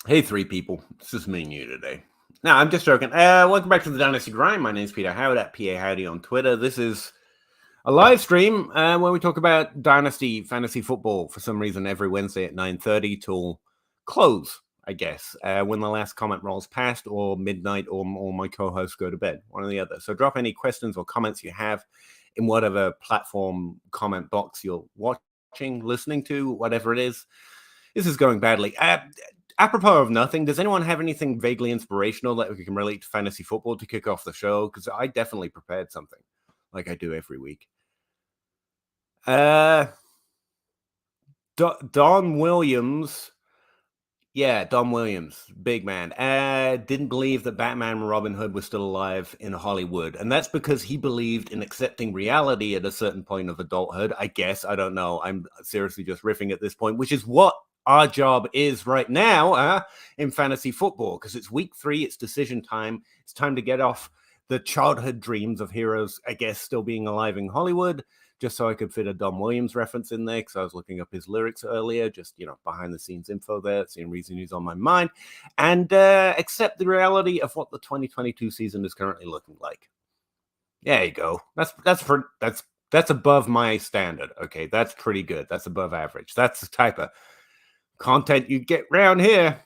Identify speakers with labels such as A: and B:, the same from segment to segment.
A: Hey, three people. It's just me and you today. No, I'm just joking. Welcome back to the Dynasty Grind. My name is Peter Howard at PA Howdy on Twitter. This is a live stream where we talk about Dynasty fantasy football for some reason every Wednesday at 9:30 till close, I guess, when the last comment rolls past or midnight or my co-hosts go to bed, one or the other. So drop any questions or comments you have in whatever platform comment box you're watching, listening to, whatever it is. This is going badly. Apropos of nothing, does anyone have anything vaguely inspirational that we can relate to fantasy football to kick off the show? Because I definitely prepared something, like I do every week. Don Williams. Yeah, Don Williams, big man. Didn't believe that Batman and Robin Hood were still alive in Hollywood. And that's because he believed in accepting reality at a certain point of adulthood. I guess, I don't know. I'm seriously just riffing at this point, which is what our job is right now in fantasy football, because it's week 3, it's decision time. It's time to get off the childhood dreams of heroes, I guess, still being alive in Hollywood, just so I could fit a Don Williams reference in there, because I was looking up his lyrics earlier, just, behind the scenes info there, it's the reason he's on my mind, and accept the reality of what the 2022 season is currently looking like. There you go. That's above my standard. Okay, that's pretty good. That's above average. That's the type of content you get round here.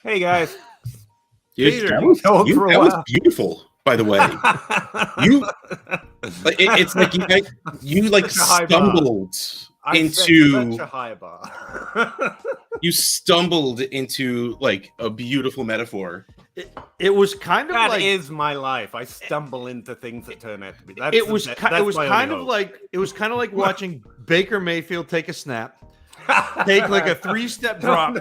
A: Hey guys,
B: Peter, that was beautiful. By the way, it's like you stumbled into
A: such a high bar.
B: You stumbled into like a beautiful metaphor.
C: It was kind of
A: that is my life. I stumble into things that turn out to be.
C: It was kind of like watching Baker Mayfield take a snap, take like a 3-step drop,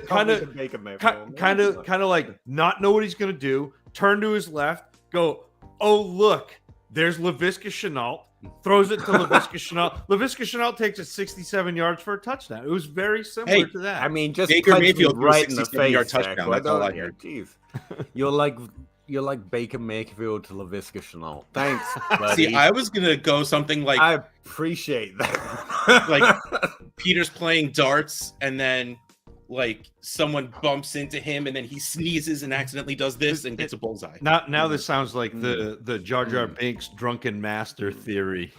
C: kind of like not know what he's gonna do, turn to his left, go, oh look, there's Laviska Shenault. Throws it to Laviska Shenault. Laviska Shenault takes it 67 yards for a touchdown. It was very similar to that.
A: I mean, just
B: Baker Mayfield
A: right in the face.
B: Touchdown. That's all I heard.
A: Jeez, you're like Baker Mayfield to Laviska Shenault. Thanks, buddy.
B: See, I was gonna go something like
A: I appreciate that.
B: Like Peter's playing darts, and then like someone bumps into him, and then he sneezes and accidentally does this and gets a bullseye.
C: Now this sounds like the Jar Jar Binks drunken master theory.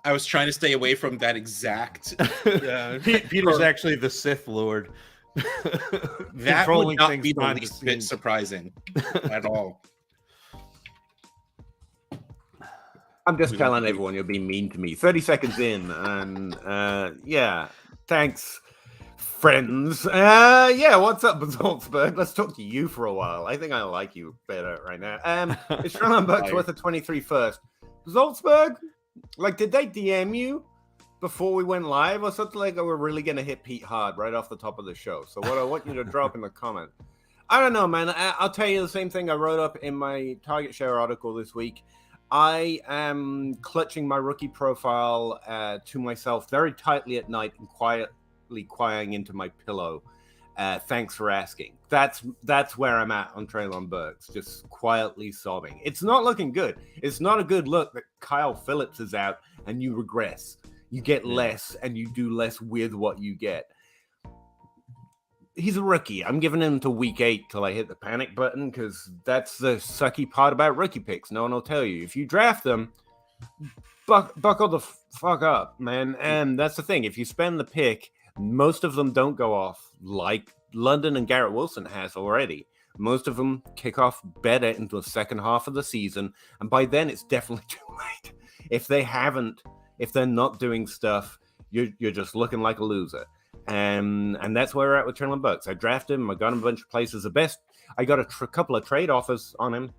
B: I was trying to stay away from that exact.
C: Peter's actually the Sith Lord.
B: That would not be the least bit surprising at all.
A: I'm just telling everyone you're being mean to me. 30 seconds in, and yeah, thanks, friends. What's up, Saltsburg? Let's talk to you for a while. I think I like you better right now. It's Treylon Perks worth of 23 first. Saltsburg, like, did they DM you before we went live or something like that? We're really going to hit Pete hard right off the top of the show. So what I want you to drop in the comment. I don't know, man. I'll tell you the same thing I wrote up in my Target Share article this week. I am clutching my rookie profile to myself very tightly at night and quietly crying into my pillow. Thanks for asking. That's where I'm at on Treylon Perks, just quietly sobbing. It's not looking good. It's not a good look that Kyle Phillips is out and you regress. You get less and you do less with what you get. He's a rookie. I'm giving him to week 8 till I hit the panic button, because that's the sucky part about rookie picks. No one will tell you. If you draft them, buckle the fuck up, man. And that's the thing. If you spend the pick, most of them don't go off like London and Garrett Wilson has already. Most of them kick off better into the second half of the season, and by then it's definitely too late. If they're not doing stuff, you're just looking like a loser. And that's where we're at with Treylon Perks. I drafted him. I got him a bunch of places. I got a couple of trade offers on him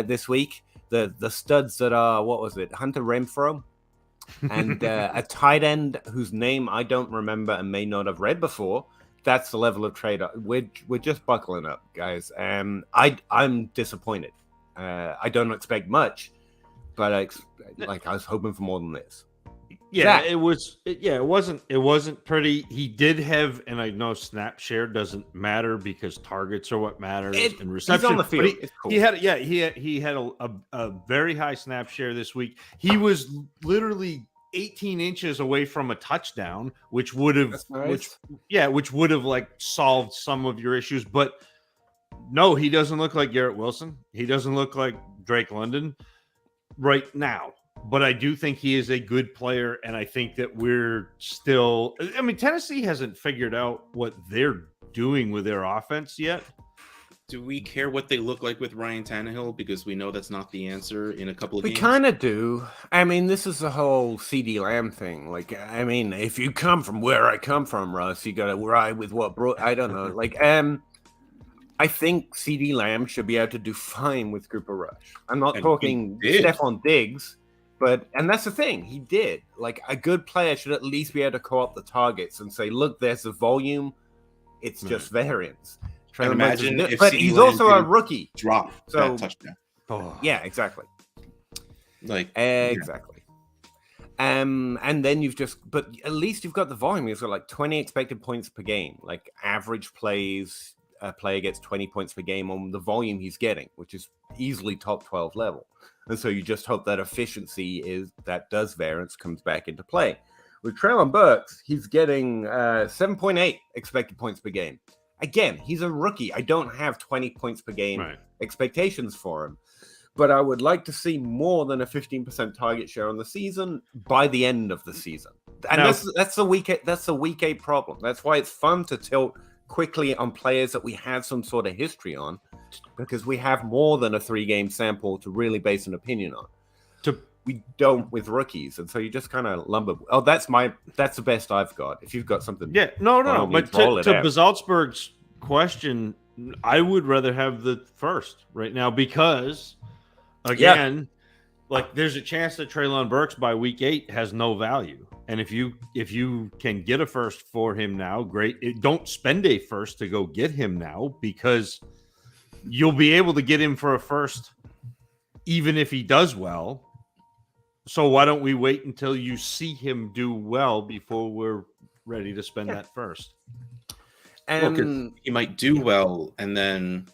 A: this week. The studs that are, what was it, Hunter Renfrow, and a tight end whose name I don't remember and may not have read before. That's the level of trade. We're just buckling up, guys. I'm disappointed. I don't expect much, but I was hoping for more than this.
C: Yeah, it wasn't pretty. He did have, and I know snap share doesn't matter because targets are what matters and reception.
A: He's on the field.
C: He had a very high snap share this week. He was literally 18 inches away from a touchdown, which would have like solved some of your issues. But no, he doesn't look like Garrett Wilson. He doesn't look like Drake London right now. But I do think he is a good player, and I think that we're still – I mean, Tennessee hasn't figured out what they're doing with their offense yet.
B: Do we care what they look like with Ryan Tannehill? Because we know that's not the answer in a couple of games.
A: We kind of do. I mean, this is the whole CD Lamb thing. Like, I mean, if you come from where I come from, Russ, you got to ride with what I don't know. Like, I think CD Lamb should be able to do fine with Group of Rush. I'm not talking Stefan Diggs. And that's the thing, he did. Like, a good player should at least be able to call up the targets and say, look, there's the volume. It's just variance.
B: Imagine if
A: but he's also a rookie.
B: Drop that touchdown.
A: Yeah, exactly.
B: Exactly.
A: And then but at least you've got the volume. He's got like 20 expected points per game. Like, average plays, a player gets 20 points per game on the volume he's getting, which is easily top 12 level. And so you just hope that efficiency does variance comes back into play. With Treylon Perks, he's getting 7.8 expected points per game. Again, he's a rookie. I don't have 20 points per game expectations for him. But I would like to see more than a 15% target share on the season by the end of the season. And that's the week 8 problem. That's why it's fun to tilt quickly on players that we have some sort of history on, because we have more than a 3-game sample to really base an opinion on. We don't with rookies, and so you just kind of lumber. Oh, that's the best I've got. If you've got something,
C: no. But to Saltsburg's question, I would rather have the first right now because, again, like there's a chance that Treylon Perks by week 8 has no value. And if you can get a first for him now, great. Don't spend a first to go get him now, because you'll be able to get him for a first even if he does well. So why don't we wait until you see him do well before we're ready to spend that first?
B: And he might do well, and then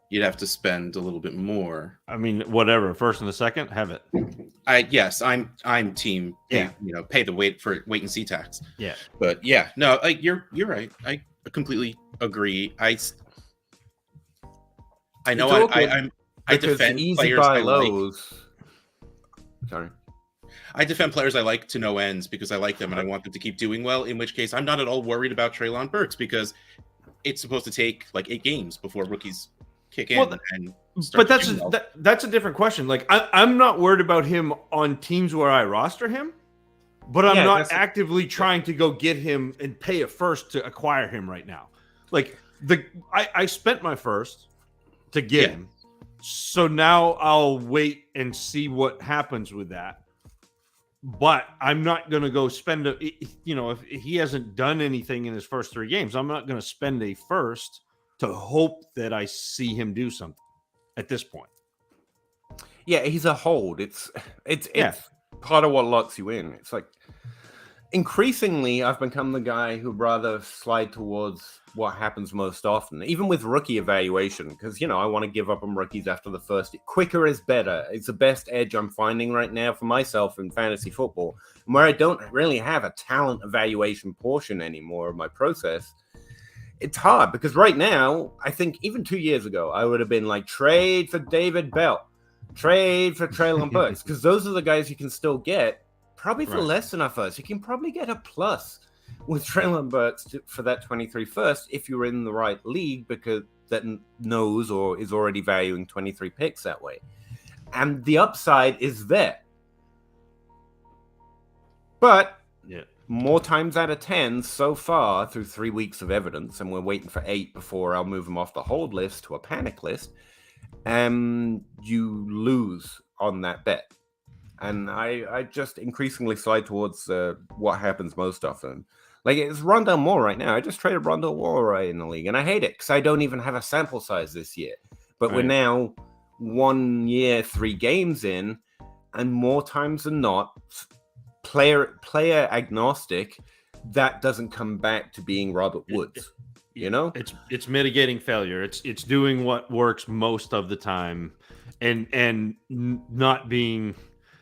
B: you'd have to spend a little bit more.
C: I mean, whatever. First and the second, have it.
B: I'm team. Pay the wait and see tax.
C: Yeah,
B: but you're right. I completely agree. I know I defend players I like.
A: Sorry.
B: I defend players I like to no ends because I like them and I want them to keep doing well, in which case I'm not at all worried about Treylon Perks because it's supposed to take like 8 games before rookies kick in.
C: But that's a different question. Like I'm not worried about him on teams where I roster him, but I'm not actively trying to go get him and pay a first to acquire him right now. Like I spent my first to get him. So now I'll wait and see what happens with that. But I'm not going to go spend if he hasn't done anything in his first 3 games, I'm not going to spend a first to hope that I see him do something at this point.
A: Yeah, he's a hold. It's part of what locks you in. It's like increasingly I've become the guy who'd rather slide towards what happens most often, even with rookie evaluation, because I want to give up on rookies after the first. Quicker is better. It's the best edge I'm finding right now for myself in fantasy football, and where I don't really have a talent evaluation portion anymore of my process. It's hard because right now, I think even 2 years ago, I would have been like, trade for David Bell, trade for Treylon Perks, because those are the guys you can still get probably for less than a first. You can probably get a plus with Treylon Perks for that 23 first if you're in the right league, because that knows or is already valuing 23 picks that way. And the upside is there. But more times out of 10 so far through 3 weeks of evidence, and we're waiting for 8 before I'll move them off the hold list to a panic list, you lose on that bet. And I just increasingly slide towards what happens most often. Like, it's Rondale Moore right now. I just traded Rondale Moore right in the league, and I hate it because I don't even have a sample size this year. But we're now 1 year, 3 games in, and more times than not, player agnostic, that doesn't come back to being Robert Woods. You know,
C: it's mitigating failure. It's doing what works most of the time, and not being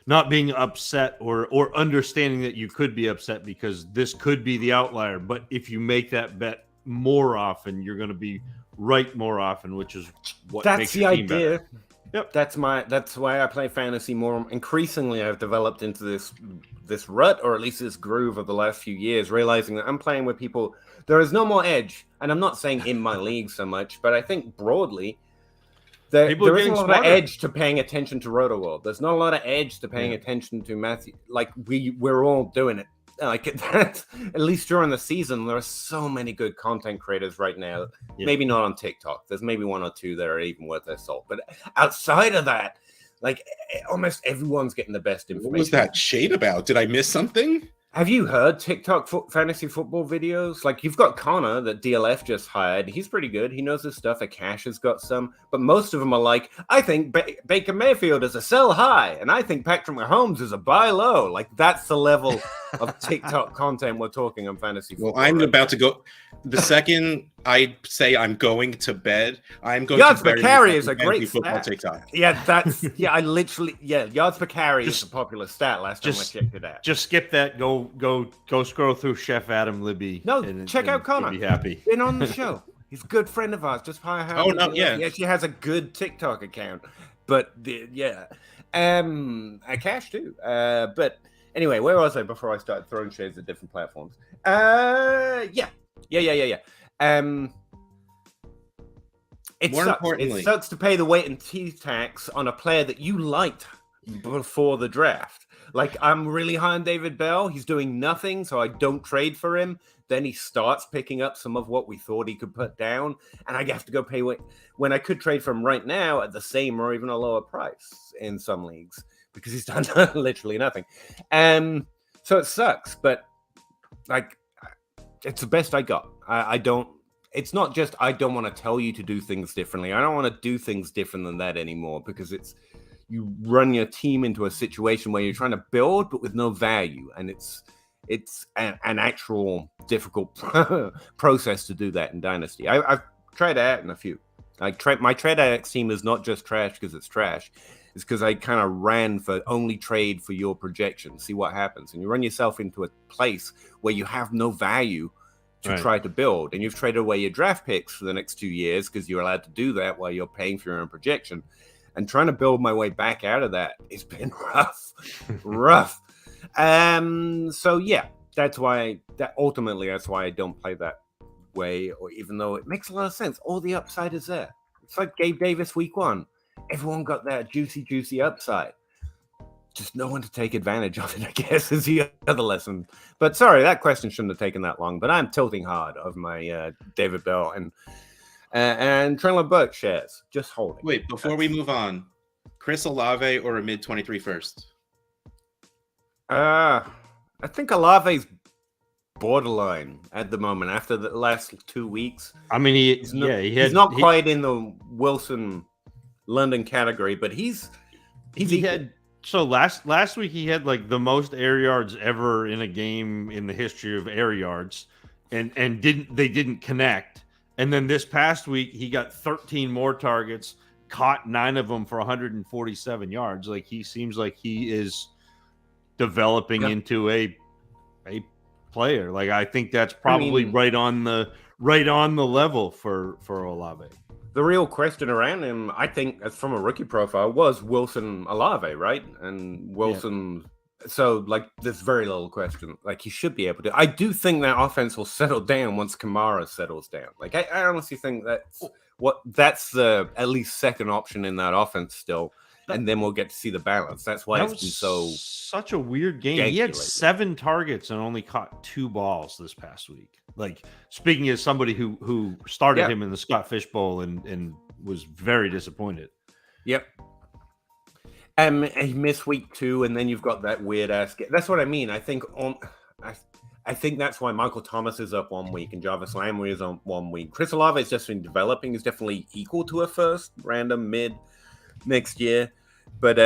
C: upset or understanding that you could be upset because this could be the outlier. But if you make that bet more often, you're going to be right more often, which is what makes your team better.
A: Yep, that's why I play fantasy more. Increasingly, I've developed into this rut, or at least this groove of the last few years, realizing that I'm playing with people. There is no more edge, and I'm not saying in my league so much, but I think broadly there isn't a lot of edge to paying attention to Roto World. There's not a lot of edge to paying attention to Matthew. Like we're all doing it. Like that, at least during the season, there are so many good content creators right now. Yeah. Maybe not on TikTok. There's maybe one or two that are even worth their salt. But outside of that, like almost everyone's getting the best information.
B: What was that shade about? Did I miss something?
A: Have you heard TikTok fantasy football videos? Like you've got Connor that DLF just hired. He's pretty good. He knows his stuff. Akash has got some, but most of them are like, I think Baker Mayfield is a sell high, and I think Patrick Mahomes is a buy low. Like that's the level of TikTok content we're talking on fantasy football.
B: Well, I'm about to go. The second I say I'm going to bed, I'm going
A: yards
B: to
A: per carry is a great
B: football
A: stat.
B: TikTok.
A: Yeah, that's I literally yards per carry is a popular stat. Last time I checked it out.
C: Just skip that. Go scroll through Chef Adam Libby.
A: No, check out Connor.
C: Be happy.
A: Been on the show. He's a good friend of ours. Just hire him.
B: Oh no, yeah.
A: He actually has a good TikTok account. But Akash too. But anyway, where was I before I started throwing shades at different platforms? Yeah. It sucks to pay the weight and teeth tax on a player that you liked before the draft. Like, I'm really high on David Bell. He's doing nothing, so I don't trade for him. Then he starts picking up some of what we thought he could put down, and I have to go pay weight when I could trade for him right now at the same or even a lower price in some leagues because he's done literally nothing. So it sucks, but like, it's the best I got. It's not just I don't want to tell you to do things differently. I don't want to do things different than that anymore because you run your team into a situation where you're trying to build but with no value, and it's an actual difficult process to do that in Dynasty. I've tried out in a few. My trade AX team is not just trash because it's trash. It's because I kind of ran for only trade for your projection, see what happens. And you run yourself into a place where you have no value to try to build. And you've traded away your draft picks for the next 2 years because you're allowed to do that while you're paying for your own projection. And trying to build my way back out of that has been rough. So yeah, that's why I don't play that way, or even though it makes a lot of sense. All the upside is there. It's like Gabe Davis week 1. Everyone got that juicy upside. Just no one to take advantage of it, I guess, is the other lesson. But sorry, that question shouldn't have taken that long. But I'm tilting hard of my David Bell and Treylon Perks shares. Just holding.
B: Wait, before we move on, Chris Olave or a mid-23 first?
A: I think Olave's borderline at the moment after the last 2 weeks.
C: I mean, he's not
A: quite in the Wilson London category, but
C: so last week he had like the most air yards ever in a game in the history of air yards, and didn't connect. And then this past week he got 13 more targets, caught 9 of them for 147 yards. Like, he seems like he is developing into a player. Like, I think that's probably right on the level for Olave.
A: The real question around him, I think, as from a rookie profile, was Wilson Olave, right? And Wilson, so like, there's very little question. Like, he should be able to. I do think that offense will settle down once Kamara settles down. Like, I honestly think that's the at least second option in that offense still. And then we'll get to see the balance. That's why it's been
C: such a weird game. He had 7 targets and only caught 2 balls this past week. Like, speaking as somebody who started him in the Scott Fish Bowl and was very disappointed.
A: Yep. He missed week 2, and then you've got that weird ass. That's what I mean. I think that's why Michael Thomas is up 1 week and Jarvis Landry is on 1 week. Chris Olave is just been developing. He's definitely equal to a first, random, mid next year. But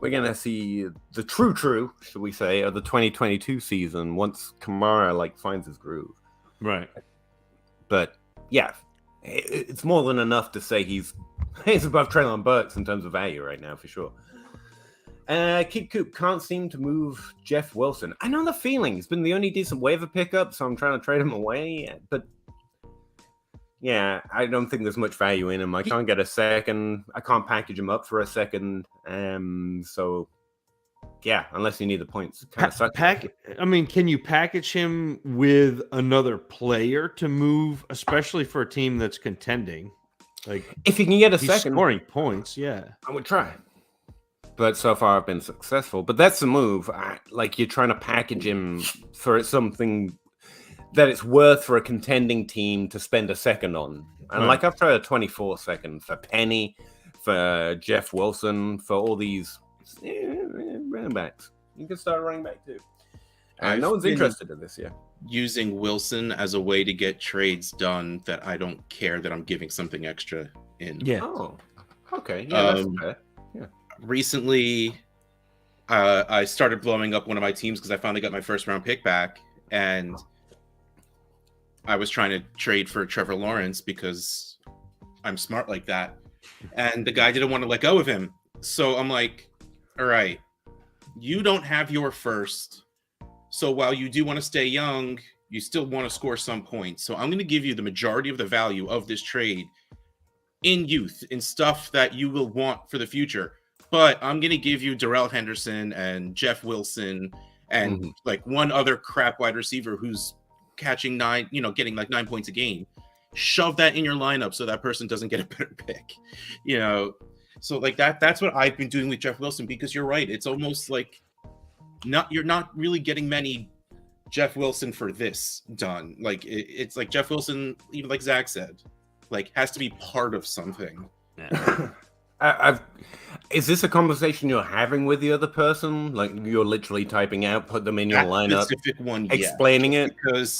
A: we're gonna see the true, should we say, of the 2022 season once Kamara finds his groove.
C: Right.
A: But yeah, it's more than enough to say he's above Treylon Perks in terms of value right now for sure. Kid Coop can't seem to move Jeff Wilson. I know the feeling. It's been the only decent waiver pickup, so I'm trying to trade him away. But yeah, I don't think there's much value in him. I can't get a second. I can't package him up for a second. So yeah, unless you need the points.
C: I mean, can you package him with another player to move, especially for a team that's contending?
A: If you can get a second,
C: scoring points, yeah,
A: I would try. But so far, I've been successful. But that's the move. You're trying to package him for something that it's worth for a contending team to spend a second on. And
C: right.
A: I've tried a 24 second for Penny, for Jeff Wilson, for all these running backs. You can start a running back too. No one's interested in this yet.
B: Using Wilson as a way to get trades done that I don't care that I'm giving something extra in.
C: Yeah.
A: Oh, okay. Yeah, that's fair. Yeah.
B: Recently, I started blowing up one of my teams because I finally got my first round pick back, and I was trying to trade for Trevor Lawrence because I'm smart like that. And the guy didn't want to let go of him. So I'm like, all right, you don't have your first. So while you do want to stay young, you still want to score some points. So I'm going to give you the majority of the value of this trade in youth, in stuff that you will want for the future. But I'm going to give you Darrell Henderson and Jeff Wilson and one other crap wide receiver who's catching getting 9 points a game. Shove that in your lineup so that person doesn't get a better pick. So that's what I've been doing with Jeff Wilson, because you're right. It's almost like you're not really getting many Jeff Wilson for this done. It's like Jeff Wilson, even like Zach said, has to be part of something.
A: Yeah. Is this a conversation you're having with the other person? You're literally typing out, put them in your lineup,
B: specific one,
A: explaining it?
B: Because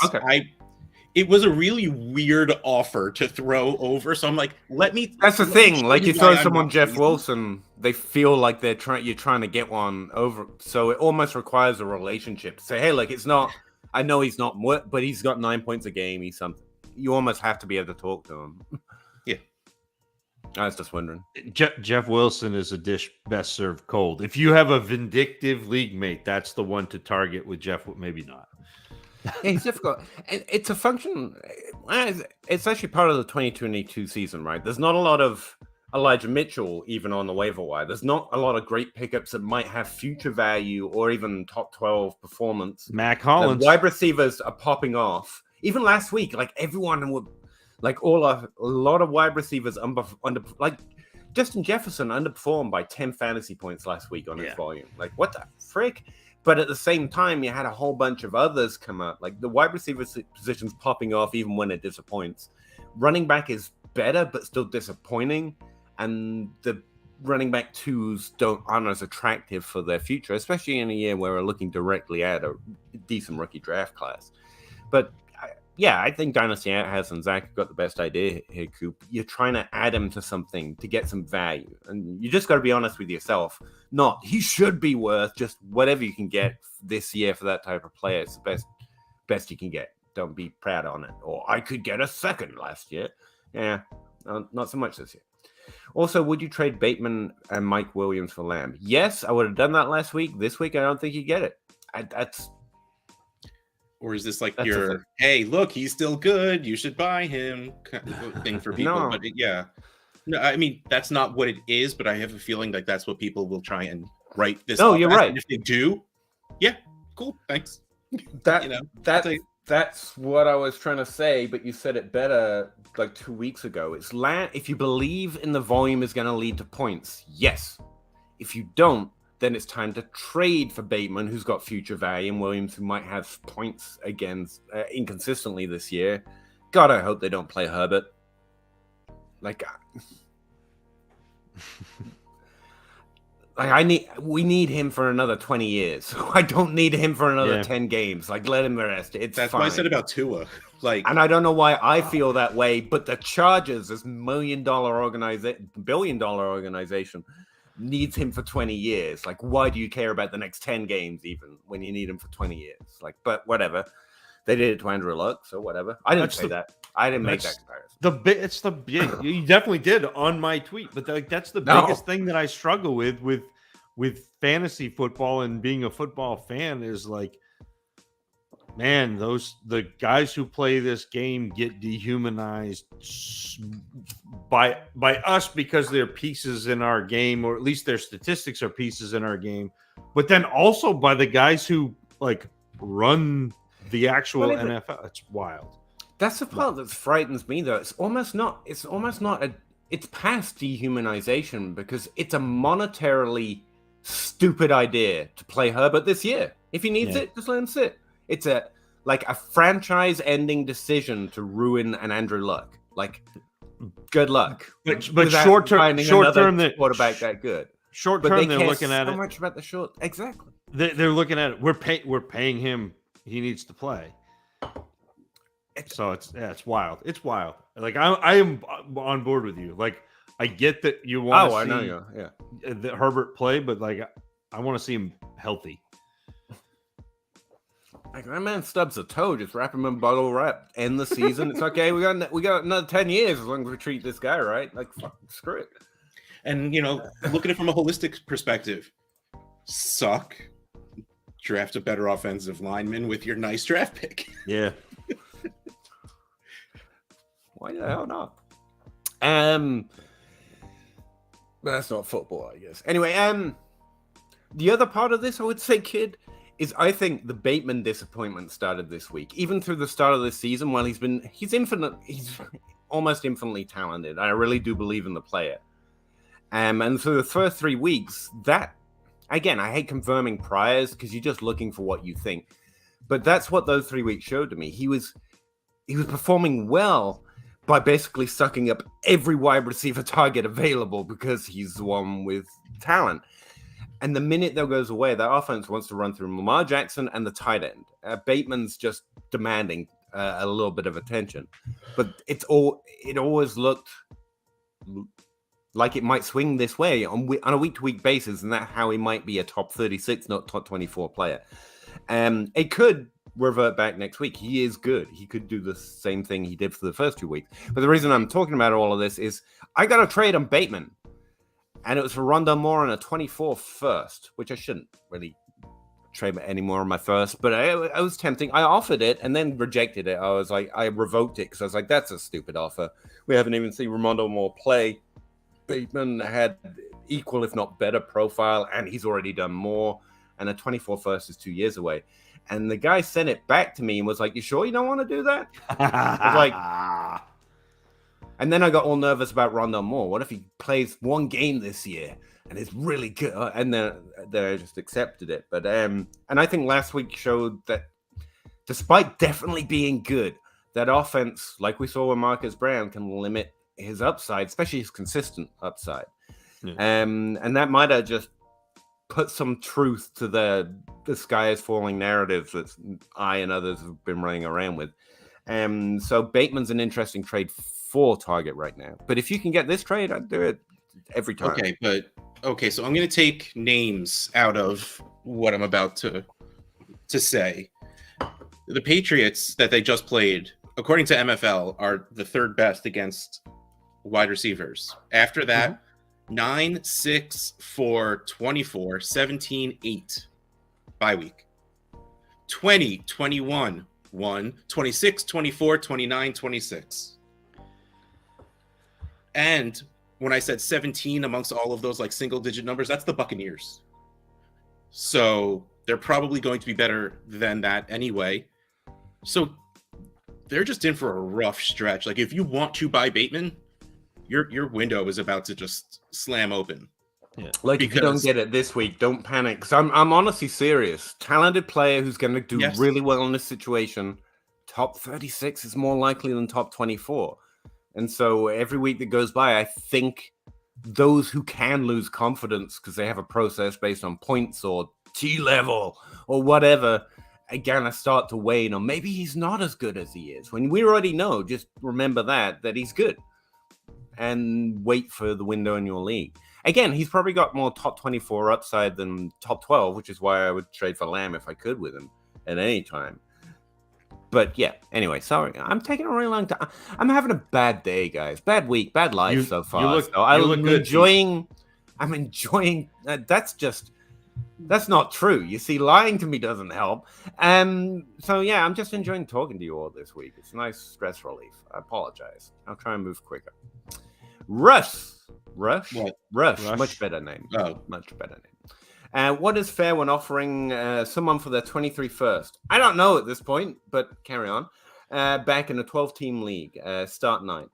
B: it was a really weird offer to throw over. So I'm like,
A: That's the thing. You throw someone Jeff Wilson, they feel like you're trying to get one over. So it almost requires a relationship. Say, hey, it's not. I know he's not, but he's got 9 points a game. He's something. You almost have to be able to talk to him.
B: Yeah.
A: I was just wondering.
C: Jeff Wilson is a dish best served cold. If you have a vindictive league mate, that's the one to target with Jeff. Maybe not.
A: Yeah, he's difficult. It's a function. It's actually part of the 2022 season, right? There's not a lot of Elijah Mitchell even on the waiver wire. There's not a lot of great pickups that might have future value or even top 12 performance.
C: Mac Hollins.
A: The wide receivers are popping off. Even last week, everyone would. A lot of wide receivers Justin Jefferson underperformed by 10 fantasy points last week on his volume. What the frick? But at the same time, you had a whole bunch of others come up. The wide receiver position's popping off even when it disappoints. Running back is better, but still disappointing. And the running back twos aren't as attractive for their future, especially in a year where we're looking directly at a decent rookie draft class. But yeah, I think Dynasty has and Zach got the best idea here, Coop. You're trying to add him to something to get some value. And you just got to be honest with yourself. He should be worth just whatever you can get this year for that type of player. It's the best you can get. Don't be proud on it. Or I could get a second last year. Yeah, not so much this year. Also, would you trade Bateman and Mike Williams for Lamb? Yes, I would have done that last week. This week, I don't think you get it.
B: Or is this hey, look, he's still good, you should buy him kind of thing for people?
A: No.
B: But no, I mean, that's not what it is, but I have a feeling that's what people will try and write this.
A: No, you're right.
B: And if they do, yeah, cool, thanks.
A: That's what I was trying to say, but you said it better 2 weeks ago. It's if you believe in the volume is going to lead to points, yes. If you don't, then it's time to trade for Bateman, who's got future value, and Williams, who might have points against inconsistently this year. God, I hope they don't play Herbert. We need him for another 20 years. I don't need him for another 10 games. Let him rest. That's fine.
B: What I said about Tua.
A: And I don't know why I feel that way, but the Chargers, this billion-dollar organization, needs him for 20 years. Like, why do you care about the next 10 games even when you need him for 20 years? Like, but whatever. They did it to Andrew Luck, so whatever. I didn't say that. I didn't make that comparison.
C: You definitely did on my tweet, but that's the biggest thing that I struggle with fantasy football and being a football fan is like, man, the guys who play this game get dehumanized by us because they're pieces in our game, or at least their statistics are pieces in our game, but then also by the guys who like run the actual NFL. It's wild.
A: That's the part that frightens me, though. It's almost not it's past dehumanization because it's a monetarily stupid idea to play Herbert this year. If he needs it, just let him sit. It's a franchise-ending decision to ruin an Andrew Luck. Like, good luck.
C: But short term,
A: that quarterback that good.
C: Short term, they're looking at
A: so much about the short. Exactly.
C: They're looking at it. We're paying him. He needs to play. So it's wild. It's wild. Like I am on board with you. Like I get that you want to see the Herbert play, but like I want to see him healthy.
A: Like that man stubs a toe, just wrap him in bottle wrap. End the season. It's okay. We got another 10 years as long as we treat this guy right. Like screw it.
B: And look at it from a holistic perspective. Suck. Draft a better offensive lineman with your nice draft pick.
C: Yeah.
A: Why the hell not? But that's not football, I guess. Anyway, the other part of this, I would say, kid, is I think the Bateman disappointment started this week. Even through the start of this season, while he's almost infinitely talented. I really do believe in the player. And through the first 3 weeks, that, again, I hate confirming priors because you're just looking for what you think. But that's what those 3 weeks showed to me. He was performing well by basically sucking up every wide receiver target available because he's the one with talent. And the minute that goes away, that offense wants to run through Lamar Jackson and the tight end. Bateman's just demanding a little bit of attention. But it always looked like it might swing this way on a week-to-week basis, and that's how he might be a top 36, not top 24 player. It could revert back next week. He is good. He could do the same thing he did for the first 2 weeks. But the reason I'm talking about all of this is I got a trade on Bateman, and it was for Rondell Moore and a 24 first, which I shouldn't really trade anymore on my first, but I was tempting. I offered it and then rejected it. I revoked it because I was like, that's a stupid offer. We haven't even seen Rondell Moore play. Bateman had equal, if not better, profile, and he's already done more. And a 24 first is 2 years away. And the guy sent it back to me and was like, you sure you don't want to do that? I was like, and then I got all nervous about Rondell Moore. What if he plays one game this year and is really good? And then I just accepted it. But and I think last week showed that despite definitely being good, that offense, like we saw with Marcus Brown, can limit his upside, especially his consistent upside. Yeah. And that might have just put some truth to the sky is falling narrative that I and others have been running around with. So Bateman's an interesting trade for Target right now. But if you can get this trade, I'd do it every time.
B: Okay, so I'm going to take names out of what I'm about to say. The Patriots that they just played, according to MFL, are the third best against wide receivers. After that, 9, 6, 4, 24, 17, 8 bye week. 20, 21, 1, 26, 24, 29, 26. And when I said 17 amongst all of those like single digit numbers, that's the Buccaneers. So they're probably going to be better than that anyway. So they're just in for a rough stretch. Like if you want to buy Bateman, your window is about to just slam open.
A: Yeah. Like if you don't get it this week, don't panic. Because I'm honestly serious. Talented player who's going to do really well in this situation. Top 36 is more likely than top 24. And so every week that goes by, I think those who can lose confidence because they have a process based on points or T-level or whatever, again, I start to wane on maybe he's not as good as he is. When we already know, just remember that he's good. And wait for the window in your league. Again, he's probably got more top 24 upside than top 12, which is why I would trade for Lamb if I could with him at any time. But yeah, anyway, sorry. I'm taking a really long time. I'm having a bad day, guys. Bad week, bad life so far. I'm enjoying. That's not true. You see, lying to me doesn't help. So yeah, I'm just enjoying talking to you all this week. It's nice stress relief. I apologize. I'll try and move quicker. Rush. Much better name.
B: Oh.
A: Much better name. What is fair when offering someone for their 23 first? I don't know at this point, but carry on. Back in a 12-team league, start 9.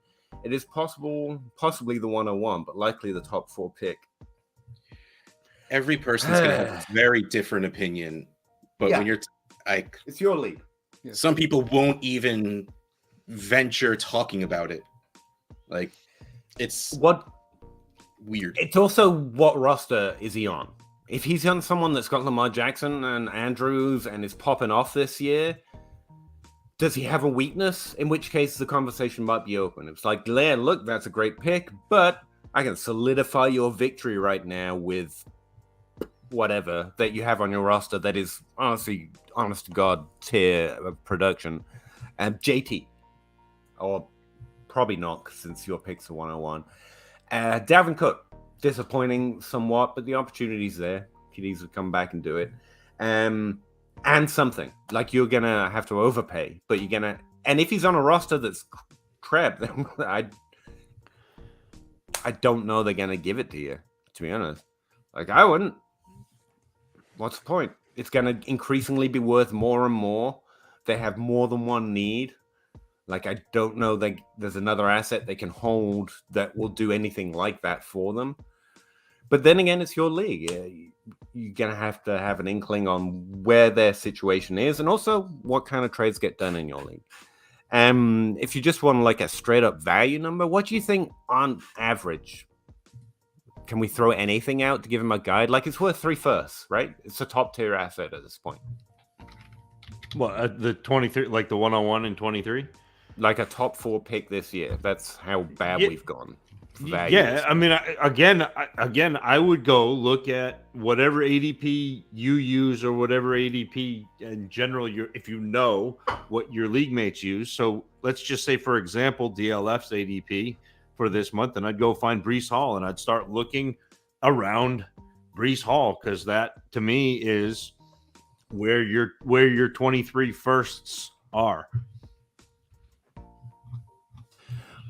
A: It is possibly the 101, but likely the top 4 pick.
B: Every person's going to have a very different opinion, but when you're
A: it's your league.
B: Yeah. Some people won't even venture talking about it. Like, it's weird.
A: It's also what roster is he on? If he's on someone that's got Lamar Jackson and Andrews and is popping off this year, does he have a weakness? In which case, the conversation might be open. It's like, Blair, look, that's a great pick, but I can solidify your victory right now with whatever that you have on your roster that is honest to God tier of production. And JT, or probably not since your pick's a 101. Dalvin Cook, disappointing somewhat, but the opportunity's there. Could easily come back and do it. And something like you're gonna have to overpay, but you're gonna. And if he's on a roster that's crap, then I don't know they're gonna give it to you. To be honest, like I wouldn't. What's the point? It's gonna increasingly be worth more and more. They have more than one need. Like, I don't know that there's another asset they can hold that will do anything like that for them. But then again, it's your league. You're going to have an inkling on where their situation is and also what kind of trades get done in your league. If you just want like a straight up value number, what do you think on average? Can we throw anything out to give him a guide? Like, it's worth 3 firsts, right? It's a top tier asset at this point.
C: Well, the 23, like the 101 and 23?
A: Like a top 4 pick this year. That's how bad we've gone.
C: Yeah, I mean, again, I would go look at whatever ADP you use or whatever ADP in general, if you know what your league mates use. So let's just say, for example, DLF's ADP for this month, and I'd go find Breece Hall and I'd start looking around Breece Hall because that, to me, is where your 23 firsts are.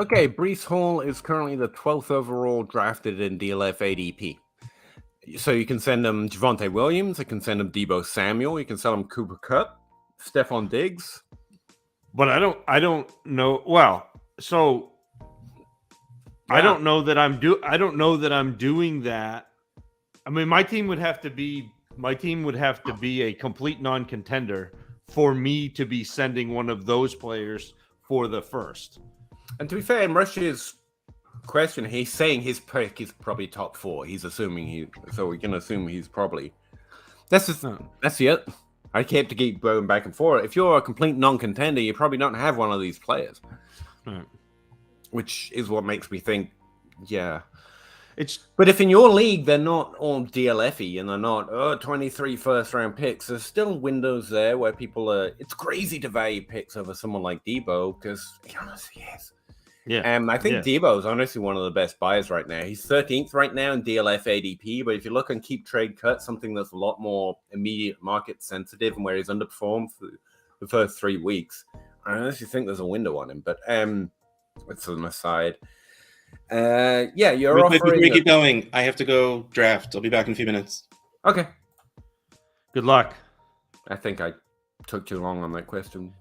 A: Okay, Breece Hall is currently the 12th overall drafted in DLF ADP. So you can send him Javonte Williams, you can send him Deebo Samuel, you can send him Cooper Kupp, Stefan Diggs.
C: But I don't know. Well, so yeah. I don't know that I'm doing that. I mean, my team would have to be a complete non-contender for me to be sending one of those players for the first.
A: And to be fair, in Rush's question, he's saying his pick is probably top 4. He's assuming so we can assume he's probably. That's it. I keep going back and forth. If you're a complete non-contender, you probably don't have one of these players, which is what makes me think, yeah. But if in your league they're not all DLF-y and they're not 23 first-round picks, there's still windows there where people are. It's crazy to value picks over someone like Deebo because he honestly is. Yeah, I think Deebo is honestly one of the best buys right now. He's 13th right now in DLF ADP, but if you look on Keep Trade Cut, something that's a lot more immediate market sensitive and where he's underperformed for the first 3 weeks, I honestly think there's a window on him. But it's an aside. You're offering.
B: Keep going. I have to go draft. I'll be back in a few minutes.
A: Okay.
C: Good luck.
A: I think I took too long on that question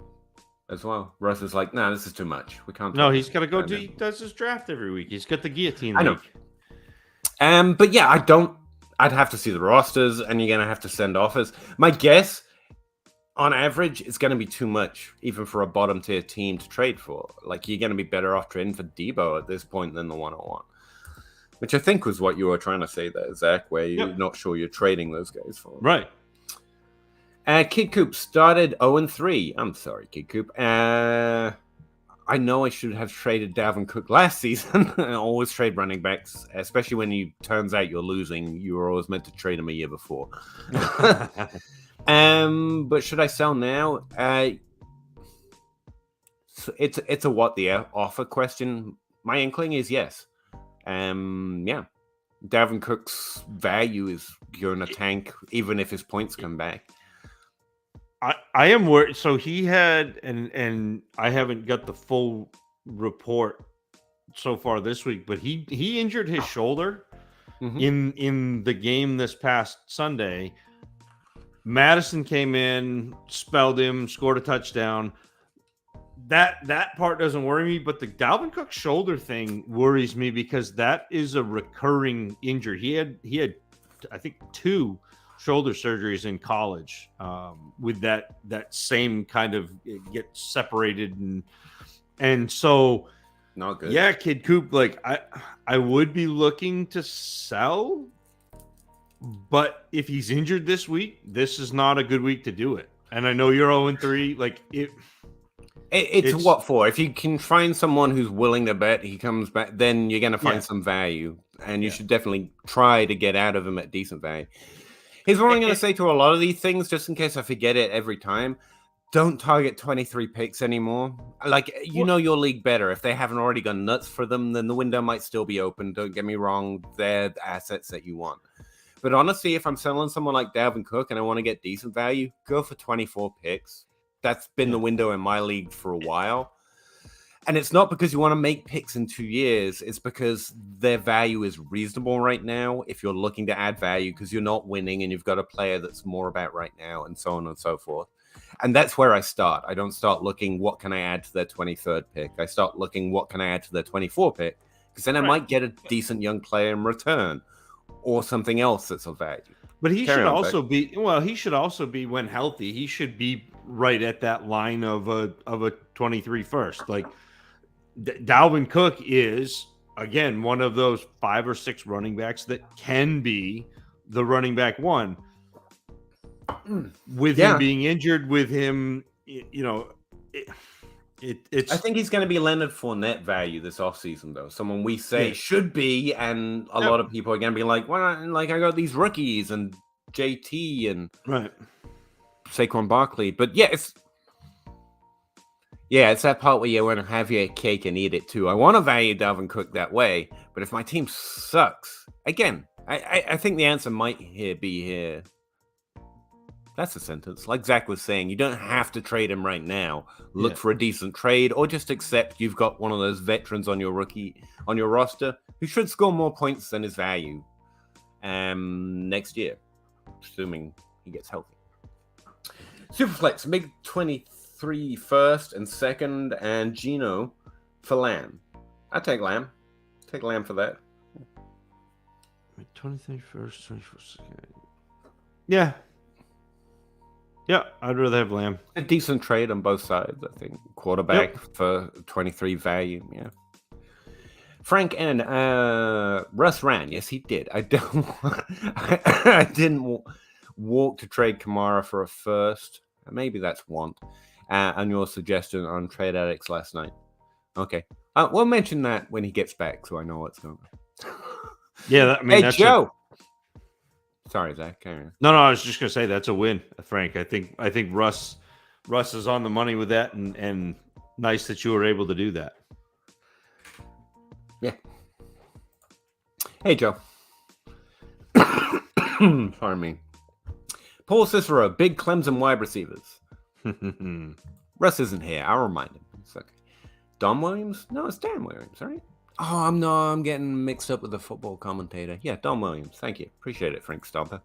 A: as well. Russ is like, "Nah, this is too much. We can't."
C: No, he's got to go. He does his draft every week. He's got the guillotine.
A: I know. But yeah, I'd have to see the rosters, and you're gonna have to send offers. My guess, on average, it's going to be too much, even for a bottom tier team to trade for. Like, you're going to be better off trading for Deebo at this point than the 101, which I think was what you were trying to say there, Zach, where you're not sure you're trading those guys for.
C: Right.
A: Kid Coop started 0-3. I'm sorry, Kid Coop. I know I should have traded Dalvin Cook last season. I always trade running backs, especially when you turns out you're losing. You were always meant to trade them a year before. But should I sell now? It's a what the offer question. My inkling is yes. Yeah. Dalvin Cook's value is going to tank even if his points come back.
C: I am worried. So he had, and I haven't got the full report so far this week, but he injured his shoulder in the game this past Sunday. Madison came in, spelled him, scored a touchdown. That part doesn't worry me, but the Dalvin Cook shoulder thing worries me because that is a recurring injury. He had I think 2 shoulder surgeries in college with that same kind of get separated and so
A: not good.
C: Yeah, Kid Coop, like I would be looking to sell, but if he's injured this week, this is not a good week to do it. And I know you're 0-3, like
A: it's what for? If you can find someone who's willing to bet he comes back, then you're going to find some value, and you should definitely try to get out of him at decent value. Here's what I'm going to say to a lot of these things, just in case I forget it every time. Don't target 23 picks anymore. Like, you know your league better. If they haven't already gone nuts for them, then the window might still be open. Don't get me wrong. They're the assets that you want. But honestly, if I'm selling someone like Dalvin Cook and I want to get decent value, go for 24 picks. That's been the window in my league for a while. And it's not because you want to make picks in 2 years. It's because their value is reasonable right now if you're looking to add value because you're not winning and you've got a player that's more about right now and so on and so forth. And that's where I start. I don't start looking what can I add to their 23rd pick. I start looking what can I add to their 24th pick because then I might get a decent young player in return or something else that's of value.
C: But he should also be, well, he should also be, when healthy, he should be right at that line of a 23 first. Like Dalvin Cook is, again, one of those 5 or 6 running backs that can be the running back one. With him being injured, with him, you know, it's.
A: I think he's going to be Leonard Fournette value this offseason, though. Someone we say should be, and a lot of people are going to be like, well, like I got these rookies and JT and Saquon Barkley. But it's that part where you want to have your cake and eat it too. I want to value Dalvin Cook that way, but if my team sucks, again, I think the answer might be here. That's a sentence. Like Zach was saying, you don't have to trade him right now. Look for a decent trade, or just accept you've got one of those veterans on your roster who should score more points than his value next year, assuming he gets healthy. Superflex, Mig 23 first and second, and Gino for Lamb. I take Lamb. Take Lamb for that.
C: 23 first, 24 second. Yeah. Yeah, I'd rather have Lamb.
A: A decent trade on both sides, I think. Quarterback for 23 value, yeah. Frank N. Russ ran. Yes, he did. I didn't walk to trade Kamara for a first. Maybe that's want. And your suggestion on Trade Addicts last night. Okay. We'll mention that when he gets back so I know what's going on.
C: Yeah,
A: hey, Joe. Sorry, Zach.
C: No, I was just gonna say that's a win, Frank. I think Russ is on the money with that, and nice that you were able to do that.
A: Yeah. Hey, Joe. Pardon me. Paul Cicero, big Clemson wide receivers. Russ isn't here. I'll remind him. It's okay. Don Williams? No, it's Dan Williams, right? Oh, I'm getting mixed up with the football commentator. Yeah, Don Williams. Thank you. Appreciate it, Frank Stomper.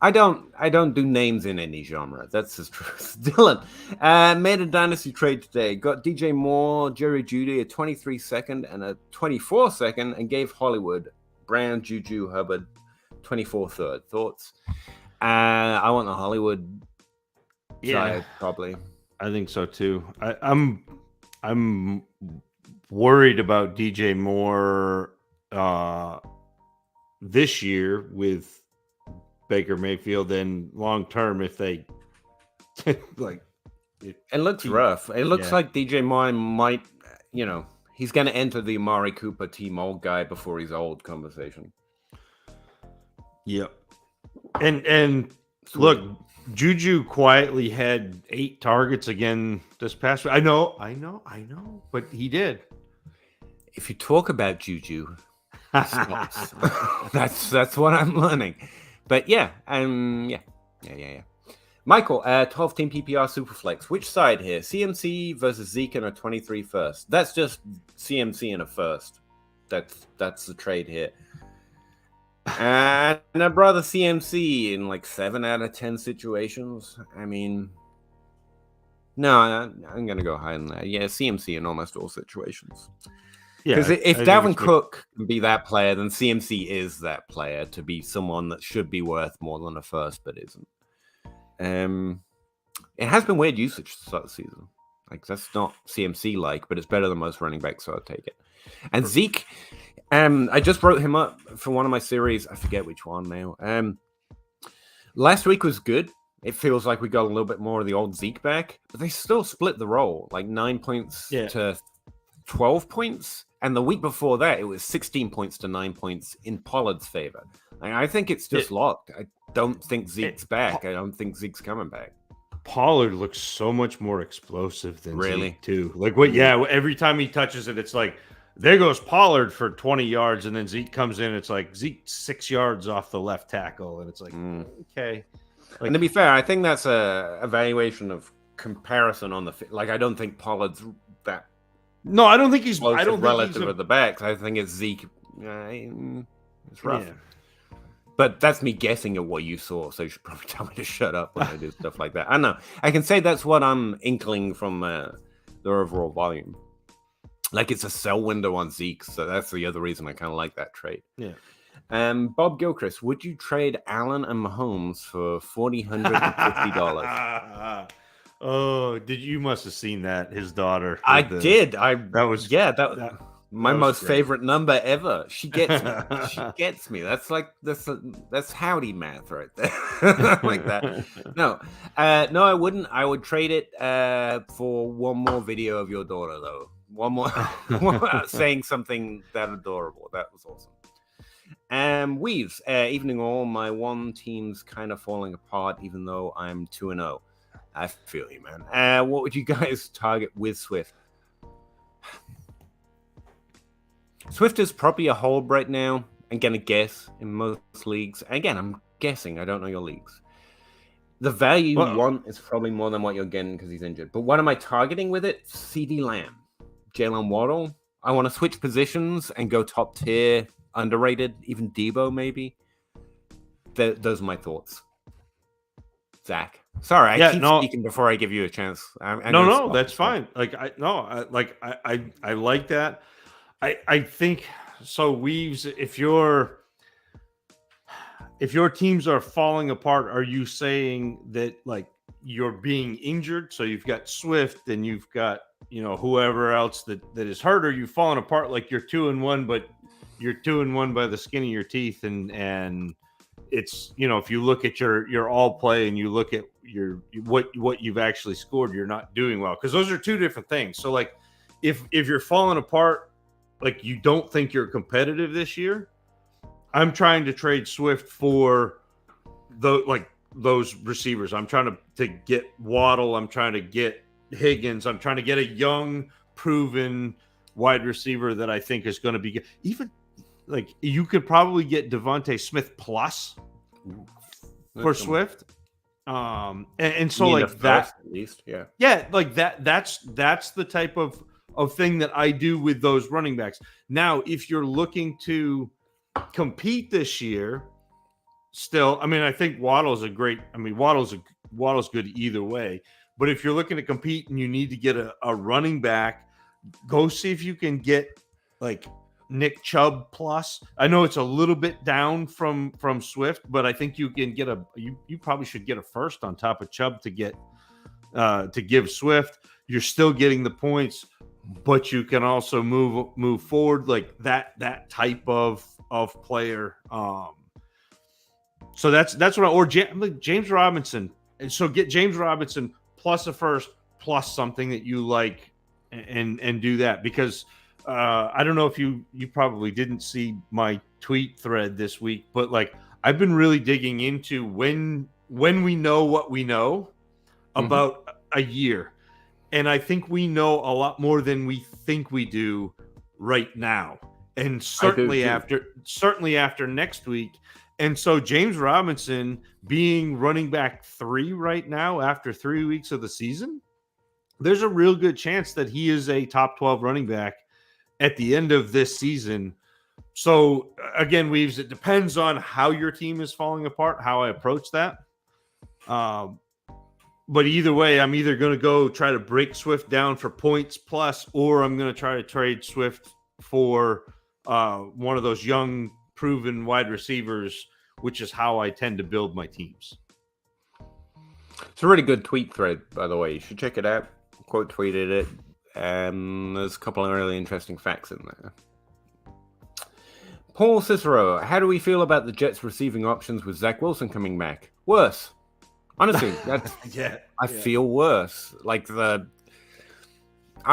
A: I don't do names in any genre. That's as true as Dylan. Made a Dynasty trade today. Got DJ Moore, Jerry Jeudy, a 23 second and a 24 second, and gave Hollywood, Brown, Juju, Hubbard, 24 third. Thoughts? I want the Hollywood side, probably.
C: I think so too. I'm worried about DJ Moore this year with Baker Mayfield, and long term if they like
A: It looks rough. It looks like DJ Moore might, he's going to enter the Amari Cooper team old guy before he's old conversation.
C: Yep. And look, Juju quietly had 8 targets again this past week. I know, but he did.
A: If you talk about Juju, that's what I'm learning. But yeah. Michael, 12-team PPR Superflex. Which side here? CMC versus Zeke and a 23 first. That's just CMC and a first. That's the trade here. And I'd rather CMC in like 7 out of 10 situations. I mean, no, I'm going to go higher than that. Yeah, CMC in almost all situations. Because if Dalvin Cook can be that player, then CMC is that player to be someone that should be worth more than a first, but isn't. It has been weird usage to start the season. Like, that's not CMC-like, but it's better than most running backs, so I'll take it. And Zeke, I just wrote him up for one of my series. I forget which one now. Last week was good. It feels like we got a little bit more of the old Zeke back, but they still split the role, like 9 points to 12 points. And the week before that, it was 16 points to 9 points in Pollard's favor. I think it's just locked. I don't think Zeke's back. I don't think Zeke's coming back.
C: Pollard looks so much more explosive than Zeke, too. Like, every time he touches it, it's like, there goes Pollard for 20 yards, and then Zeke comes in. It's like Zeke 6 yards off the left tackle, and it's like, okay. Like,
A: and to be fair, I think that's a evaluation of comparison on the like. I don't think Pollard's that.
C: No, I don't think he's. I don't
A: relative
C: think he's
A: of the backs. I think it's Zeke. It's rough.
C: Yeah.
A: But that's me guessing at what you saw, so you should probably tell me to shut up when I do stuff like that. I know. I can say that's what I'm inkling from the overall volume. Like, it's a sell window on Zeke, so that's the other reason I kind of like that trade.
C: Yeah.
A: Bob Gilchrist, would you trade Allen and Mahomes for $450?
C: Oh, you must have seen that, his daughter.
A: I did.
C: That was
A: my most favorite number ever. She gets me. She gets me. That's howdy math right there. Like that. No, I wouldn't. I would trade it for one more video of your daughter, though. One more saying something that adorable. That was awesome. Weaves, evening all. My one team's kind of falling apart, even though I'm 2-0. I feel you, man. What would you guys target with Swift? Swift is probably a hold right now. I'm going to guess in most leagues. Again, I'm guessing. I don't know your leagues. The value you want is probably more than what you're getting because he's injured. But what am I targeting with it? CD Lamb, Jalen Waddle. I want to switch positions and go top tier, underrated, even Debo maybe. Those are my thoughts. Zach. Sorry, I keep speaking before I give you a chance.
C: No, that's fine. I like that. I think so. Weaves, if your teams are falling apart, are you saying that like you're being injured? So you've got Swift and you've got whoever else that is hurt, or you've fallen apart like you're 2-1, but you're 2-1 by the skin of your teeth, and it's if you look at your all play and you look at what you've actually scored, you're not doing well, because those are two different things. So like if you're falling apart, like you don't think you're competitive this year, I'm trying to trade Swift for those receivers. I'm trying to get Waddle. I'm trying to get Higgins. I'm trying to get a young, proven wide receiver that I think is going to be even like you could probably get Devontae Smith plus for Swift. And so like that
A: at least,
C: like that's the type of thing that I do with those running backs. Now, if you're looking to compete this year, still, I mean, I think Waddle's good either way. But if you're looking to compete and you need to get a running back, go see if you can get like Nick Chubb plus. I know it's a little bit down from Swift, but I think you can get you probably should get a first on top of Chubb to get to give Swift. You're still getting the points, but you can also move forward like that type of player. So that's what James Robinson. And so get James Robinson plus a first plus something that you like and do that, because I don't know if you probably didn't see my tweet thread this week, but like I've been really digging into when we know what we know about a year. And I think we know a lot more than we think we do right now. And certainly after next week. And so James Robinson being running back 3 right now after 3 weeks of the season, there's a real good chance that he is a top 12 running back at the end of this season. So again, Weaves, it depends on how your team is falling apart, how I approach that. But either way, I'm either going to go try to break Swift down for points plus, or I'm going to try to trade Swift for one of those young, proven wide receivers, which is how I tend to build my teams.
A: It's a really good tweet thread, by the way. You should check it out. Quote tweeted it. There's a couple of really interesting facts in there. Paul Cicero, how do we feel about the Jets' receiving options with Zach Wilson coming back? Worse. Honestly, that's I feel worse. Like I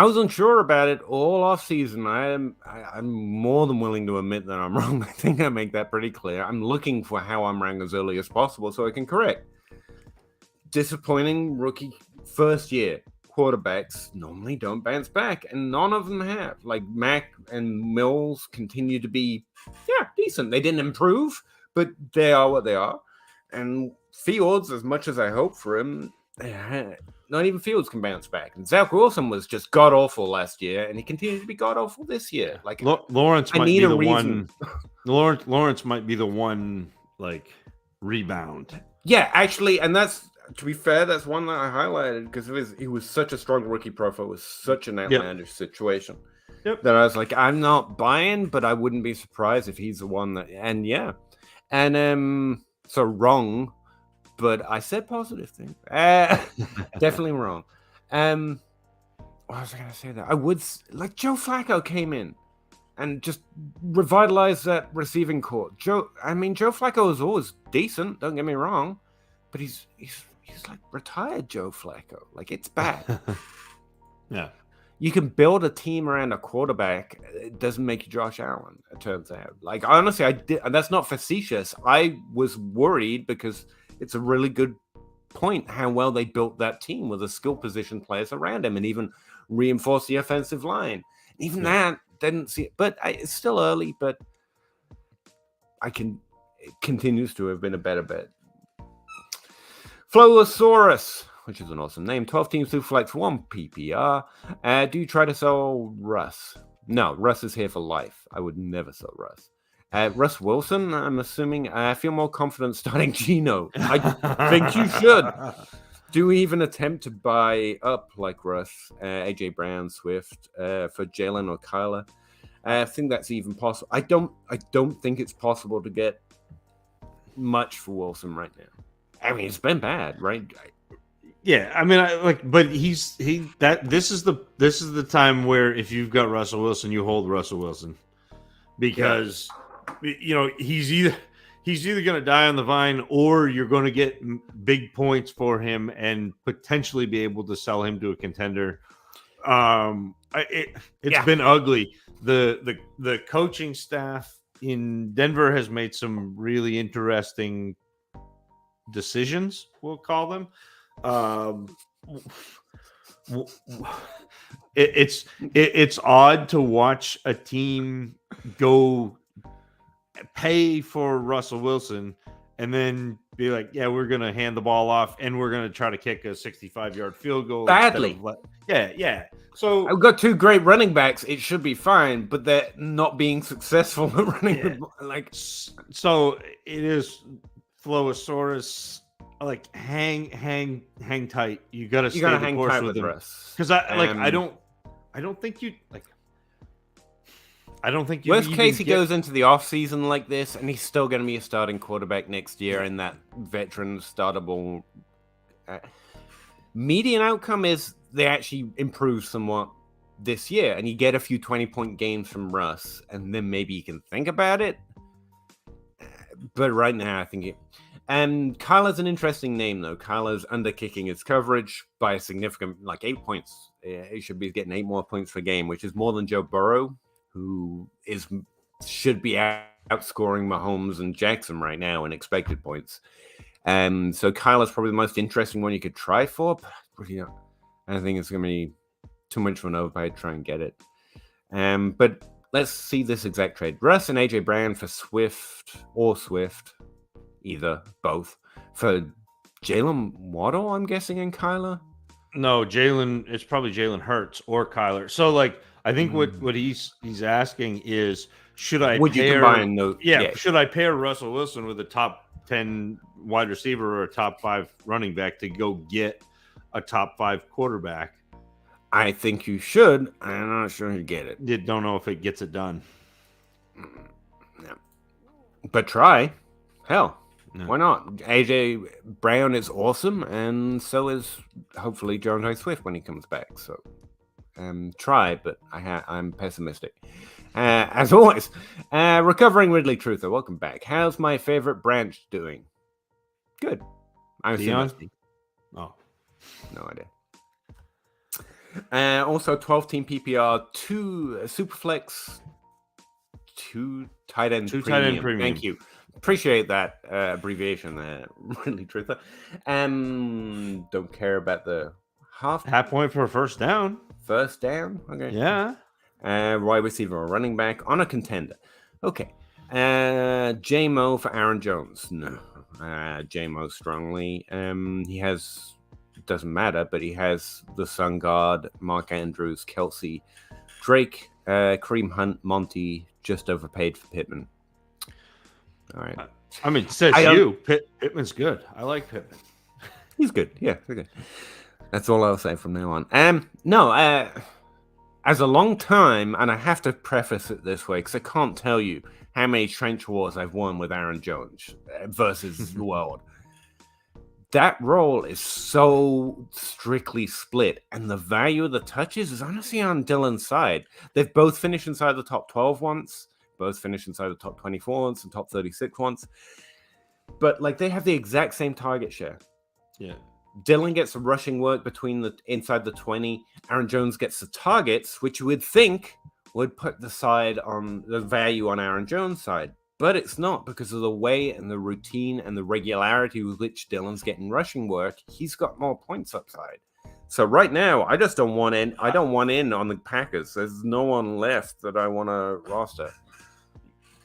A: was unsure about it all off season. I'm more than willing to admit that I'm wrong. I think I make that pretty clear. I'm looking for how I'm ranked as early as possible so I can correct. Disappointing rookie first year quarterbacks normally don't bounce back, and none of them have. Like Mac and Mills continue to be decent. They didn't improve, but they are what they are. And Fields, as much as I hope for him, not even Fields can bounce back. And Zach Wilson was just god awful last year, and he continues to be god awful this year. Like
C: Lawrence might be the one. Lawrence might be the one like rebound.
A: Yeah, actually, and that's, to be fair, that's one that I highlighted because he was such a strong rookie profile. It was such an outlandish situation that I was like, I'm not buying, but I wouldn't be surprised if he's the one that. And so wrong. But I said positive things. Definitely wrong. What was I going to say there? I would, like, Joe Flacco came in and just revitalized that receiving corps. Joe Flacco is always decent, don't get me wrong, but he's like retired Joe Flacco. Like, it's bad.
C: Yeah.
A: You can build a team around a quarterback. It doesn't make you Josh Allen, it turns out. Like, honestly, I did, and that's not facetious. I was worried because it's a really good point how well they built that team with the skill position players around him and even reinforced the offensive line. Even that didn't see it, but it's still early, but it continues to have been a better bet. FloAsaurus, which is an awesome name. 12 teams to flex 1 PPR. Do you try to sell Russ? No, Russ is here for life. I would never sell Russ. Russ Wilson, I'm assuming. I feel more confident starting Geno. I think you should. Do we even attempt to buy up like Russ, AJ Brown, Swift for Jalen or Kyler? I think that's even possible. I don't think it's possible to get much for Wilson right now. I mean, it's been bad, right?
C: Yeah, I mean, but this is the time where if you've got Russell Wilson, you hold Russell Wilson because. He's either going to die on the vine or you're going to get big points for him and potentially be able to sell him to a contender. It's been ugly. The coaching staff in Denver has made some really interesting decisions, we'll call them. It's odd to watch a team go pay for Russell Wilson and then be like, yeah, we're going to hand the ball off and we're going to try to kick a 65-yard field goal.
A: Badly.
C: Yeah. So
A: I've got 2 great running backs. It should be fine, but they're not being successful at running.
C: So it is FloAsaurus. Like hang tight. You got to stay the
A: hang
C: course
A: tight
C: with
A: Russ.
C: Because I don't think you like. I don't think you.
A: Worst case, he goes into the off season like this, and he's still going to be a starting quarterback next year in that veteran startable. Median outcome is they actually improve somewhat this year, and you get a few 20-point games from Russ, and then maybe you can think about it. But right now, I think And Kyler's an interesting name, though. Kyler's underkicking his coverage by a significant, 8 points. He should be getting 8 more points per game, which is more than Joe Burrow, who should be outscoring Mahomes and Jackson right now in expected points. So Kyler's probably the most interesting one you could try for. But, I think it's going to be too much of an overpay to try and get it. But let's see this exact trade. Russ and AJ Brown for Swift, either, both, for Jalen Waddle, I'm guessing, and Kyler.
C: No, Jalen. It's probably Jalen Hurts or Kyler. So, I think what he's asking is, should I
A: combine those?
C: Yeah, should I pair Russell Wilson with a top 10 wide receiver or a top 5 running back to go get a top 5 quarterback?
A: I think you should. I'm not sure you get it.
C: Don't know if it gets it done.
A: No. But try. Hell.
C: No.
A: Why not? AJ Brown is awesome, and so is hopefully DeAndre Swift when he comes back. So, try, but I'm pessimistic. As always, recovering Ridley Truther, welcome back. How's my favorite branch doing? Good. I'm
C: Dynasty. Oh,
A: no idea. Also, 12-team PPR, 2 Superflex, 2 tight end premium. Thank you. Appreciate that abbreviation there, really, Truther. Don't care about the half
C: point for a first down.
A: First down? Okay.
C: Yeah.
A: Wide receiver or running back on a contender. Okay. J-Mo for Aaron Jones. No. J-Mo strongly. He has, doesn't matter, but he has the Sun Guard, Mark Andrews, Kelsey, Drake, Kareem Hunt, Monty, just overpaid for Pittman. All right.
C: I mean, says you. Pittman's good. I like Pittman.
A: He's good. Yeah, good. That's all I'll say from now on. No, as a long time, and I have to preface it this way because I can't tell you how many trench wars I've won with Aaron Jones versus the world. That role is so strictly split, and the value of the touches is honestly on Dylan's side. They've both finished inside the top 12 once. Both finished inside the top 24 once and top 36 once. But they have the exact same target share.
C: Yeah.
A: Dylan gets the rushing work inside the 20. Aaron Jones gets the targets, which you would think would put the value on Aaron Jones' side. But it's not, because of the way and the routine and the regularity with which Dylan's getting rushing work. He's got more points upside. So right now, I just don't want in. I don't want in on the Packers. There's no one left that I want to roster.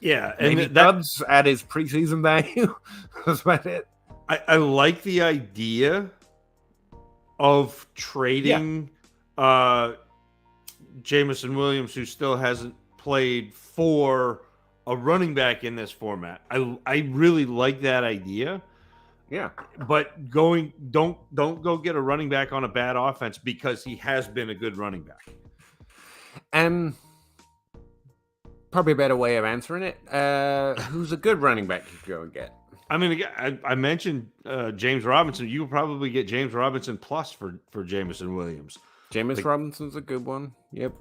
C: Yeah,
A: maybe Dubs at his preseason value. That's about it.
C: I like the idea of trading Jameson Williams, who still hasn't played, for a running back in this format. I really like that idea.
A: Yeah,
C: but don't go get a running back on a bad offense, because he has been a good running back.
A: Probably a better way of answering it. Who's a good running back you could go and get?
C: I mean, I mentioned James Robinson. You will probably get James Robinson plus for Jameson Williams.
A: Jameis Robinson's a good one. Yep.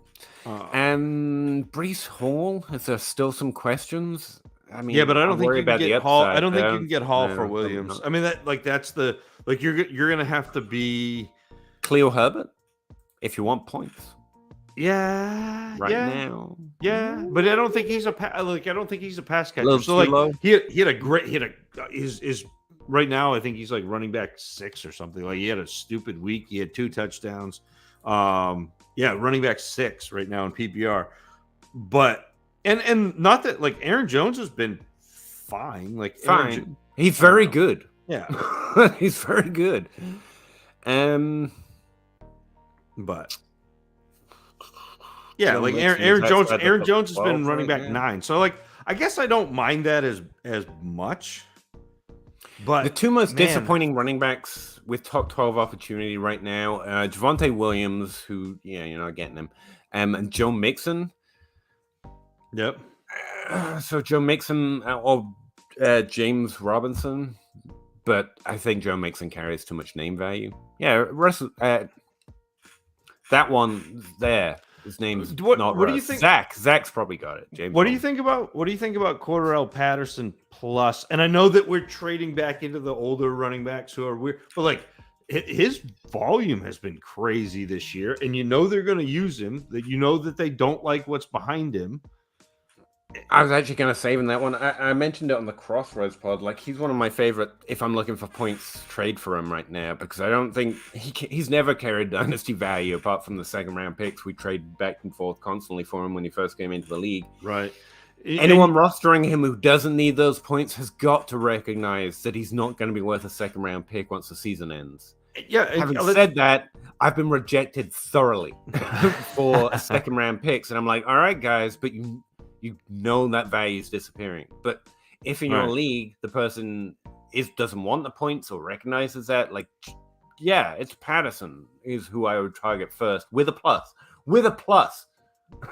A: And Breece Hall, is there still some questions? I mean,
C: yeah, but I don't think you can get Hall. I don't think you can get Hall for Williams. I mean, that's the you're gonna have to be
A: Cleo Herbert if you want points.
C: Yeah,
A: now.
C: Yeah, but I don't think he's a pass catcher. So he had a great his right now. I think he's running back 6 or something. He had a stupid week. He had 2 touchdowns. Running back 6 right now in PPR. But and not that Aaron Jones has been fine.
A: Fine. He's very good.
C: Yeah,
A: he's very good.
C: But. Yeah, Aaron Jones has been running back 9. So I guess I don't mind that as much. But
A: the 2 most disappointing running backs with top 12 opportunity right now, Javonte Williams, who you're not getting him, and Joe Mixon.
C: Yep.
A: So Joe Mixon or James Robinson, but I think Joe Mixon carries too much name value. Yeah, Russell, that one there. His name's
C: what
A: not
C: do
A: Russ.
C: you think?
A: Zach's probably got it. James.
C: What do you think about Cordarrelle Patterson plus? And I know that we're trading back into the older running backs who are weird, but like his volume has been crazy this year, and they're going to use him. That they don't like what's behind him.
A: I was actually going to save him that one. I mentioned it on the Crossroads pod. Like, he's one of my favorite, if I'm looking for points, trade for him right now, because I don't think he's never carried dynasty value apart from the second round picks. We trade back and forth constantly for him when he first came into the league.
C: Right.
A: Anyone rostering him who doesn't need those points has got to recognize that he's not going to be worth a second round pick once the season ends.
C: Yeah.
A: Having said that, I've been rejected thoroughly for second round picks. And I'm like, all right, guys, but you know that value is disappearing. But if in your league the person doesn't want the points or recognizes that, like, yeah, it's Patterson is who I would target first with a plus.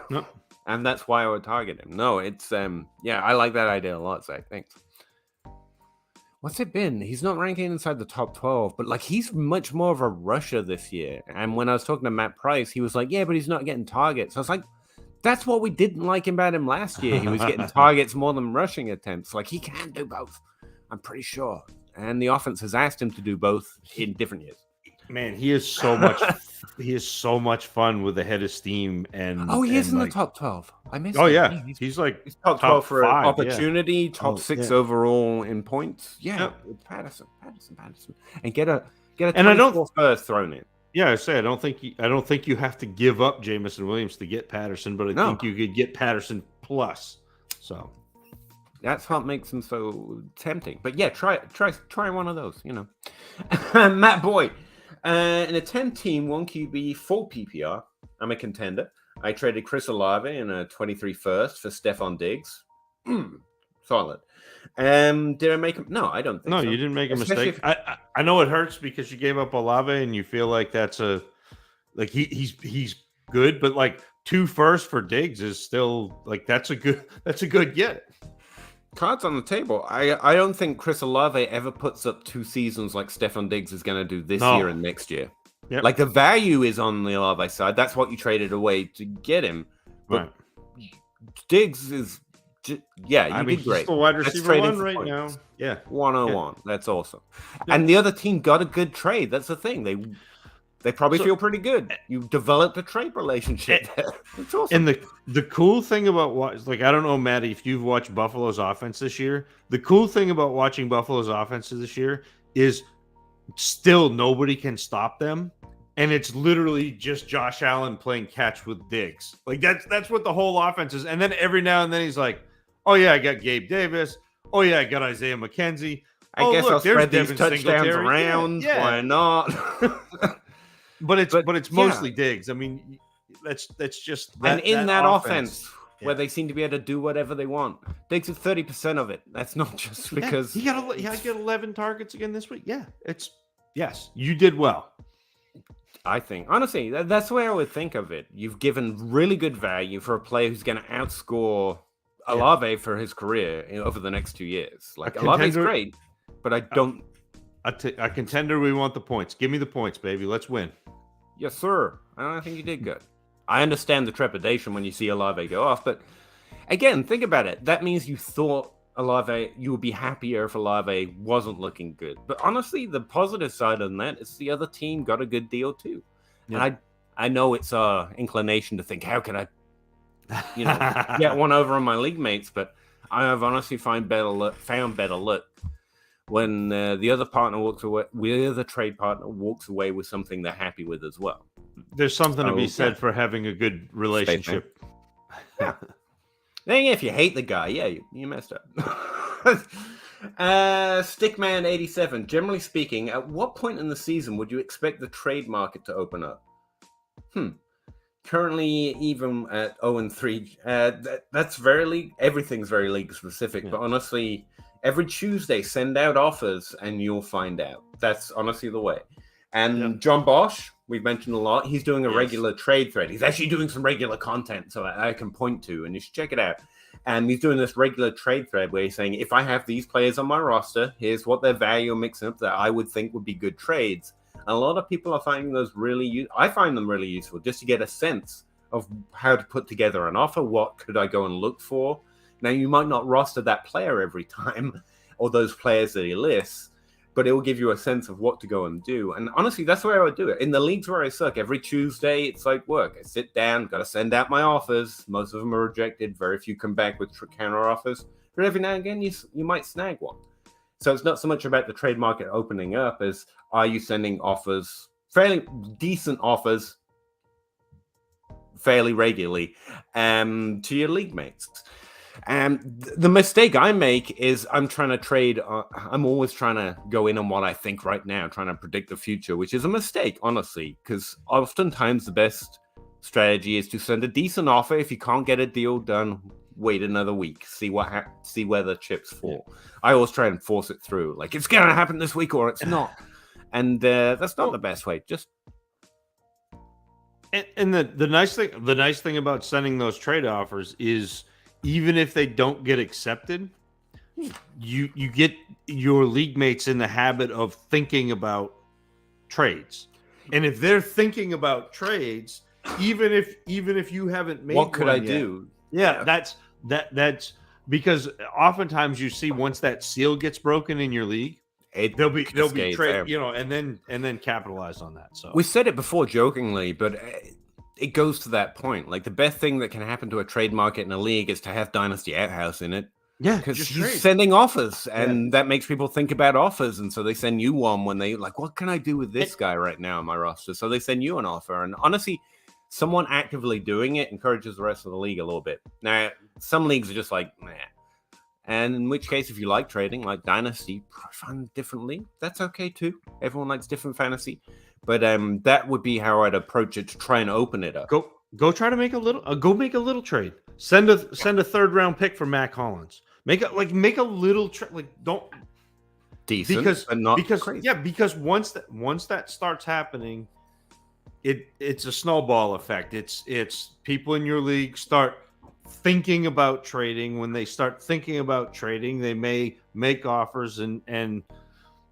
A: No. And that's why I would target him. No, it's I like that idea a lot, Zach. Thanks. What's it been? He's not ranking inside the top 12, but like he's much more of a rusher this year. And when I was talking to Matt Price, he was like, yeah, but he's not getting targets. I was like, that's what we didn't like about him last year. He was getting targets more than rushing attempts. Like, he can do both, I'm pretty sure. And the offense has asked him to do both in different years.
C: Man, he is so much. He is so much fun with a head of steam. And
A: he is in the top 12. I missed.
C: Oh yeah, he's
A: top 12 for
C: 5,
A: opportunity. Top 6 overall in points. Yeah, it's Patterson, and get a and I don't first thrown in.
C: Yeah, I don't think you have to give up Jameson Williams to get Patterson, but I think you could get Patterson plus. So
A: that's what makes him so tempting. But yeah, try one of those. Matt Boy. In a 10-team, 1 QB, 4 PPR, I'm a contender. I traded Chris Olave in a 23 first for Stefan Diggs. Solid. Did I make him? No, I don't think so.
C: No, you didn't make a mistake. I know it hurts because you gave up Olave and you feel like that's he's good, but like 2 firsts for Diggs is still like that's a good get.
A: Cards on the table. I don't think Chris Olave ever puts up 2 seasons like Stefan Diggs is going to do this year and next year. Yep. Like the value is on the Olave side. That's what you traded away to get him. But Diggs is, did great.
C: He's the wide receiver 1 right now. Yeah,
A: 101. Yeah. That's awesome. Yeah. And the other team got a good trade. That's the thing. They probably feel pretty good. You developed a trade relationship. It's awesome.
C: And the cool thing about I don't know, Maddie, if you've watched Buffalo's offense this year, the cool thing about watching Buffalo's offense this year is still nobody can stop them. And it's literally just Josh Allen playing catch with Diggs. Like that's what the whole offense is. And then every now and then he's like, oh yeah, I got Gabe Davis. Oh yeah, I got Isaiah McKenzie.
A: I guess I'll spread these touchdowns around. Yeah. Why not?
C: But it's mostly Diggs. I mean, that's just
A: that, and in that offense where they seem to be able to do whatever they want. Diggs is 30% of it. That's not just because
C: he got 11 targets again this week. Yeah, yes, you did well.
A: I think honestly that's the way I would think of it. You've given really good value for a player who's going to outscore Olave for his career over the next 2 years. Like Olave's great, but I don't.
C: A contender, we want the points. Give me the points, baby. Let's win.
A: Yes, sir. I think you did good. I understand the trepidation when you see Olave go off, but again, think about it. That means you thought you would be happier if Olave wasn't looking good. But honestly, the positive side of that is the other team got a good deal too. Yeah. And I know it's inclination to think, how can I, get one over on my league mates? But I have honestly found better luck when the other partner walks away, the trade partner walks away with something they're happy with as well.
C: There's something to be said for having a good relationship.
A: Yeah. Then if you hate the guy, you messed up. Stickman87. Generally speaking, at what point in the season would you expect the trade market to open up? Currently, even at 0-3, that's very league. Everything's very league specific, but honestly, every Tuesday, send out offers and you'll find out. That's honestly the way. And John Bosch, we've mentioned a lot. He's doing a regular trade thread. He's actually doing some regular content, so I can point to, and you should check it out. And he's doing this regular trade thread where he's saying, if I have these players on my roster, here's what their value mixing up that I would think would be good trades. And a lot of people are finding those I find them really useful just to get a sense of how to put together an offer. What could I go and look for? Now, you might not roster that player every time or those players that he lists, but it will give you a sense of what to go and do. And honestly, that's the way I would do it. In the leagues where I suck, every Tuesday, it's like work. I sit down, got to send out my offers. Most of them are rejected. Very few come back with counter offers. But every now and again, you might snag one. So it's not so much about the trade market opening up as are you sending offers, fairly decent offers, fairly regularly to your league mates. And the mistake I make is I'm trying to trade. I'm always trying to go in on what I think right now, trying to predict the future, which is a mistake, honestly, because oftentimes the best strategy is to send a decent offer. If you can't get a deal done, wait another week, see where the chips fall. Yeah. I always try and force it through, like it's going to happen this week or it's not, and that's not the best way. Just
C: and the nice thing about sending those trade offers is, even if they don't get accepted, you get your league mates in the habit of thinking about trades. And if they're thinking about trades, even if you haven't made
A: what could I do?
C: Yeah, that's because oftentimes you see once that seal gets broken in your league, they'll be trade, and then capitalize on that. So
A: we said it before jokingly, but it goes to that point. Like the best thing that can happen to a trade market in a league is to have Dynasty Outhouse in it.
C: Yeah,
A: because you're sending offers, and that makes people think about offers, and so they send you one when they like, what can I do with this guy right now on my roster? So they send you an offer, and honestly, someone actively doing it encourages the rest of the league a little bit. Now, some leagues are just like, nah. And in which case, if you like trading, like Dynasty, find a different league. That's okay too. Everyone likes different fantasy. But that would be how I'd approach it to try and open it up.
C: Go try to make a little trade. Send a 3rd round pick for Mac Hollins. Make a little trade. Like don't
A: decent, but not crazy.
C: Yeah, because once that starts happening, it's a snowball effect. It's people in your league start thinking about trading. When they start thinking about trading, they may make offers and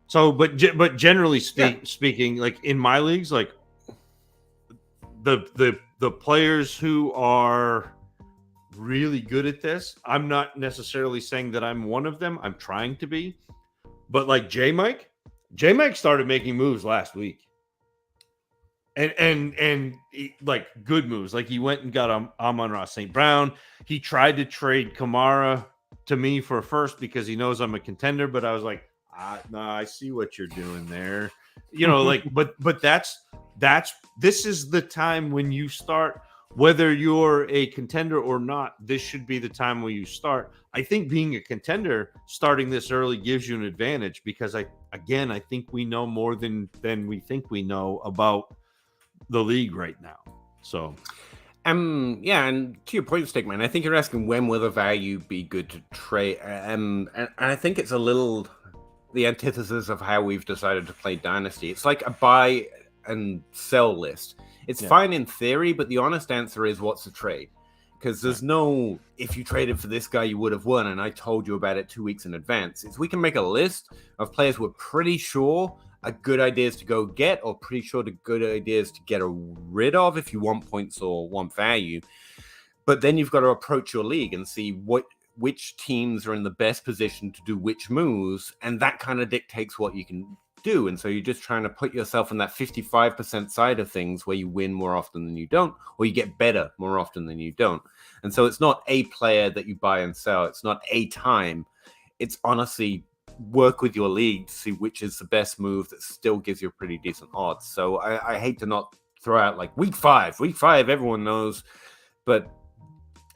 C: so, but generally speaking, like in my leagues, like the players who are really good at this, I'm not necessarily saying that I'm one of them. I'm trying to be, but like J Mike started making moves last week, and like good moves. Like he went and got Amon-Ra St. Brown. He tried to trade Kamara to me for a first because he knows I'm a contender, but I was like, no, I see what you're doing there. Like, but this is the time when you start, whether you're a contender or not, this should be the time where you start. I think being a contender, starting this early gives you an advantage because I think we know more than we think we know about the league right now. So,
A: yeah, and to your point, Stickman, I think you're asking when will the value be good to trade, and I think it's a little the antithesis of how we've decided to play Dynasty. It's like a buy and sell list. It's fine in theory, but the honest answer is what's the trade? Because there's no, if you traded for this guy, you would have won, and I told you about it 2 weeks in advance. It's we can make a list of players we're pretty sure are good ideas to go get, or pretty sure the good ideas to get rid of if you want points or want value. But then you've got to approach your league and see which teams are in the best position to do which moves, and that kind of dictates what you can do. And so you're just trying to put yourself in that 55% side of things where you win more often than you don't, or you get better more often than you don't. And so it's not a player that you buy and sell. It's not a time. It's honestly work with your league to see which is the best move that still gives you a pretty decent odds. So I hate to not throw out like week five, everyone knows, but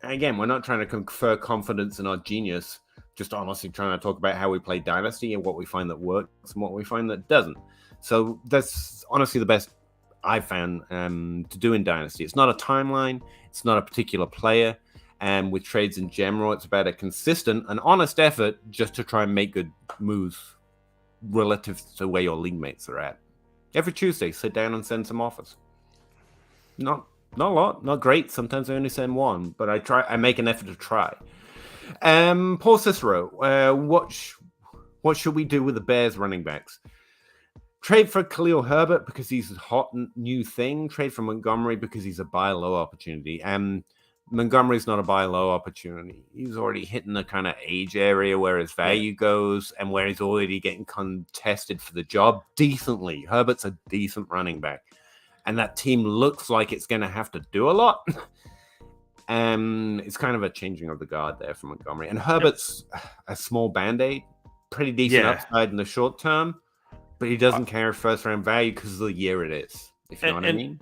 A: again, we're not trying to confer confidence in our genius, just honestly trying to talk about how we play Dynasty and what we find that works and what we find that doesn't. So that's honestly the best I've found to do in Dynasty. It's not a timeline. It's not a particular player. And with trades in general, it's about a consistent and honest effort just to try and make good moves relative to where your league mates are at. Every Tuesday, sit down and send some offers. Not a lot, not great. Sometimes I only send one, but I make an effort to try. Paul Cicero, what should we do with the Bears running backs? Trade for Khalil Herbert because he's a hot new thing. Trade for Montgomery because he's a buy low opportunity. And Montgomery's not a buy low opportunity. He's already hitting the kind of age area where his value goes and where he's already getting contested for the job decently. Herbert's a decent running back. And that team looks like it's going to have to do a lot. It's kind of a changing of the guard there for Montgomery. And Herbert's a small Band-Aid, pretty decent upside in the short term, but he doesn't carry first-round value because of the year it is, if you know what I mean.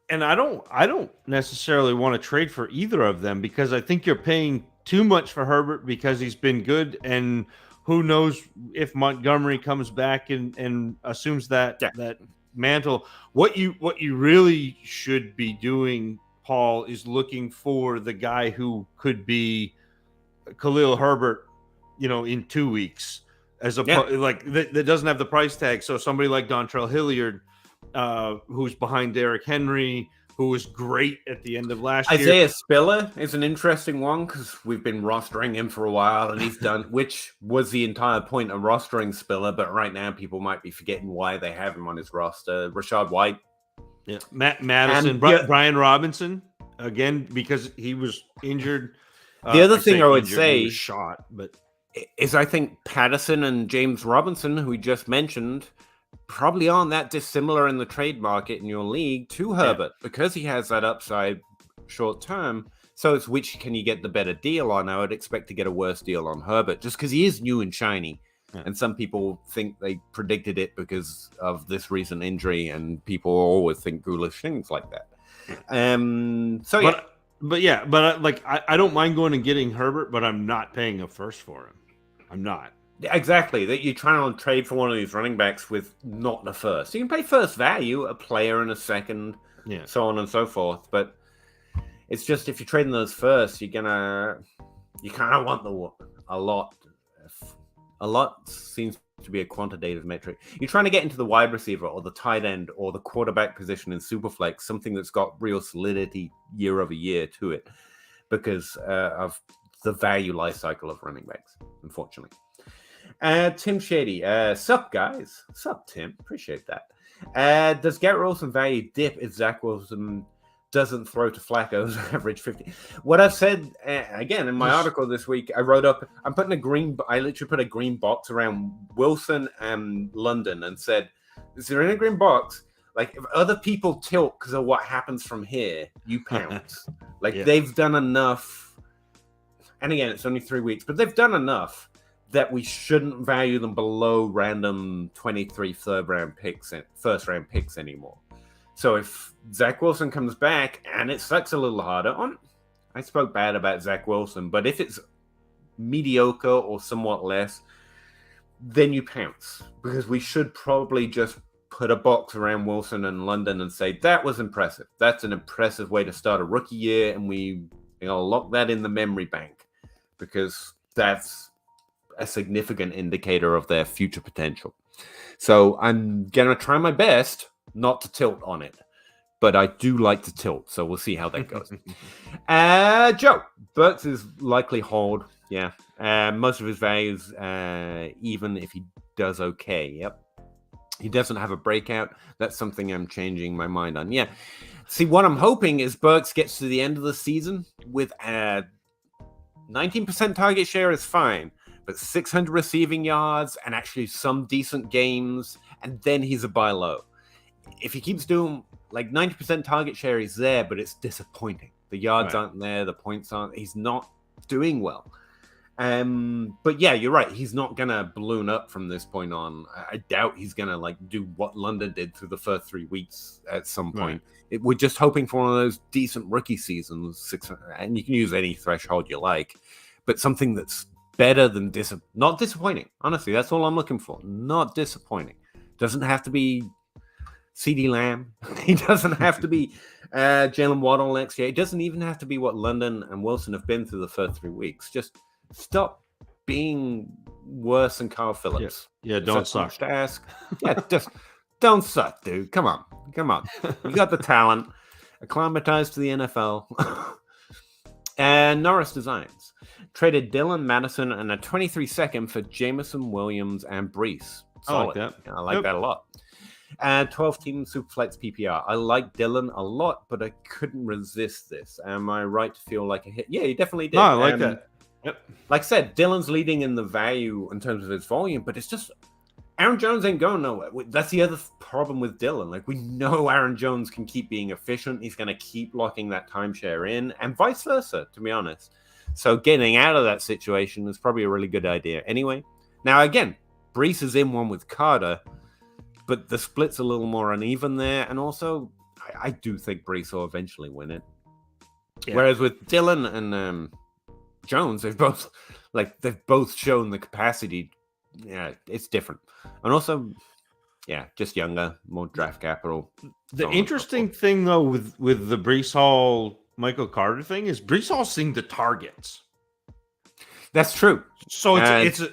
C: And I don't necessarily want to trade for either of them because I think you're paying too much for Herbert because he's been good, and who knows if Montgomery comes back and assumes that mantle. What you really should be doing, Paul, is looking for the guy who could be Khalil Herbert, in 2 weeks, as a like that doesn't have the price tag. So somebody like Dontrell Hilliard, who's behind Derrick Henry, who was great at the end of last year.
A: Isaiah Spiller is an interesting one because we've been rostering him for a while, and he's done, which was the entire point of rostering Spiller. But right now, people might be forgetting why they have him on his roster. Rashad White.
C: Yeah, Matt Madison, Brian Robinson, again, because he was injured.
A: The other thing I would say
C: is
A: I think Patterson and James Robinson, who we just mentioned, probably aren't that dissimilar in the trade market in your league to Herbert because he has that upside short term. So it's which can you get the better deal on? I would expect to get a worse deal on Herbert just because he is new and shiny. Yeah. And some people think they predicted it because of this recent injury, and people always think ghoulish things like that.
C: I don't mind going and getting Herbert, but I'm not paying a first for him. I'm not.
A: Exactly. That you're trying to trade for one of these running backs with not the first. You can pay first value, a player and a second, so on and so forth. But it's just if you're trading those first, you kind of want a lot. A lot seems to be a quantitative metric. You're trying to get into the wide receiver or the tight end or the quarterback position in Superflex, something that's got real solidity year over year to it because of the value life cycle of running backs, unfortunately. Tim Shady. Sup, guys? Sup, Tim? Appreciate that. Does Garrett Wilson value dip if Zach Wilson doesn't throw to Flacco's average 50? What I've said, again, in my article this week, I wrote up, I literally put a green box around Wilson and London and said, is there in a green box? Like, if other people tilt because of what happens from here, you pounce. They've done enough. And again, it's only 3 weeks, but they've done enough that we shouldn't value them below random 23 first round picks anymore. So if Zach Wilson comes back and it sucks a little harder I spoke bad about Zach Wilson, but if it's mediocre or somewhat less, then you pounce because we should probably just put a box around Wilson and London and say that was impressive. That's an impressive way to start a rookie year, and we lock that in the memory bank because that's a significant indicator of their future potential. So I'm gonna try my best not to tilt on it, but I do like to tilt, so we'll see how that goes. Joe, Burks is likely hold. Yeah, most of his values, even if he does okay. Yep, he doesn't have a breakout. That's something I'm changing my mind on. Yeah, see, what I'm hoping is Burks gets to the end of the season with 19% target share is fine, but 600 receiving yards and actually some decent games, and then he's a buy low. If he keeps doing like 90% target share, he's there, but it's disappointing. The yards aren't there, the points aren't. He's not doing well. But yeah, you're right. He's not gonna balloon up from this point on. I doubt he's gonna do what London did through the first 3 weeks at some point. We're just hoping for one of those decent rookie seasons, and you can use any threshold you like, but something that's better than not disappointing. Honestly, that's all I'm looking for. Not disappointing. Doesn't have to be CeeDee Lamb. He doesn't have to be Jalen Waddle next year. It doesn't even have to be what London and Wilson have been through the first 3 weeks. Just stop being worse than Kyle Phillips.
C: Yeah, don't suck.
A: To ask. Yeah, just don't suck, dude. Come on. You got the talent. Acclimatized to the NFL. And Norris Designs traded Dylan Madison and a 23 second for Jameson Williams and Brees. Solid.
C: I like that.
A: I like that a lot. 12-team Superflex PPR. I like Dylan a lot, but I couldn't resist this. Am I right to feel like a hit? Yeah, you definitely did.
C: No, I like that.
A: Yep. Like I said, Dylan's leading in the value in terms of his volume, but it's just Aaron Jones ain't going nowhere. That's the other problem with Dylan. Like, we know Aaron Jones can keep being efficient. He's going to keep locking that timeshare in, and vice versa, to be honest. So getting out of that situation is probably a really good idea. Anyway, now again, Brees is in one with Carter, but the split's a little more uneven there. And also, I do think Brees will eventually win it. Yeah. Whereas with Dylan and Jones, they've both shown the capacity. Yeah, it's different. And also, yeah, just younger, more draft capital.
C: The interesting thing, though, with the Brees Hall, Michael Carter thing is Brees Hall's seeing the targets.
A: That's true.
C: So it's a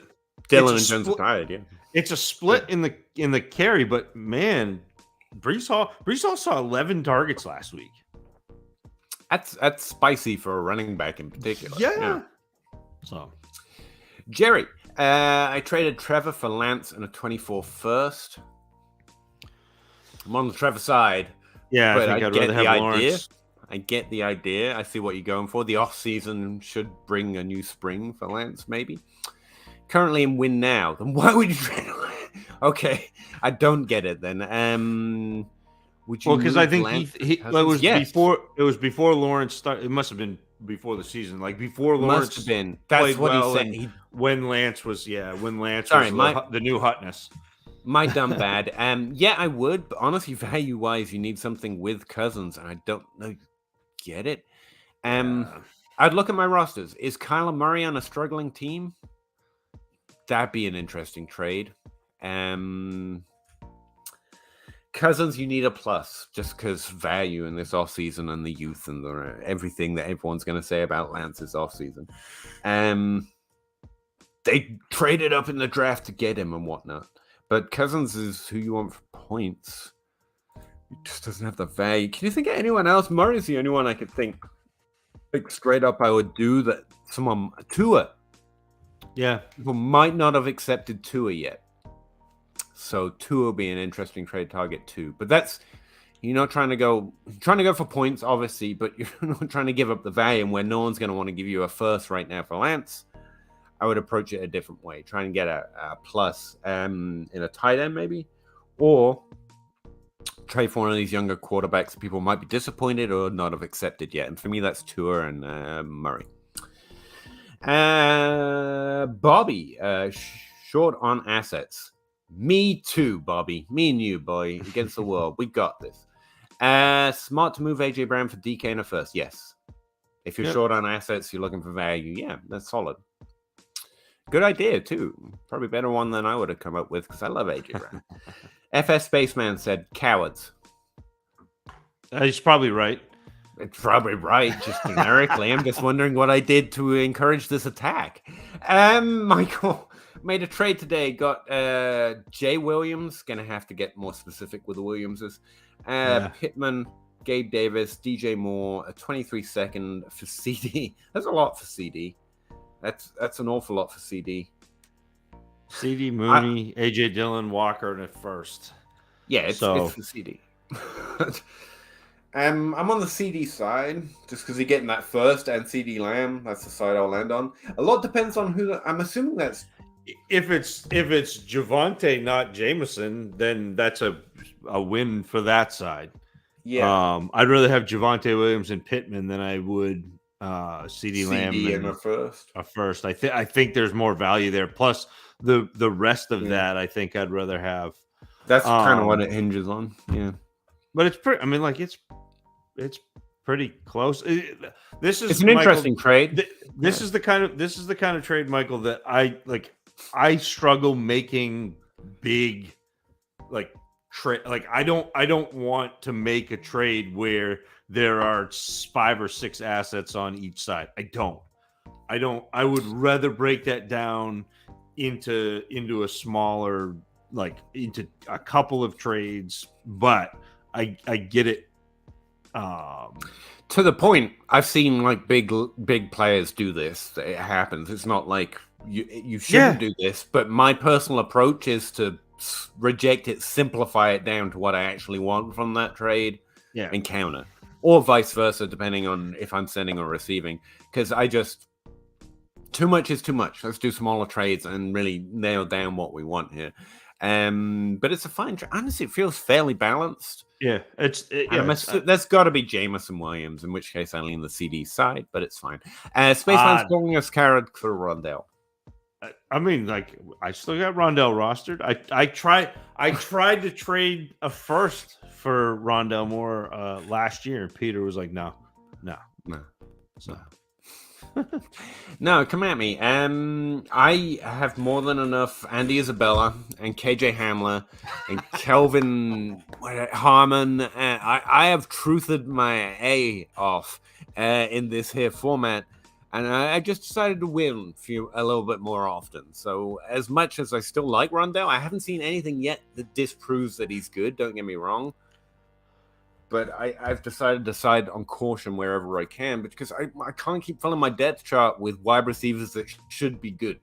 A: Dylan and Jones are tired, yeah.
C: It's a split in the carry, but man, Brees Hall saw 11 targets last week.
A: That's spicy for a running back in particular.
C: Yeah. So,
A: Jerry, I traded Trevor for Lance and a 24 first. I'm on the Trevor side.
C: Yeah,
A: but
C: I think I'd rather have Lawrence.
A: I get the idea. I see what you're going for. The off-season should bring a new spring for Lance, maybe. Currently in win now. Then why would you trade him? Okay, I don't get it then. Would you?
C: Well, because I think it was before Lawrence started. It must have been before the season, like before Lawrence.
A: Must have been. That's what he said.
C: When Lance was the new hotness.
A: My dumb bad. Yeah, I would, but honestly, value-wise, you need something with Cousins, and I don't know. Get it? I'd look at my rosters. Is Kyler Murray on a struggling team? That'd be an interesting trade. Cousins, you need a plus just because value in this offseason and the youth and everything that everyone's going to say about Lance this offseason. They traded up in the draft to get him and whatnot. But Cousins is who you want for points. He just doesn't have the value. Can you think of anyone else? Murray's the only one I could think. Like straight up, I would do that. Tua.
C: Yeah.
A: People might not have accepted Tua yet. So Tua will be an interesting trade target too. But that's, you're not trying to go for points, obviously, but you're not trying to give up the value. And where no one's going to want to give you a first right now for Lance, I would approach it a different way. Try and get a plus in a tight end maybe. Or trade for one of these younger quarterbacks people might be disappointed or not have accepted yet. And for me, that's Tua and Murray. Bobby, short on assets. Me too, Bobby. Me and you, boy, against the world. We got this. Smart to move AJ Brown for DK in a first. Yes. If you're short on assets, you're looking for value. Yeah, that's solid. Good idea, too. Probably better one than I would have come up with because I love AJ Brown. FS Spaceman said, cowards.
C: He's probably right.
A: It's probably right, just generically. I'm just wondering what I did to encourage this attack. Michael made a trade today. Got Jay Williams. Going to have to get more specific with the Williamses. Pittman, Gabe Davis, DJ Moore, a 23-second for CD. That's a lot for CD. That's an awful lot for CD.
C: CD, Mooney, AJ Dillon, Walker, and a first.
A: Yeah, it's for CD. I'm on the CD side just because you're getting that first and CD Lamb. That's the side I'll land on. A lot depends on who. I'm assuming that's
C: if it's Javonte, not Jameson, then that's a win for that side.
A: Yeah,
C: I'd rather have Javonte Williams and Pittman than I would CD Lamb
A: and a first.
C: I think there's more value there. Plus the rest of that, I think I'd rather have.
A: That's kind of what it hinges on. Yeah,
C: but it's pretty. I mean, like it's pretty close. It's
A: an interesting trade.
C: This is the kind of trade, Michael, that I like. I struggle making big trade. Like I don't want to make a trade where there are 5 or 6 assets on each side. I don't. I would rather break that down into a smaller, into a couple of trades. But I get it.
A: To the point, I've seen big players do this. It happens. It's not like you shouldn't do this. But my personal approach is to reject it, simplify it down to what I actually want from that trade,
C: and
A: counter, or vice versa, depending on if I'm sending or receiving. Because too much is too much. Let's do smaller trades and really nail down what we want here. But it's a fine trade. Honestly, it feels fairly balanced.
C: Yeah,
A: there's got to be Jameson Williams, in which case I lean the CD side, but it's fine. Spaceman's calling us carrot for Rondell.
C: I mean, like, I still got Rondell rostered. I tried to trade a first for Rondell Moore last year, and Peter was like, no.
A: So. No, come at me. I have more than enough Andy Isabella and KJ Hamler and Kelvin Harmon. I have truthed my A off in this here format, and I just decided to win a little bit more often. So as much as I still like Rondell, I haven't seen anything yet that disproves that he's good. Don't get me wrong. But I've decided to side on caution wherever I can, because I can't keep filling my depth chart with wide receivers that should be good,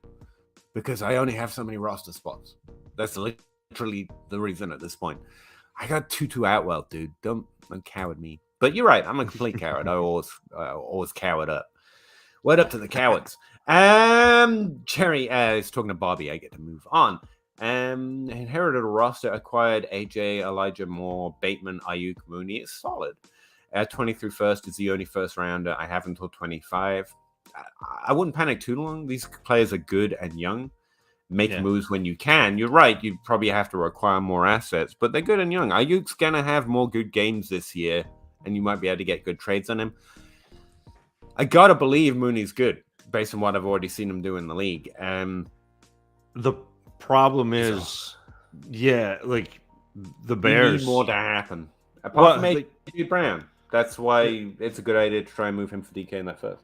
A: because I only have so many roster spots. That's literally the reason at this point. I got Tutu Atwell, dude. Don't coward me. But you're right. I'm a complete coward. I always coward up. Word up to the cowards. Cherry is talking to Bobby. I get to move on. Inherited a roster, acquired AJ, Elijah Moore, Bateman, Ayuk, Mooney. It's solid. 23 first is the only first rounder I have until 25. I wouldn't panic too long. These players are good and young. Make moves when you can. You're right. You probably have to acquire more assets, but they're good and young. Ayuk's going to have more good games this year, and you might be able to get good trades on him. I got to believe Mooney's good based on what I've already seen him do in the league.
C: The problem is, like the Bears
A: need more to happen. Apart from AJ Brown, that's why it's a good idea to try and move him for DK in that first.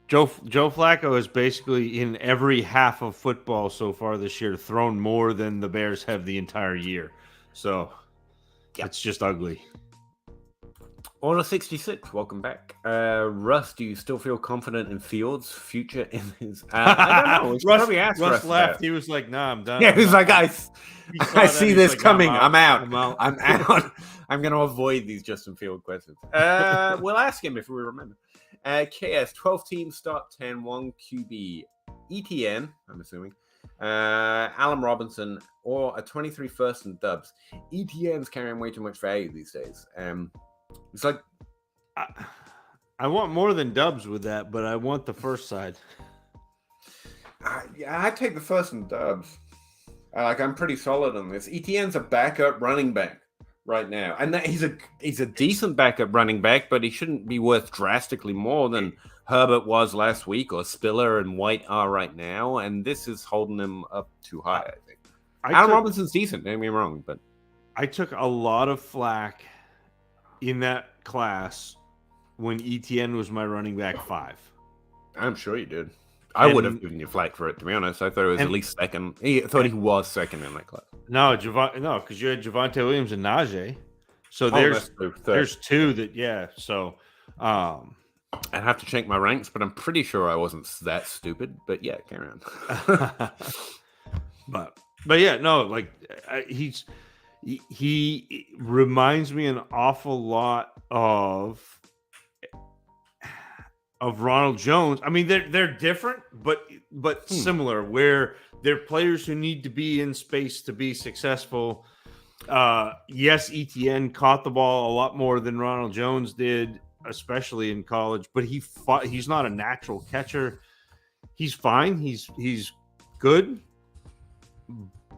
C: Joe Flacco is basically in every half of football so far this year thrown more than the Bears have the entire year. So it's just ugly.
A: Order 66, welcome back. Russ, do you still feel confident in Fields' future in his... I don't know.
C: Russ left. He was like, nah, I'm done.
A: Yeah, he was like, I see this coming. I'm out. I'm going to avoid these Justin Field questions. We'll ask him if we remember. KS, 12 teams, start 10, 1 QB. ETN, I'm assuming. Allen Robinson, or a 23 first and dubs. ETN's carrying way too much value these days. It's like
C: I want more than dubs with that, but I want the first side.
A: I'd take the first and dubs. I'm pretty solid on this. ETN's a backup running back right now, and he's a decent backup running back, but he shouldn't be worth drastically more than Herbert was last week, or Spiller and White are right now. And this is holding him up too high. I think Allen Robinson's decent. Don't get me wrong, but
C: I took a lot of flack in that class when ETN was my running back 5.
A: I'm sure you did. I would have given you flack for it, to be honest. I thought it was at least second. I thought he was second in that class.
C: No, because you had Javonte Williams and Najee. So there's two that, so
A: I'd have to check my ranks, but I'm pretty sure I wasn't that stupid. But yeah, carry on.
C: but yeah, no, like he reminds me an awful lot of Ronald Jones. I mean, they're different, but similar, where they're players who need to be in space to be successful. Yes, ETN caught the ball a lot more than Ronald Jones did, especially in college, but he's not a natural catcher. He's fine. He's good.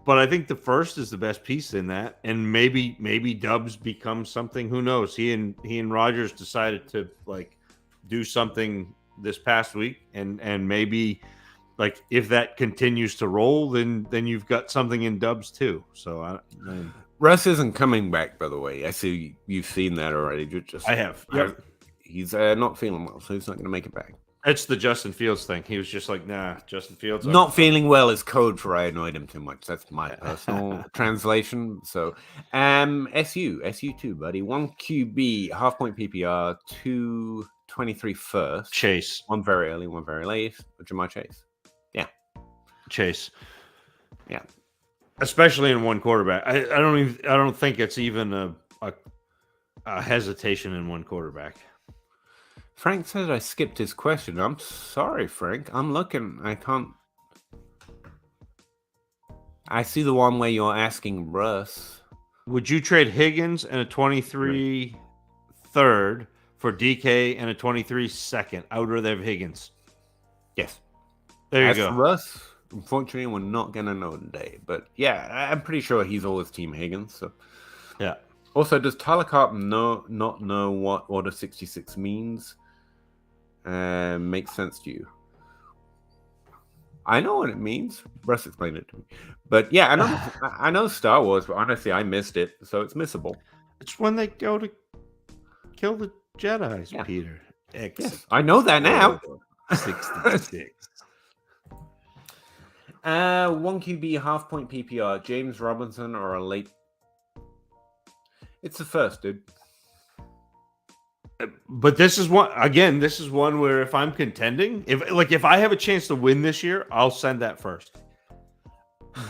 C: But I think the first is the best piece in that, and maybe Dubs becomes something. Who knows? He and Rodgers decided to do something this past week, and maybe if that continues to roll, then you've got something in Dubs too. So
A: Russ isn't coming back, by the way. I see you've seen that already.
C: I have. Yep.
A: He's not feeling well, so he's not going to make it back.
C: It's the Justin Fields thing. He was just like, nah, Justin Fields.
A: Not feeling well is code for I annoyed him too much. That's my personal translation. So, SU2, buddy. 1 QB, half point PPR, 2 23 first.
C: Chase.
A: 1 very early, 1 very late. Jamar Chase. Yeah.
C: Chase.
A: Yeah.
C: especially in one quarterback. I don't think it's even a hesitation in one quarterback.
A: Frank said I skipped his question. I'm sorry, Frank. I'm looking. I can't. I see the one where you're asking Russ.
C: Would you trade Higgins and a 23 third for DK and a 23 second? I would rather have Higgins.
A: Yes.
C: There you
A: As
C: go.
A: for Russ, unfortunately, we're not going to know today. But yeah, I'm pretty sure he's always Team Higgins. So.
C: Yeah.
A: Also, does Tyler Carp not know what Order 66 means? Makes sense to you? I know what it means. Russ explained it to me. But yeah, I know Star Wars, but honestly, I missed it, so it's missable.
C: It's when they go to kill the Jedis, yeah. Peter.
A: Yes, I know that now.
C: 66.
A: 1 QB, half point PPR. James Robinson or a late. It's the first, dude.
C: But this is one where if I'm contending, if I have a chance to win this year, I'll send that first.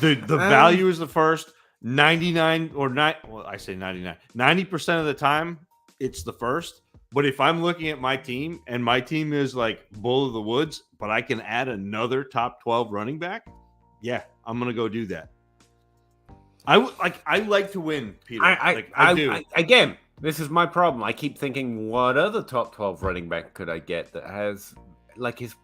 C: The value is the first. 99 or 9. Well, I say 99. 90% of the time, it's the first. But if I'm looking at my team and my team is like Bull of the Woods, but I can add another top 12 running back, yeah, I'm gonna go do that. I like to win, Peter. I do.
A: Again, this is my problem. I keep thinking, what other top 12 running back could I get that has his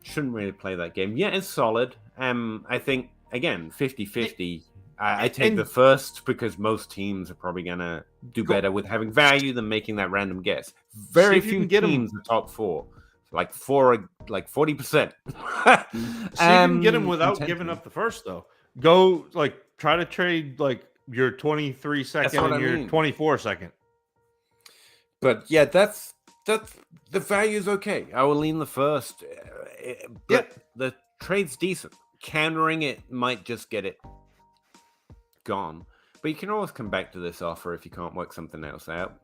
A: shouldn't really play that game. Yeah, it's solid. I think again 50-50. I take the first because most teams are probably gonna do better with having value than making that random guess. Very few teams are top 4. Like 40%.
C: See if you can get him without giving up the first though. Go try to trade your 23 second and your 24 second.
A: But yeah, that's the value is okay. I will lean the first. But the trade's decent. Countering it might just get it gone. But you can always come back to this offer if you can't work something else out,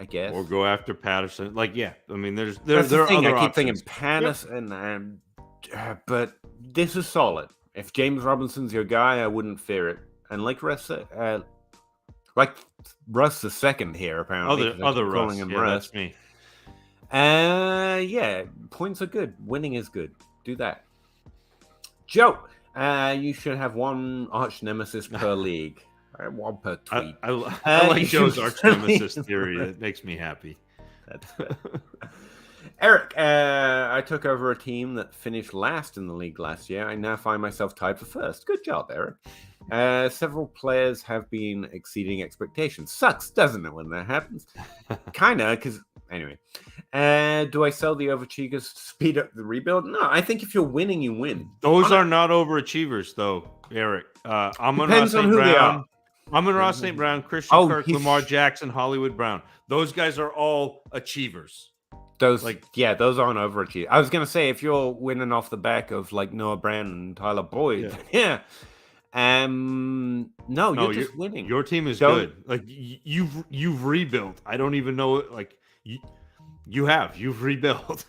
A: I guess.
C: Or go after Patterson. I mean, there
A: the
C: are
A: thing.
C: other
A: I keep
C: options.
A: thinking Patterson, but this is solid. If James Robinson's your guy, I wouldn't fear it. And like Russ the second here, apparently.
C: Other Russ. Yeah,
A: Russ.
C: That's me.
A: Yeah, points are good. Winning is good. Do that. Joe, you should have one arch nemesis per league. One per tweet.
C: I like Joe's arch nemesis theory. It makes me happy.
A: That's fair. Eric, I took over a team that finished last in the league last year. I now find myself tied for first. Good job, Eric. Several players have been exceeding expectations. Sucks, doesn't it, when that happens? Kinda, because anyway. Do I sell the overachievers to speed up the rebuild? No, I think if you're winning, you win.
C: Those are not overachievers, though, Eric.
A: Depends on who they are.
C: Amon-Ra St. Brown, Christian Kirk, Lamar Jackson, Hollywood Brown. Those guys are all achievers.
A: Those aren't overachievers. I was gonna say if you're winning off the back of Noah Brown and Tyler Boyd, yeah. No, you're just winning.
C: Your team is good. You've rebuilt. I don't even know you've rebuilt.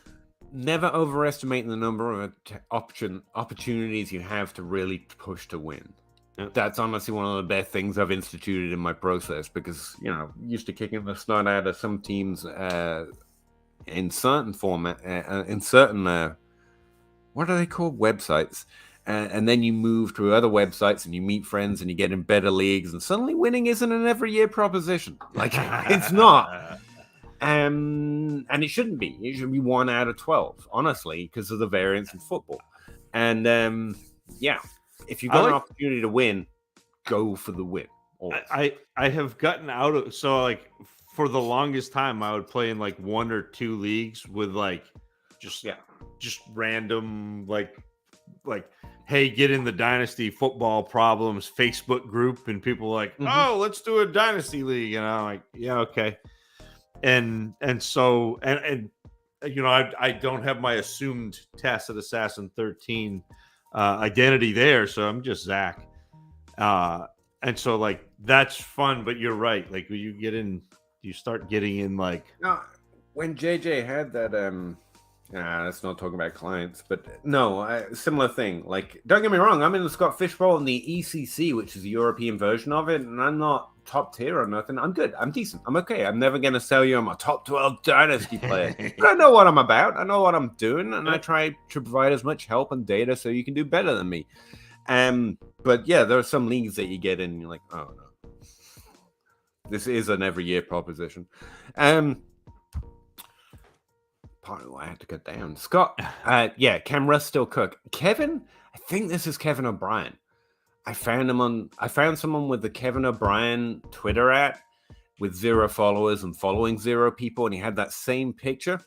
A: Never overestimate the number of opportunities you have to really push to win. Yep. That's honestly one of the best things I've instituted in my process because used to kicking the snot out of some teams in certain format, in certain what are they called, websites, and then you move to other websites and you meet friends and you get in better leagues and suddenly winning isn't an every year proposition. It's not. And it shouldn't be. It should be 1 out of 12, honestly, because of the variance in football. And if you've got an opportunity to win, go for the win.
C: I have gotten out of for the longest time I would play in 1 or 2 leagues with just random hey, get in the Dynasty football problems Facebook group and people oh, let's do a Dynasty league, and I'm yeah, okay. And so I don't have my assumed Tacit Assassin 13 identity there, so I'm just Zach. And so that's fun, but you're right. You start getting in
A: no, when JJ had that Let's not talk about clients, but no, similar thing. Like, don't get me wrong, I'm in the Scott Fishbowl in the ECC, which is the European version of it, and I'm not top tier or nothing. I'm good. I'm decent. I'm okay. I'm never going to sell you I'm a top 12 Dynasty player. But I know what I'm about. I know what I'm doing, and I try to provide as much help and data so you can do better than me. But yeah, there are some leagues that you get in, and you're like, oh no. This is an every year proposition. Partly I had to cut down. Scott, Cam Russ still cook. Kevin, I think this is Kevin O'Brien. I found someone with the Kevin O'Brien Twitter with 0 followers and following 0 people, and he had that same picture.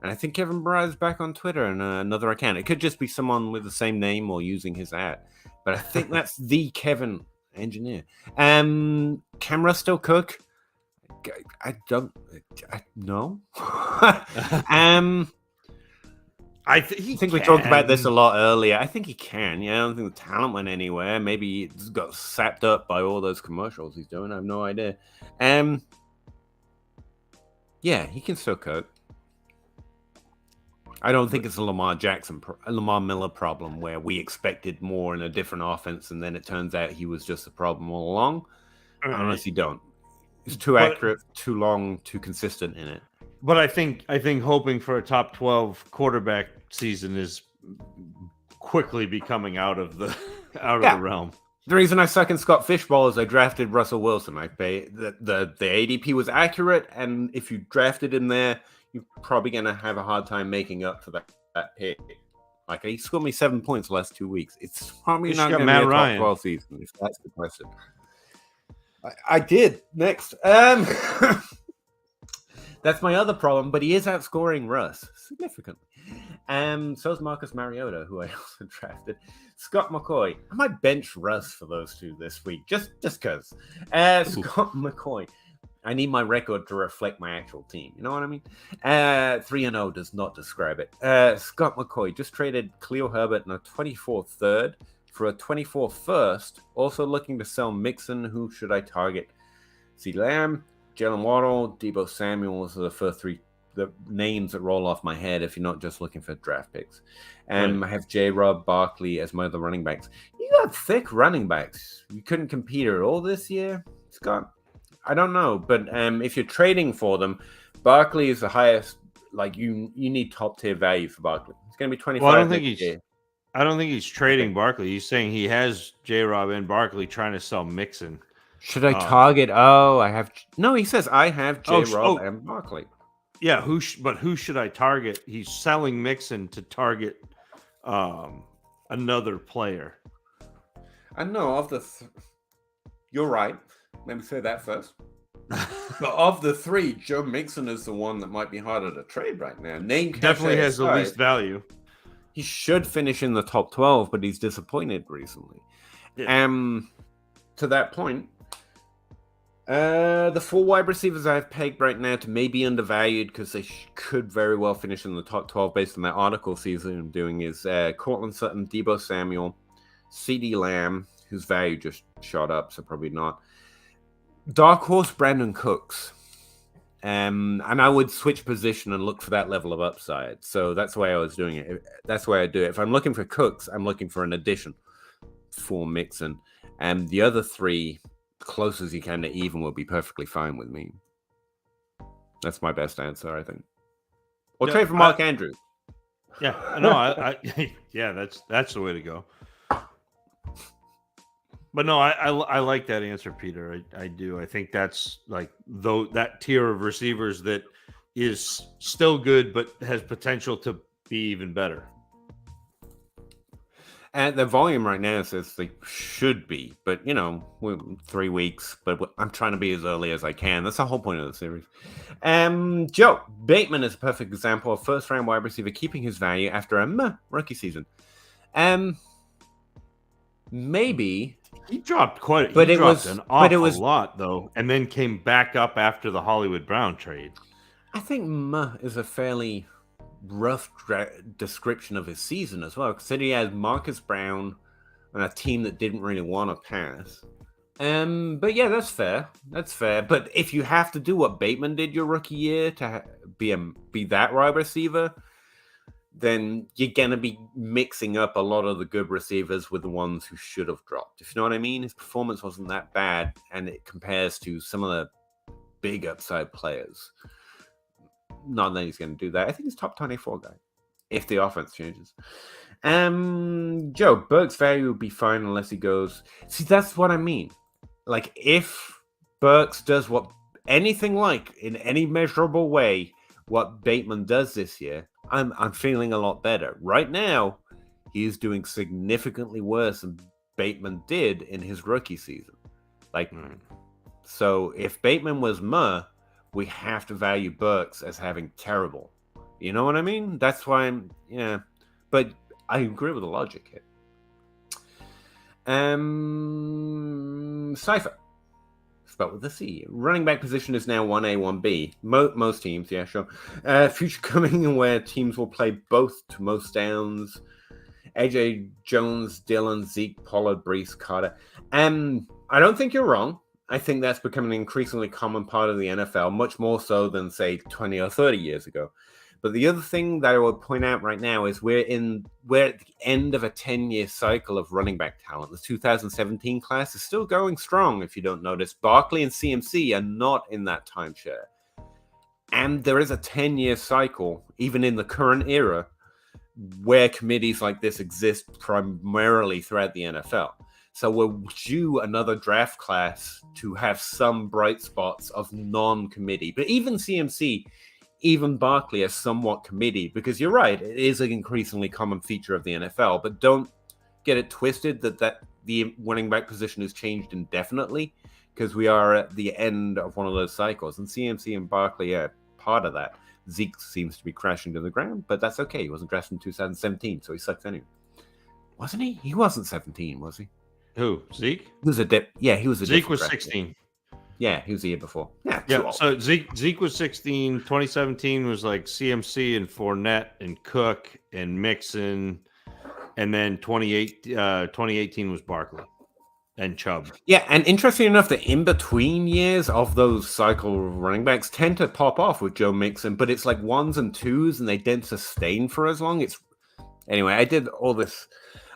A: And I think Kevin O'Brien's back on Twitter and another account. It could just be someone with the same name or using his ad, but I think that's the Kevin engineer. Cam Russ still cook. I no. I think we talked about this a lot earlier. I think he can. Yeah, I don't think the talent went anywhere. Maybe he got sapped up by all those commercials he's doing. I have no idea. Yeah, he can still cook. I don't think it's a Lamar Miller problem where we expected more in a different offense, and then it turns out he was just the problem all along. I honestly don't. It's too accurate, too long, too consistent in it.
C: But I think hoping for a top 12 quarterback season is quickly becoming out of the realm.
A: The reason I suck in Scott Fishbowl is I drafted Russell Wilson. The ADP was accurate, and if you drafted him there, you're probably going to have a hard time making up for that pick. Like, he scored me 7 points the last 2 weeks. It's probably not going to be a top 12 season, if that's the question. I did. Next. That's my other problem, but he is outscoring Russ significantly. So is Marcus Mariota, who I also drafted. Scott McCoy. I might bench Russ for those two this week, just because. Scott McCoy. I need my record to reflect my actual team. You know what I mean? 3-0 does not describe it. Scott McCoy just traded Khalil Herbert in a 24th third for a 24th first. Also looking to sell Mixon. Who should I target? CeeDee Lamb, Jalen Waddle, Deebo Samuel. Those are the first three the names that roll off my head if you're not just looking for draft picks. And I have J-Rob, Barkley as my other running backs. You got thick running backs. You couldn't compete at all this year, Scott? I don't know, but if you're trading for them, Barkley is the highest. Like you need top tier value for Barkley. It's going to be 25.
C: Well, I don't think he's trading Barkley. He's saying he has J-Rob and Barkley trying to sell Mixon.
A: Should I target? I have. No, he says I have J-Rob and Barkley.
C: Yeah, who should I target? He's selling Mixon to target another player.
A: I know of the. You're right. Let me say that first. But of the three, Joe Mixon is the one that might be harder to trade right now.
C: Definitely has the least value.
A: He should finish in the top 12, but he's disappointed recently. Yeah. To that point, the 4 wide receivers I have pegged right now to maybe undervalued because they could very well finish in the top 12 based on that article season I'm doing is Cortland Sutton, Deebo Samuel, CeeDee Lamb, whose value just shot up, so probably not. Dark horse Brandon Cooks. And I would switch position and look for that level of upside. So that's the way I was doing it. That's the way I do it. If I'm looking for Cooks, I'm looking for an addition for Mixon. And the other 3, close as you can to even, will be perfectly fine with me. That's my best answer, I think. Or trade for Mark Andrews.
C: Yeah, no, that's the way to go. But no, I like that answer, Peter. I do. I think that's like that tier of receivers that is still good, but has potential to be even better.
A: And the volume right now says they should be, but we're 3 weeks. But I'm trying to be as early as I can. That's the whole point of the series. Joe Bateman is a perfect example of first-round wide receiver keeping his value after a rookie season. Maybe.
C: He dropped quite. But it was an awful lot though, and then came back up after the Hollywood Brown trade.
A: I think is a fairly rough description of his season as well, because he had Marcus Brown and a team that didn't really want to pass. But yeah, that's fair. That's fair. But if you have to do what Bateman did your rookie year to be that wide receiver, then you're going to be mixing up a lot of the good receivers with the ones who should have dropped. If you know what I mean? His performance wasn't that bad, and it compares to some of the big upside players. Not that he's going to do that. I think he's top 24 guy, if the offense changes. Joe, Burks' value will be fine unless he goes... See, that's what I mean. Like, if Burks does anything like, in any measurable way, what Bateman does this year, I'm feeling a lot better. Right now, he is doing significantly worse than Bateman did in his rookie season. So if Bateman was we have to value Burks as having terrible. You know what I mean? That's why but I agree with the logic here. Cypher. Spelled with a C. Running back position is now 1A, 1B. Most teams, yeah, sure. Future coming where teams will play both to most downs. AJ Jones, Dillon, Zeke, Pollard, Brees, Carter. I don't think you're wrong. I think that's becoming an increasingly common part of the NFL, much more so than, say, 20 or 30 years ago. But the other thing that I would point out right now is we're at the end of a 10-year cycle of running back talent. The 2017 class is still going strong, if you don't notice. Barkley and CMC are not in that timeshare. And there is a 10-year cycle, even in the current era, where committees like this exist primarily throughout the NFL. So we're due another draft class to have some bright spots of non-committee. But even CMC... even Barkley are somewhat committee, because you're right, it is an increasingly common feature of the NFL, but don't get it twisted that the running back position has changed indefinitely, because we are at the end of one of those cycles, and CMC and Barkley are part of that. Zeke seems to be crashing to the ground, but that's okay. He wasn't drafted in 2017, so he sucks anyway. Wasn't he? He wasn't 17, was he?
C: Who? Zeke?
A: He was a dip. Yeah, he was a
C: Zeke was 16.
A: Yeah, he was the year before. Yeah.
C: So Zeke was 16. 2017 was like CMC and Fournette and Cook and Mixon, and then 2018 was Barkley and Chubb.
A: Yeah, and interesting enough, the in-between years of those cycle running backs tend to pop off with Joe Mixon, but it's like 1s and 2s, and they didn't sustain for as long. Anyway, I did all this.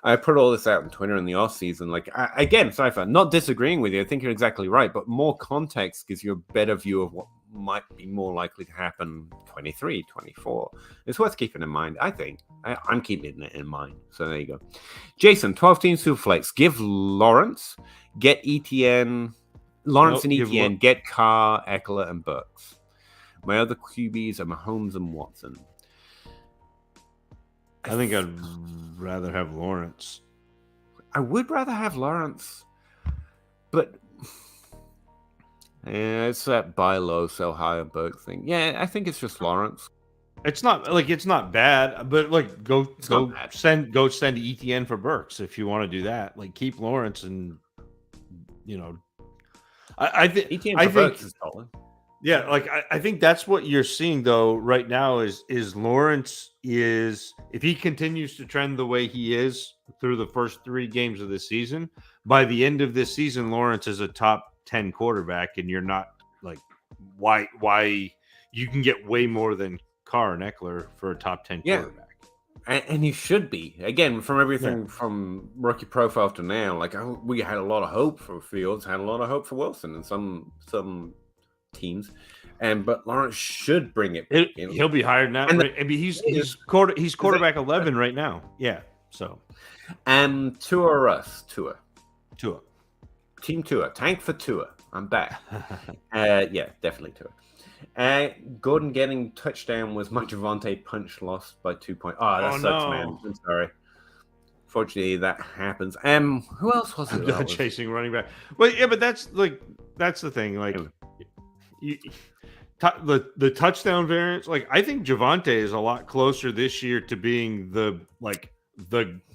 A: I put all this out on Twitter in the off season. Again, Cypher, not disagreeing with you. I think you're exactly right, but more context gives you a better view of what might be more likely to happen 23, 24. It's worth keeping in mind, I think. I'm keeping it in mind. So there you go. Jason, 12 teams to flex. Give Lawrence, get ETN, Lawrence and ETN, get Carr, Eckler, and Burks. My other QBs are Mahomes and Watson.
C: I think I'd rather have Lawrence.
A: I would rather have Lawrence, but it's that buy low, sell high, and Burke thing. Yeah, I think it's just Lawrence.
C: It's not bad, but go send ETN for Burks if you want to do that. Keep Lawrence, and I think Burks is solid. Yeah, I think that's what you're seeing though right now is Lawrence is, if he continues to trend the way he is through the first 3 games of the season, by the end of this season, Lawrence is a top 10 quarterback, and you're not why you can get way more than Carr and Eckler for a top 10 quarterback.
A: And you should be. Again, from everything from rookie profile to now, we had a lot of hope for Fields, had a lot of hope for Wilson, and some teams, but Lawrence should bring it.
C: He'll be higher than that. He's quarterback 11 right now. Yeah. So,
A: and Tua or Russ? Tua. Team Tua. Tank for Tua. I'm back. Yeah, definitely Tua. Gordon getting touchdown was my Javonte punch lost by 2 points. Oh, that sucks, man. I'm sorry. Fortunately, that happens. Who else was it?
C: I'm chasing running back. Well, yeah, but that's the thing. The touchdown variance, I think Javonte is a lot closer this year to being the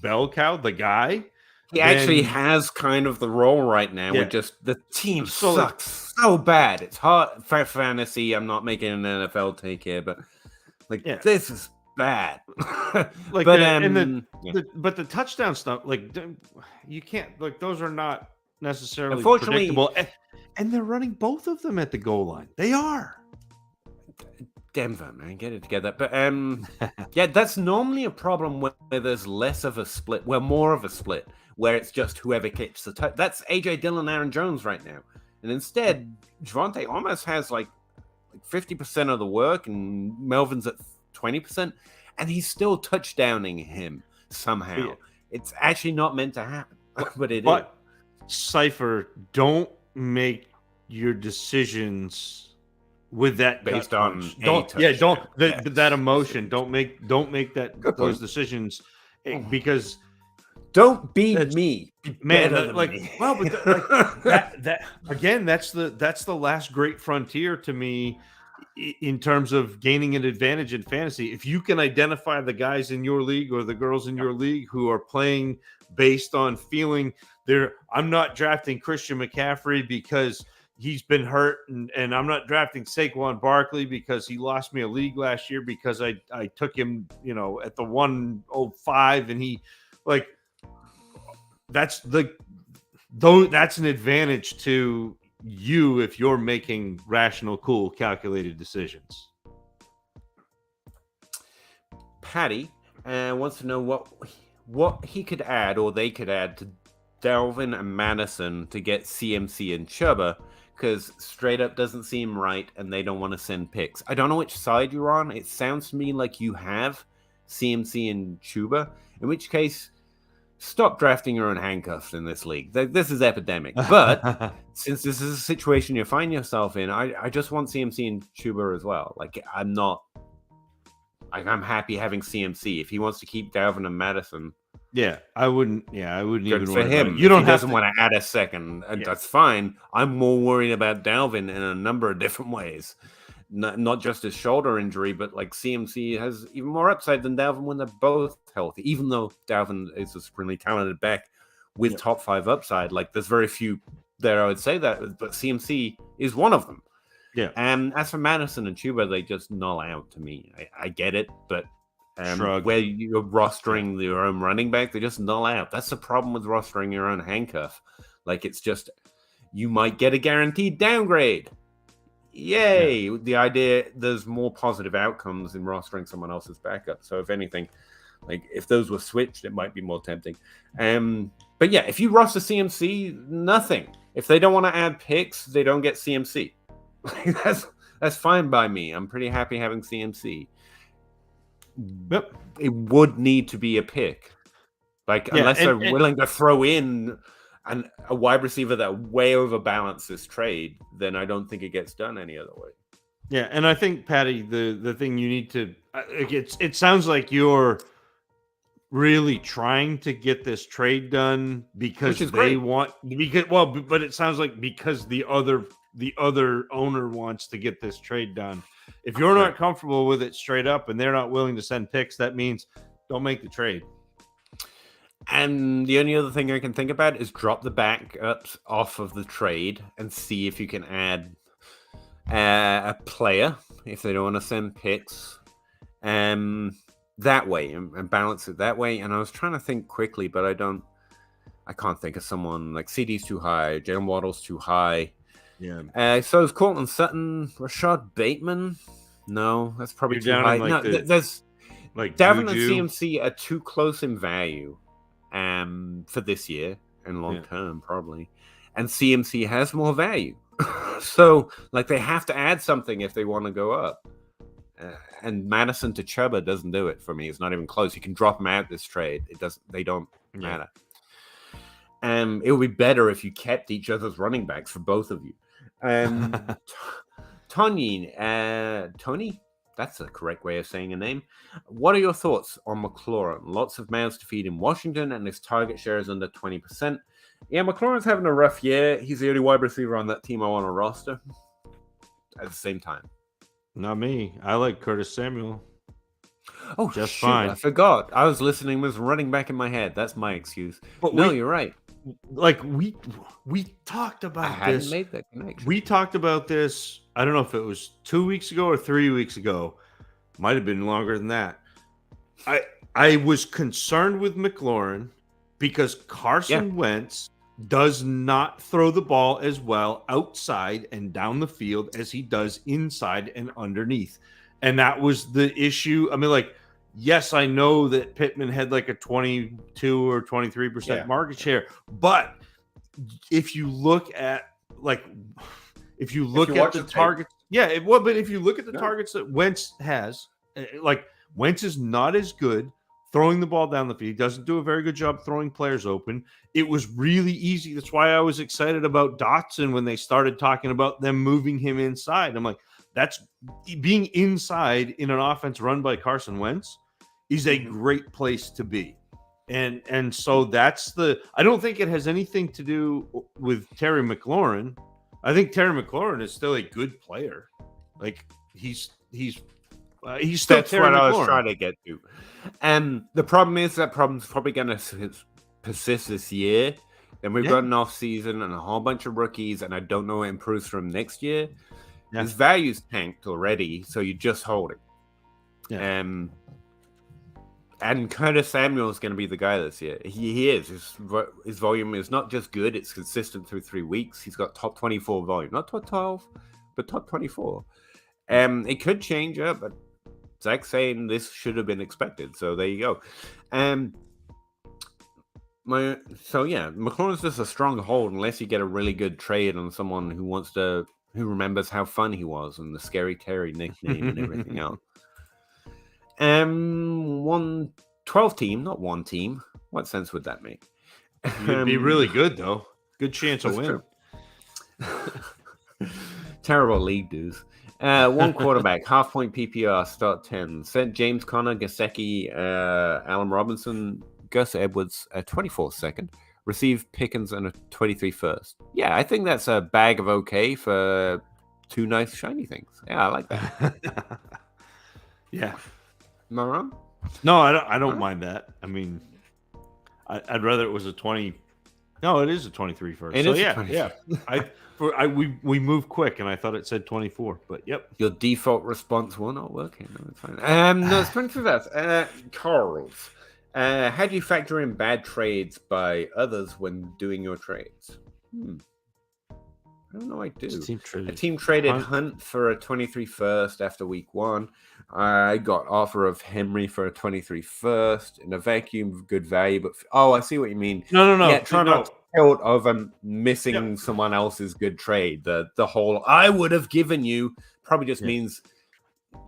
C: bell cow, the guy.
A: He actually has kind of the role right now. With just the team sucks so bad. It's hard for fantasy. I'm not making an NFL take here, but this is bad.
C: But the touchdown stuff, you can't. Those are not necessarily predictable. And they're running both of them at the goal line. They are.
A: Denver, man, get it together. But yeah, that's normally a problem where there's less of a split, more of a split, where it's just whoever catches the touch. That's AJ Dillon, Aaron Jones right now, and instead, Javonte almost has like 50% of the work, and Melvin's at 20%, and he's still touchdowning him somehow. Yeah. It's actually not meant to happen, but it is.
C: Cypher, don't make your decisions with that
A: based on
C: that emotion. Don't make those decisions because
A: don't be me,
C: man. That again, that's the last great frontier to me in terms of gaining an advantage in fantasy. If you can identify the guys in your league or the girls in your league who are playing based on feeling I'm not drafting Christian McCaffrey because he's been hurt, and I'm not drafting Saquon Barkley because he lost me a league last year because I took him, at the 105, and he that's an advantage to you if you're making rational, cool, calculated decisions.
A: Patty wants to know what he could add or they could add to Dalvin and Madison to get CMC and Chuba, because straight up doesn't seem right and they don't want to send picks. I don't know which side you're on. It sounds to me like you have CMC and Chuba, in which case stop drafting your own handcuffs in this league. This is epidemic. But since this is a situation you find yourself in, I just want CMC and Chuba as well. I'm happy having CMC. If he wants to keep Dalvin and Madison,
C: I wouldn't even
A: for him. You don't doesn't want to add a second. That's fine. I'm more worried about Dalvin in a number of different ways. Not just his shoulder injury, but CMC has even more upside than Dalvin when they're both healthy. Even though Dalvin is a supremely talented back with top 5 upside, there's very few there I would say that, but CMC is one of them.
C: Yeah.
A: And as for Madison and Chuba, they just null out to me. I get it, but where you're rostering your own running back, they just null out. That's the problem with rostering your own handcuff. It's just, you might get a guaranteed downgrade. Yay! Yeah. The idea, there's more positive outcomes in rostering someone else's backup. So if anything, if those were switched, it might be more tempting. But yeah, if you roster CMC, nothing. If they don't want to add picks, they don't get CMC. That's fine by me. I'm pretty happy having CMC.
C: Yep.
A: It would need to be a pick, unless they're willing to throw in a wide receiver that way overbalances this trade, then I don't think it gets done any other way.
C: Yeah, and I think, Patty, the thing you need to it sounds like you're really trying to get this trade done because they want but it sounds like because the other owner wants to get this trade done. If you're not comfortable with it straight up and they're not willing to send picks, that means don't make the trade.
A: And the only other thing I can think about is drop the backups off of the trade and see if you can add a player if they don't want to send picks that way and balance it that way. And I was trying to think quickly, but I can't think of someone. CD's too high, Jalen Waddle's too high.
C: Yeah.
A: So is Courtland Sutton, Rashad Bateman? No, that's probably too high. There's Dalvin and CMC are too close in value for this year and long term probably, and CMC has more value. So they have to add something if they want to go up. And Madison to Chuba doesn't do it for me. It's not even close. You can drop them out this trade. It doesn't. They don't matter. It would be better if you kept each other's running backs for both of you. Tony, that's the correct way of saying a name. What are your thoughts on McLaurin? Lots of mouths to feed in Washington, and his target share is under 20%. Yeah, McLaurin's having a rough year. He's the only wide receiver on that team I want to roster at the same time.
C: Not me. I like Curtis Samuel.
A: Oh, just fine. I forgot. I was listening with running back in my head. That's my excuse. But you're right.
C: We talked about this. I hadn't made that connection. We talked about this. I don't know if it was 2 weeks ago or 3 weeks ago. Might have been longer than that. I was concerned with McLaurin because Carson Wentz does not throw the ball as well outside and down the field as he does inside and underneath. And that was the issue. I mean, like, yes, I know that Pittman had like a 22 or 23% market share, but if you look at the targets, but if you look at the targets that Wentz has, like Wentz is not as good throwing the ball down the field. He doesn't do a very good job throwing players open. It was really easy. That's why I was excited about Dotson when they started talking about them moving him inside. I'm like, that's being inside in an offense run by Carson Wentz is a great place to be. And so that's I don't think it has anything to do with Terry McLaurin. I think Terry McLaurin is still a good player. Like he's still
A: that's
C: Terry
A: what
C: McLaurin.
A: I was trying to get to. And the problem is that problem's probably going to persist this year. Then we've got an off season and a whole bunch of rookies, and I don't know what improves from next year. Yeah. His value's tanked already, so you just hold it. Yeah. And Curtis Samuel is going to be the guy this year. He is. His volume is not just good, it's consistent through 3 weeks. He's got top 24 volume. Not top 12, but top 24. It could change up, but Zach's saying this should have been expected. So there you go. McLaurin's just a strong hold unless you get a really good trade on someone who remembers how fun he was and the Scary Terry nickname and everything else. 12 team, not one team. What sense would that make?
C: It'd be really good though. Good chance of win.
A: Terrible league dudes. One quarterback, half point PPR, start 10. Sent James Conner, Gesicki, Allen Robinson, Gus Edwards, a 24 second. Received Pickens and a 23 first. Yeah, I think that's a bag of okay for 2 nice shiny things. Yeah, I like that.
C: Yeah.
A: Am I wrong?
C: No, I don't mind that. I mean, I'd rather it was a 20. No, it is a 23 first.
A: It is
C: 23. We move quick, and I thought it said 24. But yep,
A: your default response will not work. No, it's fine. No, it's 23 first. Carls, how do you factor in bad trades by others when doing your trades? I don't know. I do. A team traded Hunt for a 23 first after week 1. I got offer of Henry for a 23 first in a vacuum, good value. But I see what you mean.
C: No.
A: Yeah, try not to tilt of missing someone else's good trade. The whole I would have given you probably just means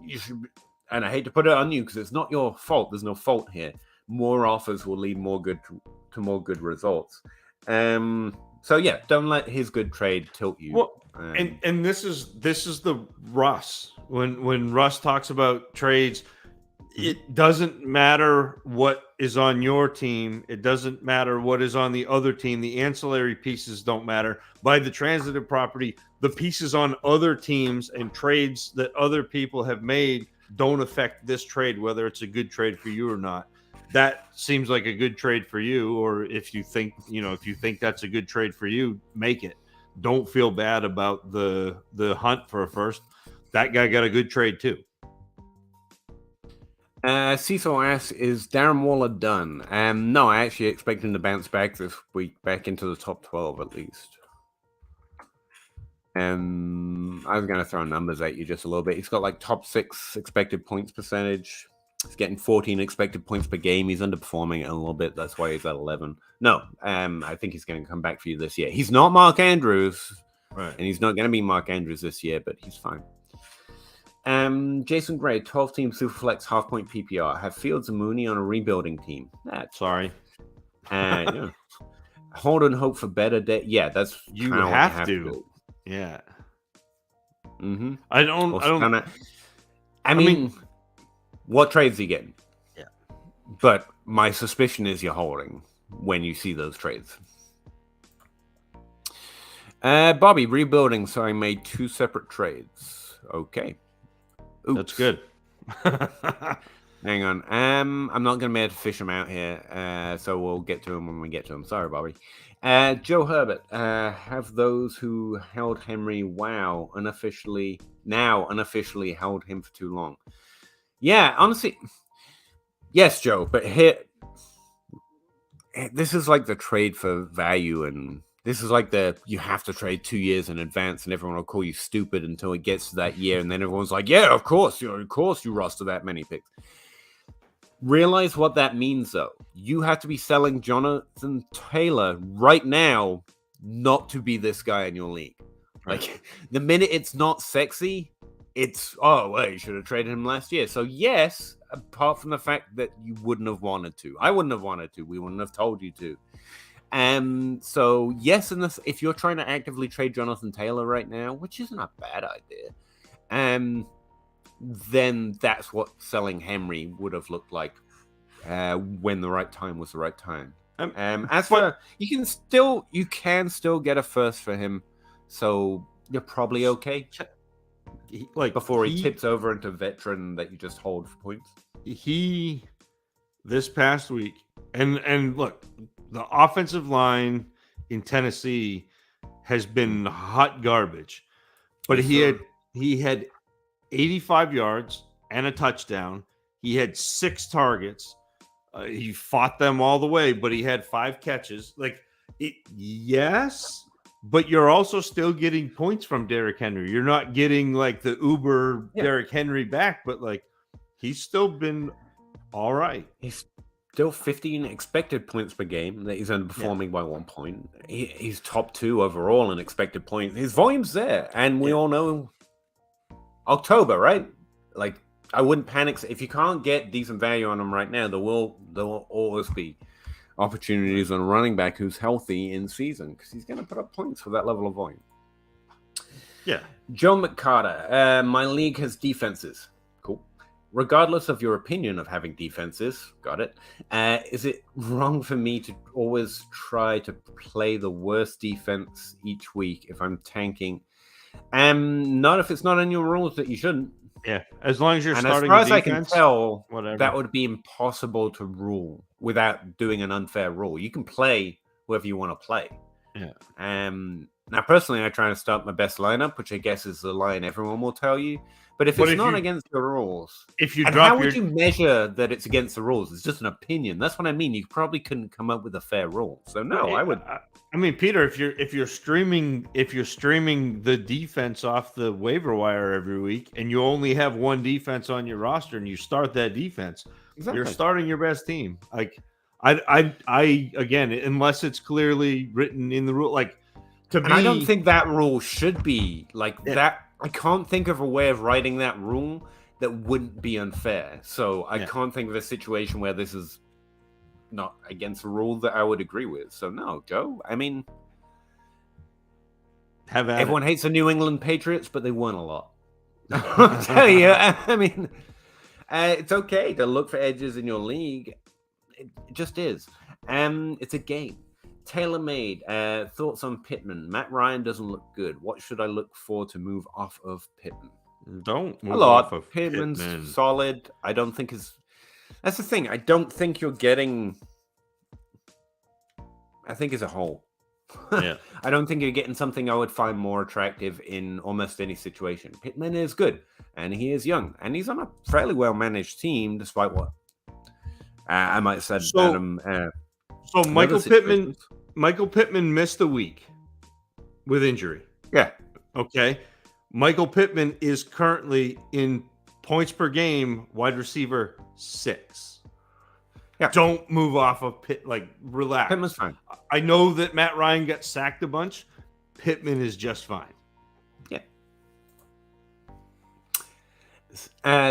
A: you should. And I hate to put it on you because it's not your fault. There's no fault here. More offers will lead to more good results. So yeah, don't let his good trade tilt you.
C: Well, and this is the Russ. When Russ talks about trades, it doesn't matter what is on your team. It doesn't matter what is on the other team. The ancillary pieces don't matter. By the transitive property, the pieces on other teams and trades that other people have made don't affect this trade, whether it's a good trade for you or not. That seems like a good trade for you, or if you think that's a good trade for you, make it. Don't feel bad about the hunt for a first. That guy got a good trade too.
A: Cecil asks, is Darren Waller done? No, I actually expect him to bounce back this week, back into the top 12 at least. I was going to throw numbers at you just a little bit. He's got like top 6 expected points percentage. He's getting 14 expected points per game. He's underperforming it a little bit. That's why he's at 11. No, I think he's going to come back for you this year. He's not Mark Andrews,
C: right? And
A: he's not going to be Mark Andrews this year, but he's fine. Jason Gray, 12-team Superflex half-point PPR. Have Fields and Mooney on a rebuilding team.
C: Sorry.
A: Hold and hope for better day. Yeah, that's
C: you have to. Yeah.
A: Mm-hmm.
C: I mean,
A: what trades are you getting?
C: Yeah.
A: But my suspicion is you're holding when you see those trades. Bobby, rebuilding, so I made 2 separate trades. Okay. Oops.
C: That's good.
A: Hang on. I'm not going to be able to fish them out here, so we'll get to them when we get to them. Sorry, Bobby. Joe Herbert, have those who held Henry unofficially held him for too long. Yeah, honestly, yes, Joe, but here, this is like the trade for value, and This is like you have to trade 2 years in advance, and everyone will call you stupid until it gets to that year, and then everyone's like, yeah, of course you roster that many picks. Realize what that means, though. You have to be selling Jonathan Taylor right now not to be this guy in your league. Like, the minute it's not sexy, it's, oh, well, you should have traded him last year. So, yes, apart from the fact that you wouldn't have wanted to. I wouldn't have wanted to. We wouldn't have told you to. So, yes, if you're trying to actively trade Jonathan Taylor right now, which isn't a bad idea, then that's what selling Henry would have looked like when the right time was the right time. As for you can still get a first for him, so you're probably okay. Before he tips over into veteran that you just hold for points.
C: He this past week, and look, the offensive line in Tennessee has been hot garbage, but he had 85 yards and a touchdown. He had 6 targets. He fought them all the way, but he had 5 catches. Yes, but you're also still getting points from Derrick Henry. You're not getting like the Uber Derrick Henry back, but like he's still been all right.
A: He's still 15 expected points per game. That he's underperforming by 1 point. He's top 2 overall in expected points. His volume's there, and we all know October, right? Like, I wouldn't panic if you can't get decent value on him right now. There will always be opportunities on a running back who's healthy in season because he's going to put up points for that level of volume.
C: Yeah.
A: Joe McCarter, my league has defenses. Cool. Regardless of your opinion of having defenses, got it. Is it wrong for me to always try to play the worst defense each week if I'm tanking? Not if it's not in your rules that you shouldn't.
C: Yeah, as long as you're
A: as
C: starting.
A: far as I can tell,
C: whatever.
A: That would be impossible to rule without doing an unfair rule. You can play whoever you want to play.
C: Yeah.
A: Now, personally, I try to start my best lineup, which I guess is the line everyone will tell you. But if it's not against the rules, how would you measure that it's against the rules? It's just an opinion. That's what I mean. You probably couldn't come up with a fair rule. So no, I would.
C: I mean, Peter, if you're streaming the defense off the waiver wire every week, and you only have one defense on your roster, and you start that defense, you're starting your best team. Like I again, unless it's clearly written in the rule, like to me,
A: I don't think that rule should be like that. I can't think of a way of writing that rule that wouldn't be unfair. So I can't think of a situation where this is not against a rule that I would agree with. So no, Joe. I mean, everyone hates the New England Patriots, but they won a lot. I'll tell you. I mean, it's okay to look for edges in your league. It just is. It's a game. Tailor-made. Thoughts on Pittman? Matt Ryan doesn't look good. What should I look for to move off of Pittman?
C: Don't move off of Pittman's
A: solid. I don't think that's the thing. I don't think you're getting. I think as a whole.
C: Yeah.
A: I don't think you're getting something I would find more attractive in almost any situation. Pittman is good, and he is young, and he's on a fairly well-managed team, despite what I might have said.
C: So Michael Pittman missed a week with injury.
A: Yeah.
C: Okay. Michael Pittman is currently in points per game, wide receiver 6.
A: Yeah.
C: Don't move off of relax.
A: Pittman's fine.
C: I know that Matt Ryan got sacked a bunch. Pittman is just fine.
A: Yeah.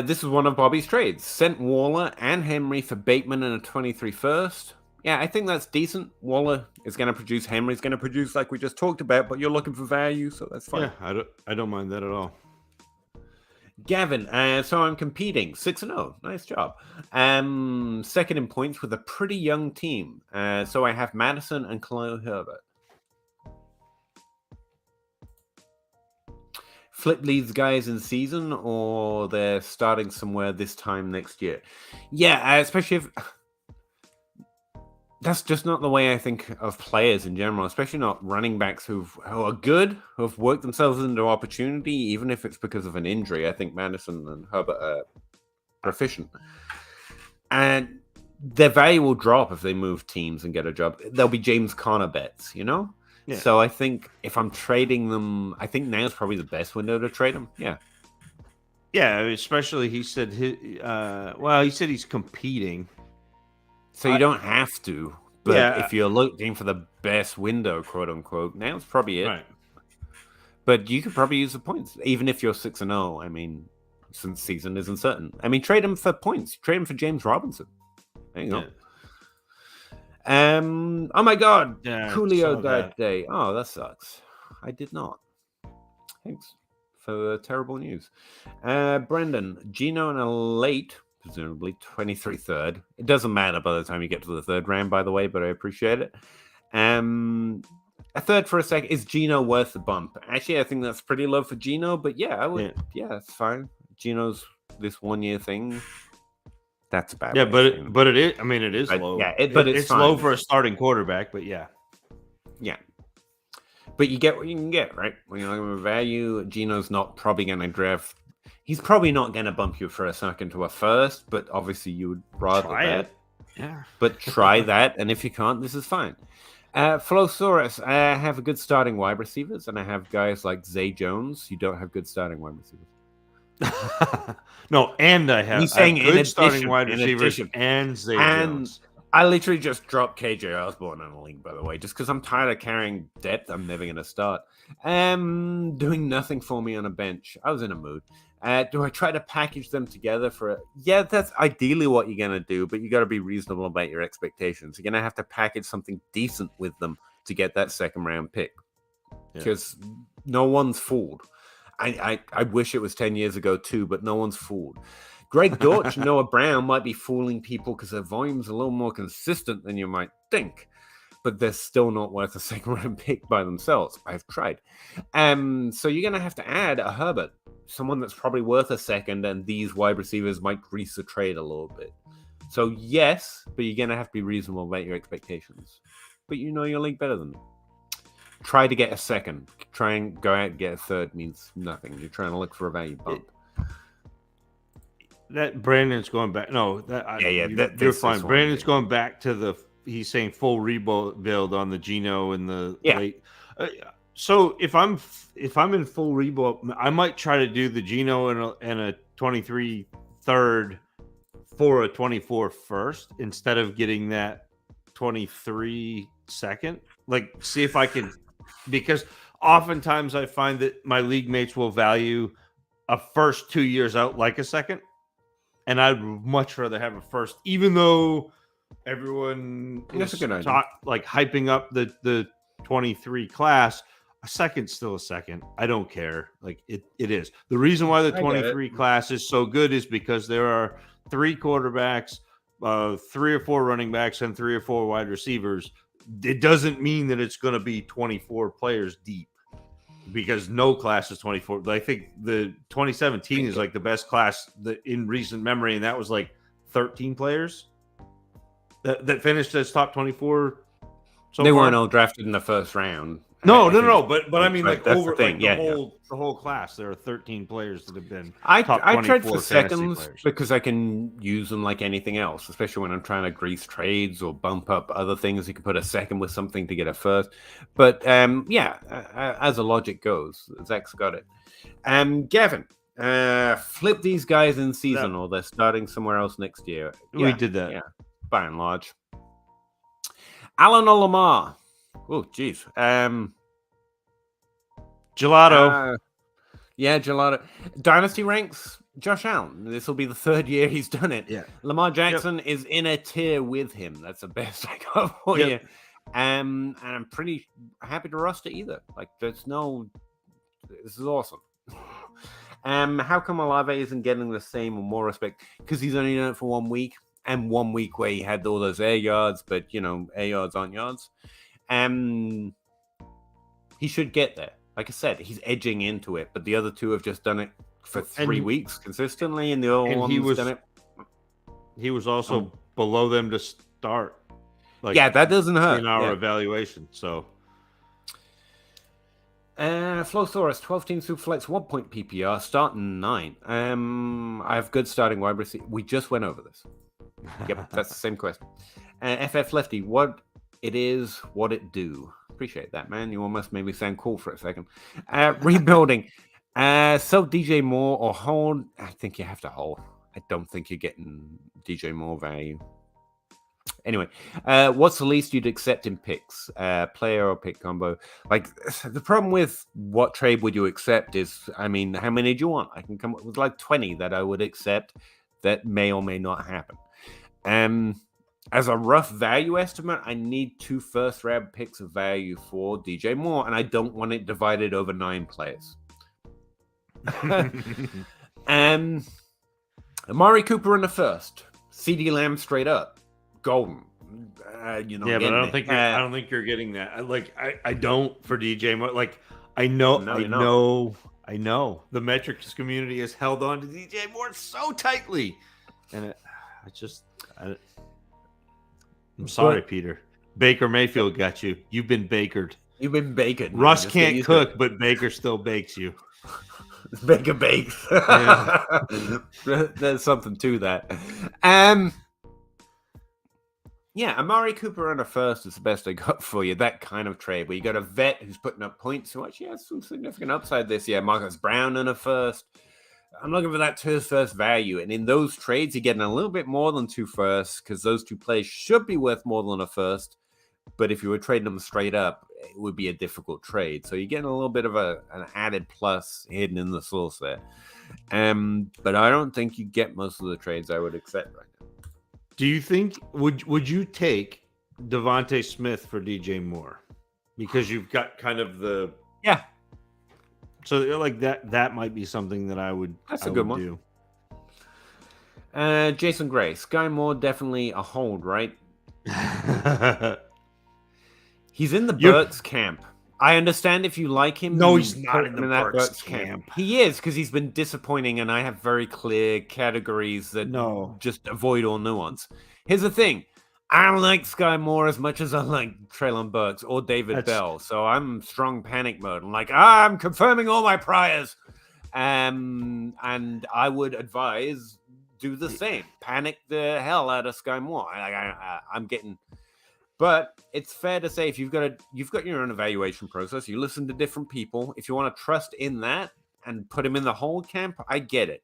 A: This is one of Bobby's trades. Sent Waller and Henry for Bateman and a 23 first. Yeah, I think that's decent. Waller is going to produce. Henry's going to produce, like we just talked about, but you're looking for value, so that's fine.
C: Yeah, I don't mind that at all.
A: Gavin, so I'm competing 6-0. Nice job. Second in points with a pretty young team. So I have Madison and Khalil Herbert. Flip these guys in season, or they're starting somewhere this time next year. Yeah, especially if. That's just not the way I think of players in general, especially not running backs who are good, who have worked themselves into opportunity, even if it's because of an injury. I think Madison and Herbert are proficient. And their value will drop if they move teams and get a job. They'll be James Conner bets, you know?
C: Yeah.
A: So I think if I'm trading them, I think now's probably the best window to trade them. Yeah.
C: Yeah, especially he said he said he's competing.
A: So you don't have to, but if you're looking for the best window, quote unquote, now's probably it.
C: Right.
A: But you could probably use the points, even if you're 6-0. I mean, since season isn't certain. I mean, trade him for points. Trade him for James Robinson. There you go. Oh my God, Julio died today. Oh, that sucks. I did not. Thanks for terrible news. Brendan, Gino in a late, presumably 23 third. It doesn't matter by the time you get to the third round, by the way, but I appreciate it. A third for a second. Is Gino worth the bump? Actually, I think that's pretty low for Gino, but yeah, I would. Yeah, it's fine. Gino's this 1 year thing. That's about
C: but it is. I mean, it is low.
A: Yeah, it's
C: low for a starting quarterback. But yeah.
A: But you get what you can get, right? When you're looking at value, Gino's not probably going to draft. He's probably not going to bump you for a second to a first, but obviously you would rather
C: try
A: that.
C: It. Yeah.
A: But try that, and if you can't, this is fine. FloAsaurus, I have a good starting wide receivers, and I have guys like Zay Jones. You don't have good starting wide receivers.
C: No, and I have good starting wide receivers and Zay Jones.
A: I literally just dropped KJ Osborne on a link, by the way, just because I'm tired of carrying depth. I'm never going to start. Doing nothing for me on a bench. I was in a mood. Do I try to package them together for it? Yeah, that's ideally what you're going to do, but you got to be reasonable about your expectations. You're going to have to package something decent with them to get that second round pick, because no one's fooled. I wish it was 10 years ago too, but no one's fooled. Greg Dortch, Noah Brown might be fooling people because their volume's a little more consistent than you might think, but they're still not worth a second round pick by themselves. I've tried. So you're going to have to add a Herbert, someone that's probably worth a second, and these wide receivers might grease the trade a little bit. So yes, but you're going to have to be reasonable about your expectations. But you know your league better than them. Try to get a second. Try and go out and get a third means nothing. You're trying to look for a value bump.
C: That Brandon's going back. No, you're fine. Brandon's going back to he's saying full rebuild on the Gino and the late. So if I'm in full rebuild, I might try to do the Gino and a 23 third for a 24 first instead of getting that 23 second. Like, see if I can, because oftentimes I find that my league mates will value a first 2 years out like a second. And I'd much rather have a first, even though everyone is hyping up the 23 class. A second's still a second. I don't care. Like it is. The reason why the 23 class is so good is because there are 3 quarterbacks, 3 or 4 running backs, and 3 or 4 wide receivers. It doesn't mean that it's going to be 24 players deep, because no class is 24. I think the 2017 is like the best class in recent memory, and that was like 13 players that finished as top 24.
A: They weren't all drafted in the first round.
C: No. But I mean, like over
A: the
C: whole class, there are 13 players that have been.
A: I trade for seconds players, because I can use them like anything else, especially when I'm trying to grease trades or bump up other things. You can put a second with something to get a first. But as the logic goes, Zach's got it. Gavin, flip these guys in season, or they're starting somewhere else next year.
C: We did that.
A: Yeah, by and large. Alan or Lamar? Oh, geez.
C: Gelato.
A: Gelato. Dynasty ranks Josh Allen. This will be the 3rd year he's done it.
C: Yeah.
A: Lamar Jackson is in a tier with him. That's the best I got for you. And I'm pretty happy to roster either. Like, this is awesome. How come Olave isn't getting the same or more respect? Because he's only done it for 1 week, and 1 week where he had all those air yards, but air yards aren't yards. He should get there. Like I said, he's edging into it, but the other 2 have just done it for 3 weeks consistently, and the other one's done it.
C: He was also below them to start.
A: That doesn't hurt
C: in our evaluation. So,
A: FloAsaurus, 12 team super flex, 1 point PPR, starting 9. I have good starting wide receiver. We just went over this. Yep, that's the same question. FF Lefty, what it is, what it do. Appreciate that, man. You almost made me sound cool for a second. Rebuilding. Sell DJ Moore or hold. I think you have to hold. I don't think you're getting DJ Moore value. Anyway, what's the least you'd accept in picks? Player or pick combo? Like, the problem with what trade would you accept is, I mean, how many do you want? I can come up with like 20 that I would accept that may or may not happen. As a rough value estimate, I need 2 first-round picks of value for DJ Moore, and I don't want it divided over 9 players. Amari Cooper in the first. CeeDee Lamb straight up. Golden.
C: Yeah, but I don't think you're getting that. Like, I don't for DJ Moore. Like, I know the metrics community has held on to DJ Moore so tightly, and I'm sorry, Peter. Baker Mayfield got you. You've been bakered.
A: You've been bakered.
C: Russ can't cook, but Baker still bakes you.
A: Baker bakes. Yeah. There's something to that. Yeah, Amari Cooper on a first is the best I got for you. That kind of trade where you got a vet who's putting up points who actually has some significant upside this year. Marcus Brown in a first. I'm looking for that 2 first value. And in those trades, you're getting a little bit more than 2 firsts because those 2 players should be worth more than a first. But if you were trading them straight up, it would be a difficult trade. So you're getting a little bit of an added plus hidden in the source there. But I don't think you get most of the trades I would accept right now.
C: Do you think would you take Devontae Smith for DJ Moore? Because you've got kind of the So like that might be something that I would.
A: That's a good one. Do. Jason Gray, Sky Moore definitely a hold, right? He's in the Burks camp. I understand if you like him.
C: No, he's not in the
A: Burks camp. He is because he's been disappointing, and I have very clear categories that just avoid all nuance. Here's the thing. I don't like Sky Moore as much as I like Treylon Perks or David Bell. So I'm strong panic mode. I'm like, I'm confirming all my priors. And I would advise do the same. Panic the hell out of Sky Moore. I'm getting... But it's fair to say if you've got your own evaluation process, you listen to different people. If you want to trust in that and put him in the hold camp, I get it.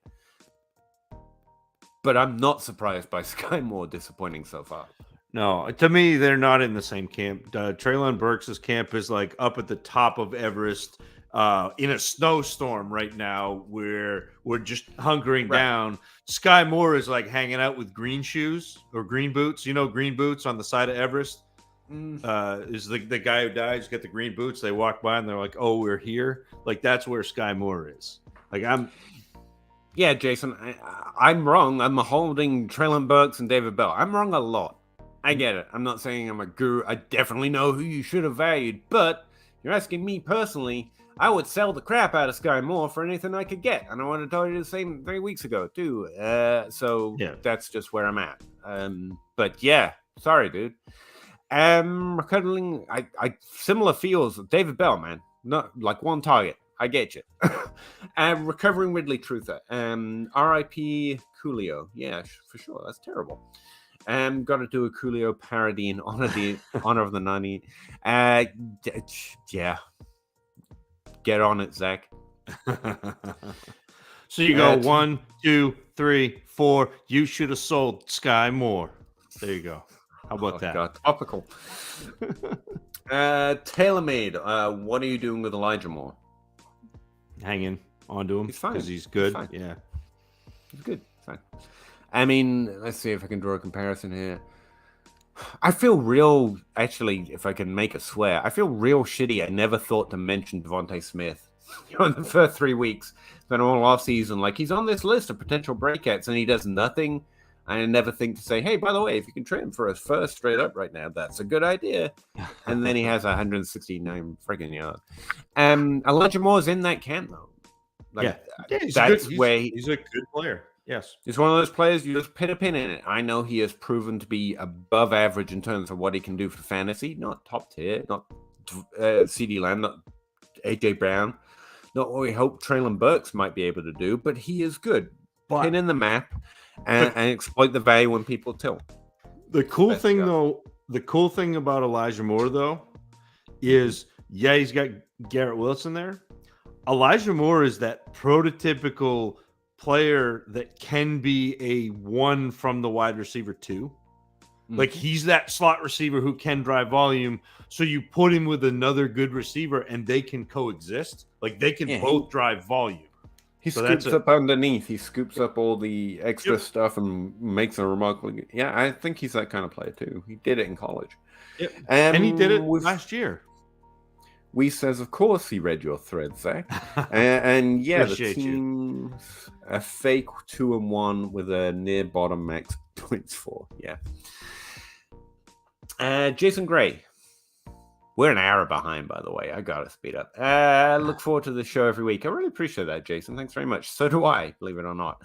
A: But I'm not surprised by Sky Moore disappointing so far.
C: No, to me, they're not in the same camp. Treylon Perks' camp is like up at the top of Everest in a snowstorm right now where we're just hunkering down. Sky Moore is like hanging out with green shoes or green boots. You know, green boots on the side of Everest. Is the guy who died, he's got the green boots. They walk by and they're like, oh, we're here. Like, that's where Sky Moore is. Like,
A: Yeah, Jason, I'm wrong. I'm holding Treylon Perks and David Bell. I'm wrong a lot. I get it. I'm not saying I'm a guru. I definitely know who you should have valued. But you're asking me personally, I would sell the crap out of Sky Moore for anything I could get. And I wanted to tell you the same 3 weeks ago, too. So that's just where I'm at. But yeah, sorry, dude. Cuddling, I similar feels. David Bell, man. Not like one target. I get you. Recovering Ridley Truther. R.I.P. Coolio. Yeah, for sure. That's terrible. Got to do a Coolio parody in honor of the 90. Yeah. Get on it, Zach.
C: So you go 1, 2, 3, 4. You should have sold Sky Moore. There you go. How about that?
A: God, topical. TaylorMade. What are you doing with Elijah Moore?
C: Hanging onto him.
A: He's fine.
C: Because he's good.
A: He's
C: yeah.
A: He's good. Fine. I mean, let's see if I can draw a comparison here. I feel real, actually, if I can make a swear, I feel real shitty. I never thought to mention Devontae Smith in the first 3 weeks. Been all off season. Like, he's on this list of potential breakouts and he does nothing. I never think to say, hey, by the way, if you can trade him for us first straight up right now, that's a good idea. And then he has 169 friggin' yards. Elijah Moore's in that camp, though. Like,
C: he's a good player. Yes.
A: He's one of those players you just put a pin in it. I know he has proven to be above average in terms of what he can do for fantasy. Not top tier, not CeeDee Lamb, not AJ Brown, not what we hope Treylon Perks might be able to do, but he is good. Pin in the map and exploit the value when people tilt.
C: The cool thing about Elijah Moore, though, is, he's got Garrett Wilson there. Elijah Moore is that prototypical player that can be a one from the wide receiver too. Like he's that slot receiver who can drive volume. So you put him with another good receiver and they can coexist. Like they can both drive volume.
A: He scoops up underneath. He scoops up all the extra stuff and makes a remarkable. Yeah, I think he's that kind of player too. He did it in college.
C: Yep. And he did it last year.
A: We says, of course, he read your thread, Zach. and yeah,
C: Appreciate
A: the team's a fake 2-1 with a near bottom max points for. Yeah. Jason Gray. We're an hour behind, by the way. I got to speed up. Look forward to the show every week. I really appreciate that, Jason. Thanks very much. So do I, believe it or not.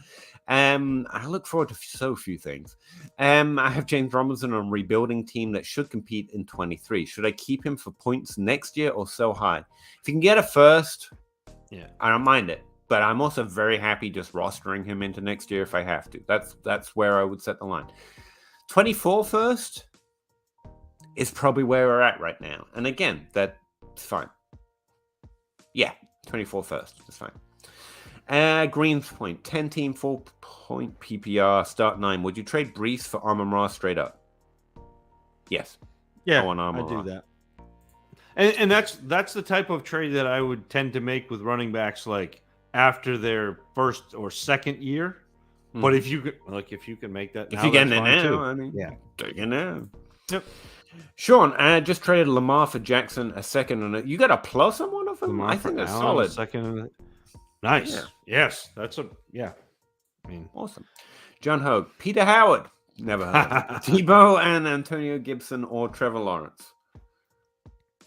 A: I look forward to so few things. I have James Robinson on a rebuilding team that should compete in 23. Should I keep him for points next year or sell high? If you can get a first, I don't mind it. But I'm also very happy just rostering him into next year if I have to. That's where I would set the line. 24 first is probably where we're at right now. And again, that's fine. Yeah, 24 first is fine. Greens Point, 10-team, 4-point PPR, start 9. Would you trade Brees for Amon-Ra straight up? Yes.
C: Yeah, I do that. And that's the type of trade that I would tend to make with running backs like after their first or second year. Mm-hmm. But if you can make that now,
A: if you get it now,
C: too.
A: I mean, take it now.
C: Yep.
A: Sean, I just traded Lamar for Jackson, a second on it. You got a plus on one of them?
C: Lamar
A: I think that's
C: Allen,
A: solid.
C: Second on it. Nice. Yeah. Yes, that's I mean,
A: awesome. John Hogue, Peter Howard, never heard of it. Tebow and Antonio Gibson or Trevor Lawrence.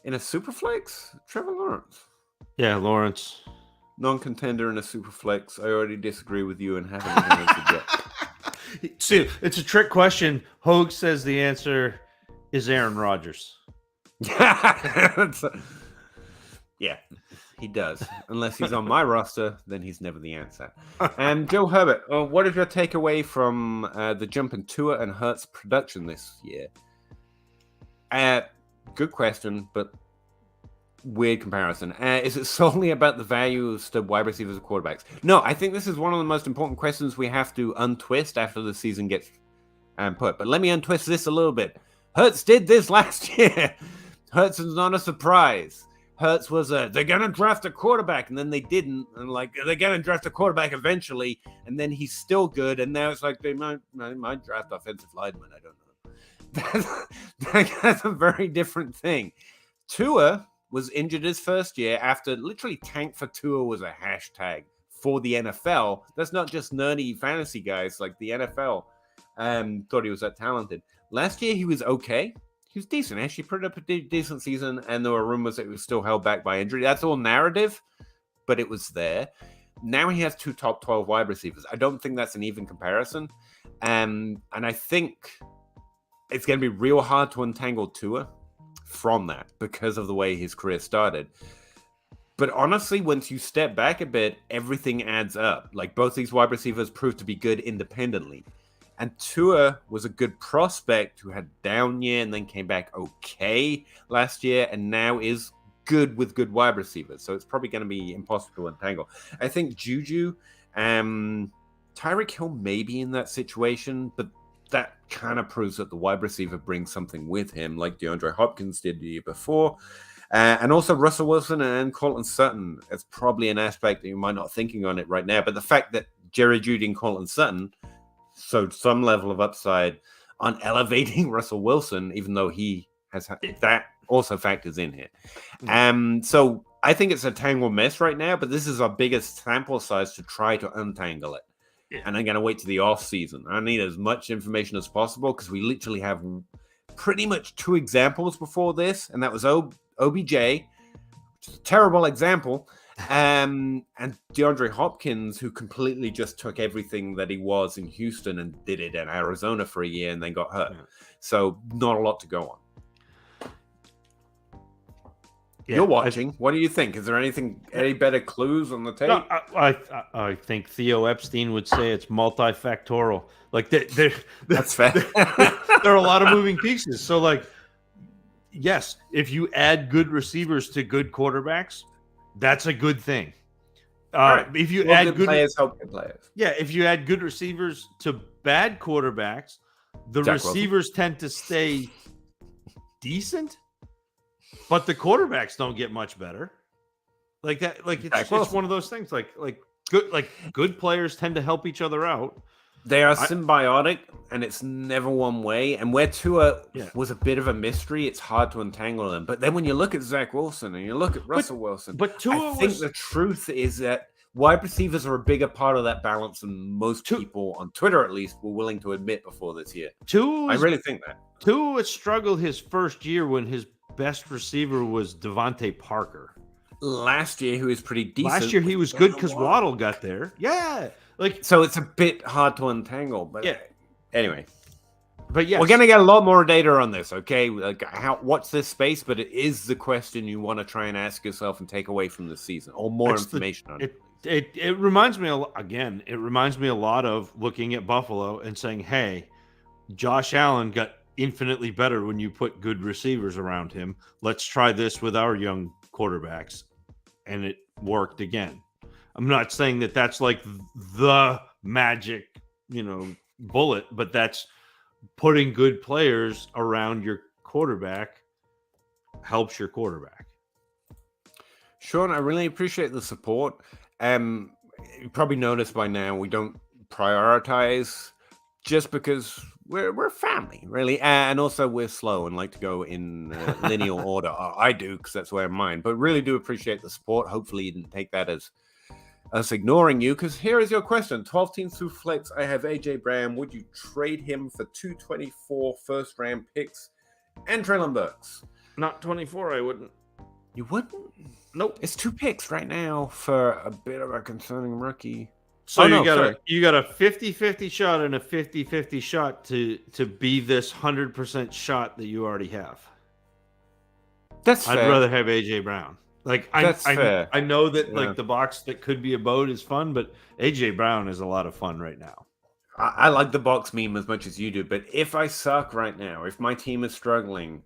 A: In a Superflex? Trevor Lawrence.
C: Yeah, Lawrence.
A: Non-contender in a Superflex. I already disagree with you and haven't even answered yet.
C: See, it's a trick question. Hogue says the answer is Aaron Rodgers.
A: Yeah, he does. Unless he's on my roster, then he's never the answer. And Joe Herbert, what is your takeaway from the jump in Tua and Hurts production this year? Good question, but weird comparison. Is it solely about the value of the wide receivers and quarterbacks? No, I think this is one of the most important questions we have to untwist after the season gets put. But let me untwist this a little bit. Hurts did this last year. Hurts is not a surprise. Hurts was they're going to draft a quarterback, and then they didn't. And they're going to draft a quarterback eventually, and then he's still good. And now it's like they might draft offensive lineman. I don't know. That's a very different thing. Tua was injured his first year after literally tank for Tua was a hashtag for the NFL. That's not just nerdy fantasy guys like the NFL thought he was that talented. Last year, he was okay. He was decent. Actually put up a decent season, and there were rumors that he was still held back by injury. That's all narrative, but it was there. Now he has 2 top 12 wide receivers. I don't think that's an even comparison. And I think it's going to be real hard to untangle Tua from that because of the way his career started. But honestly, once you step back a bit, everything adds up. Like both these wide receivers proved to be good independently. And Tua was a good prospect who had a down year and then came back okay last year and now is good with good wide receivers. So it's probably going to be impossible to untangle. I think Juju, Tyreek Hill may be in that situation, but that kind of proves that the wide receiver brings something with him like DeAndre Hopkins did the year before. And also Russell Wilson and Cortland Sutton. It's probably an aspect that you might not be thinking on it right now. But the fact that Jerry Jeudy and Cortland Sutton showed some level of upside on elevating Russell Wilson, even though he has that also factors in here. So I think it's a tangled mess right now, but this is our biggest sample size to try to untangle it. Yeah. And I'm going to wait to the off season. I need as much information as possible because we literally have pretty much 2 examples before this, and that was OBJ, which is a terrible example, and DeAndre Hopkins, who completely just took everything that he was in Houston and did it in Arizona for a year and then got hurt. Yeah. So not a lot to go on. Yeah, you're watching. What do you think? Is there any better clues on the tape?
C: No, I think Theo Epstein would say it's multifactorial. Like that's fair. There are a lot of moving pieces. So like yes, if you add good receivers to good quarterbacks, that's a good thing.
A: Right.
C: If you add good
A: players, help good players.
C: Yeah, if you add good receivers to bad quarterbacks, the receivers tend to stay decent, but the quarterbacks don't get much better. Like that, like it's one of those things. Like good players tend to help each other out.
A: They are symbiotic, and it's never one way. And where Tua was a bit of a mystery, it's hard to untangle them. But then when you look at Zach Wilson and you look at Russell Wilson, I think the truth is that wide receivers are a bigger part of that balance than most people on Twitter, at least, were willing to admit before this year. I really think that.
C: Tua struggled his first year when his best receiver was Devontae Parker.
A: Last year, he was pretty decent.
C: Last year, he was good because Waddle got there. Yeah.
A: So it's a bit hard to untangle, but anyway.
C: But yeah,
A: we're gonna get a lot more data on this, okay? Like, what's this space? But it is the question you want to try and ask yourself and take away from this season, or more information on it.
C: It reminds me again. It reminds me a lot of looking at Buffalo and saying, "Hey, Josh Allen got infinitely better when you put good receivers around him. Let's try this with our young quarterbacks," and it worked again. I'm not saying that that's like the magic, bullet, but that's putting good players around your quarterback helps your quarterback.
A: Sean, I really appreciate the support. You probably noticed by now we don't prioritize just because we're a family, really, and also we're slow and like to go in linear order. I do, because that's where I'm mine. But really do appreciate the support. Hopefully you didn't take that as us ignoring you, because here is your question. 12 teams through flex. I have AJ Brown. Would you trade him for 224 first round picks and Treylon Perks?
C: Not 24, I wouldn't.
A: You wouldn't?
C: Nope.
A: It's 2 picks right now for a bit of a concerning rookie.
C: So you got a 50-50 shot and a 50-50 shot to be this 100% shot that you already have.
A: That's
C: I'd
A: fair.
C: rather have AJ Brown. I know that the box that could be a boat is fun, but AJ Brown is a lot of fun right now.
A: I like the box meme as much as you do, but if I suck right now, if my team is struggling,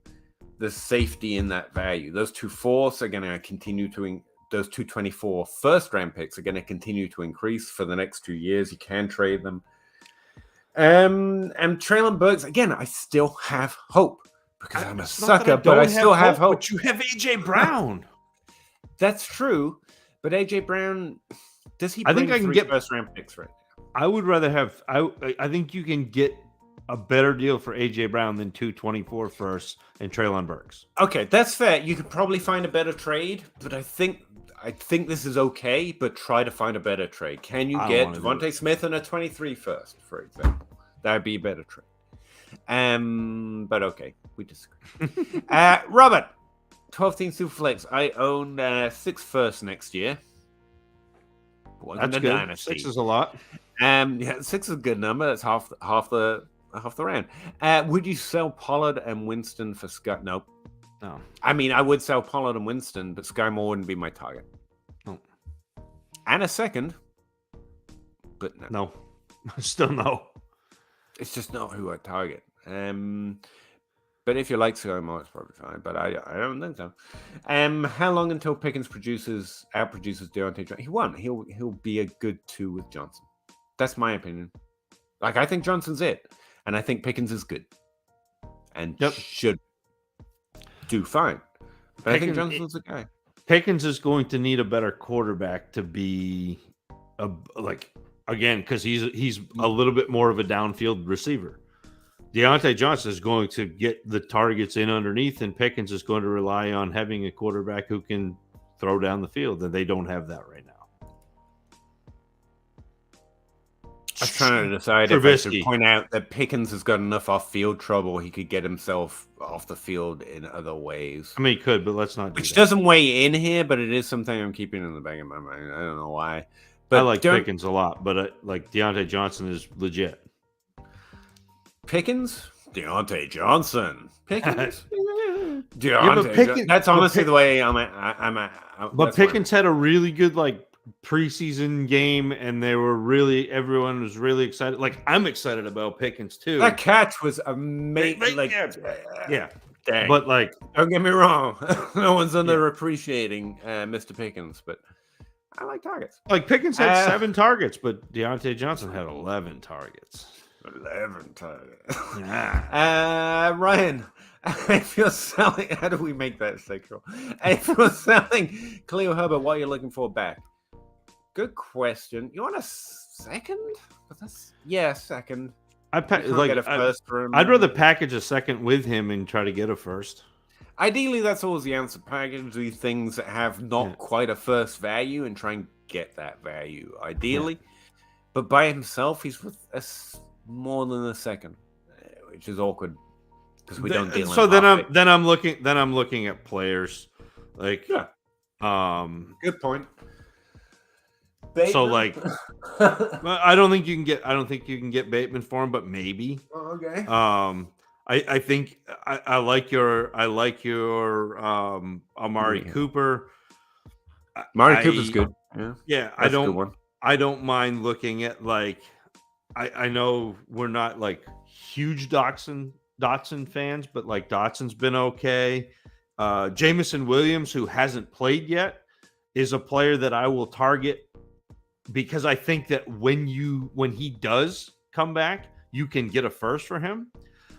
A: the safety in that value, those 2 fourths are going to continue to those 224 first round picks are going to continue to increase for the next 2 years. You can trade them. And Treylon Perks, again, I still have hope because I'm a sucker, but I still have hope.
C: But you have AJ Brown.
A: That's true, but AJ Brown, does he?
C: I think I can get
A: first round picks right now.
C: I would rather have. I think you can get a better deal for AJ Brown than 224 first and Treylon Perks.
A: Okay, that's fair. You could probably find a better trade, but I think this is okay. But try to find a better trade. Can you get Devontae Smith and a 23 first, for example? That'd be a better trade. But okay, we disagree. Robert. 12 teams through flex. I own 6 first next year.
C: That's good. Dynasty. 6 is a lot.
A: 6 is a good number. That's half the round. Would you sell Pollard and Winston for Sky? Nope.
C: No.
A: I mean, I would sell Pollard and Winston, but Sky Moore wouldn't be my target.
C: No.
A: And a second, but no.
C: No. Still no.
A: It's just not who I target. But if you like Sky Moore, it's probably fine. But I don't think so. How long until Pickens outproduces Deontay Johnson? He won. He'll be a good 2 with Johnson. That's my opinion. Like, I think Johnson's it, and I think Pickens is good, and should do fine. But I think Johnson's the guy.
C: Pickens is going to need a better quarterback to be because he's a little bit more of a downfield receiver. Deontay Johnson is going to get the targets in underneath, and Pickens is going to rely on having a quarterback who can throw down the field, and they don't have that right now.
A: I was trying to decide if I should point out that Pickens has got enough off-field trouble he could get himself off the field in other ways.
C: I mean, he could, but let's not do
A: Which
C: that.
A: Doesn't weigh in here, but it is something I'm keeping in the back of my mind. I don't know why. But
C: I like Pickens a lot, but Deontay Johnson is legit.
A: Pickens? Deontay Johnson. Pickens?
C: Pickens,
A: that's honestly the way I'm at.
C: But Pickens had a really good preseason game, and everyone was really excited. I'm excited about Pickens too.
A: That catch was amazing.
C: Yeah.
A: Dang.
C: But like,
A: don't get me wrong, no one's underappreciating Mr. Pickens, but I like targets.
C: Like Pickens had 7 targets, but Deontay Johnson had 11 targets.
A: 11 targets.
C: Ryan,
A: if you're selling, how do we make that sexual? If you're selling Khalil Herbert, what are you looking for back? Good question. You want a second? Second.
C: I'd rather package a second with him and try to get a first.
A: Ideally, that's always the answer. Package these things that have not quite a first value and try and get that value, ideally. But by himself, he's worth more than a second, which is awkward because we don't deal.
C: So then I'm looking at players, like
A: good point.
C: Bateman. So like, I don't think you can get Bateman for him, but maybe.
A: Oh, okay.
C: I think I like your Amari Cooper.
A: Amari Cooper's good.
C: Yeah, I don't mind looking at like. I know we're not like huge Dotson fans, but like Dotson's been okay. Jameson Williams, who hasn't played yet, is a player that I will target because I think that when he does come back, you can get a first for him.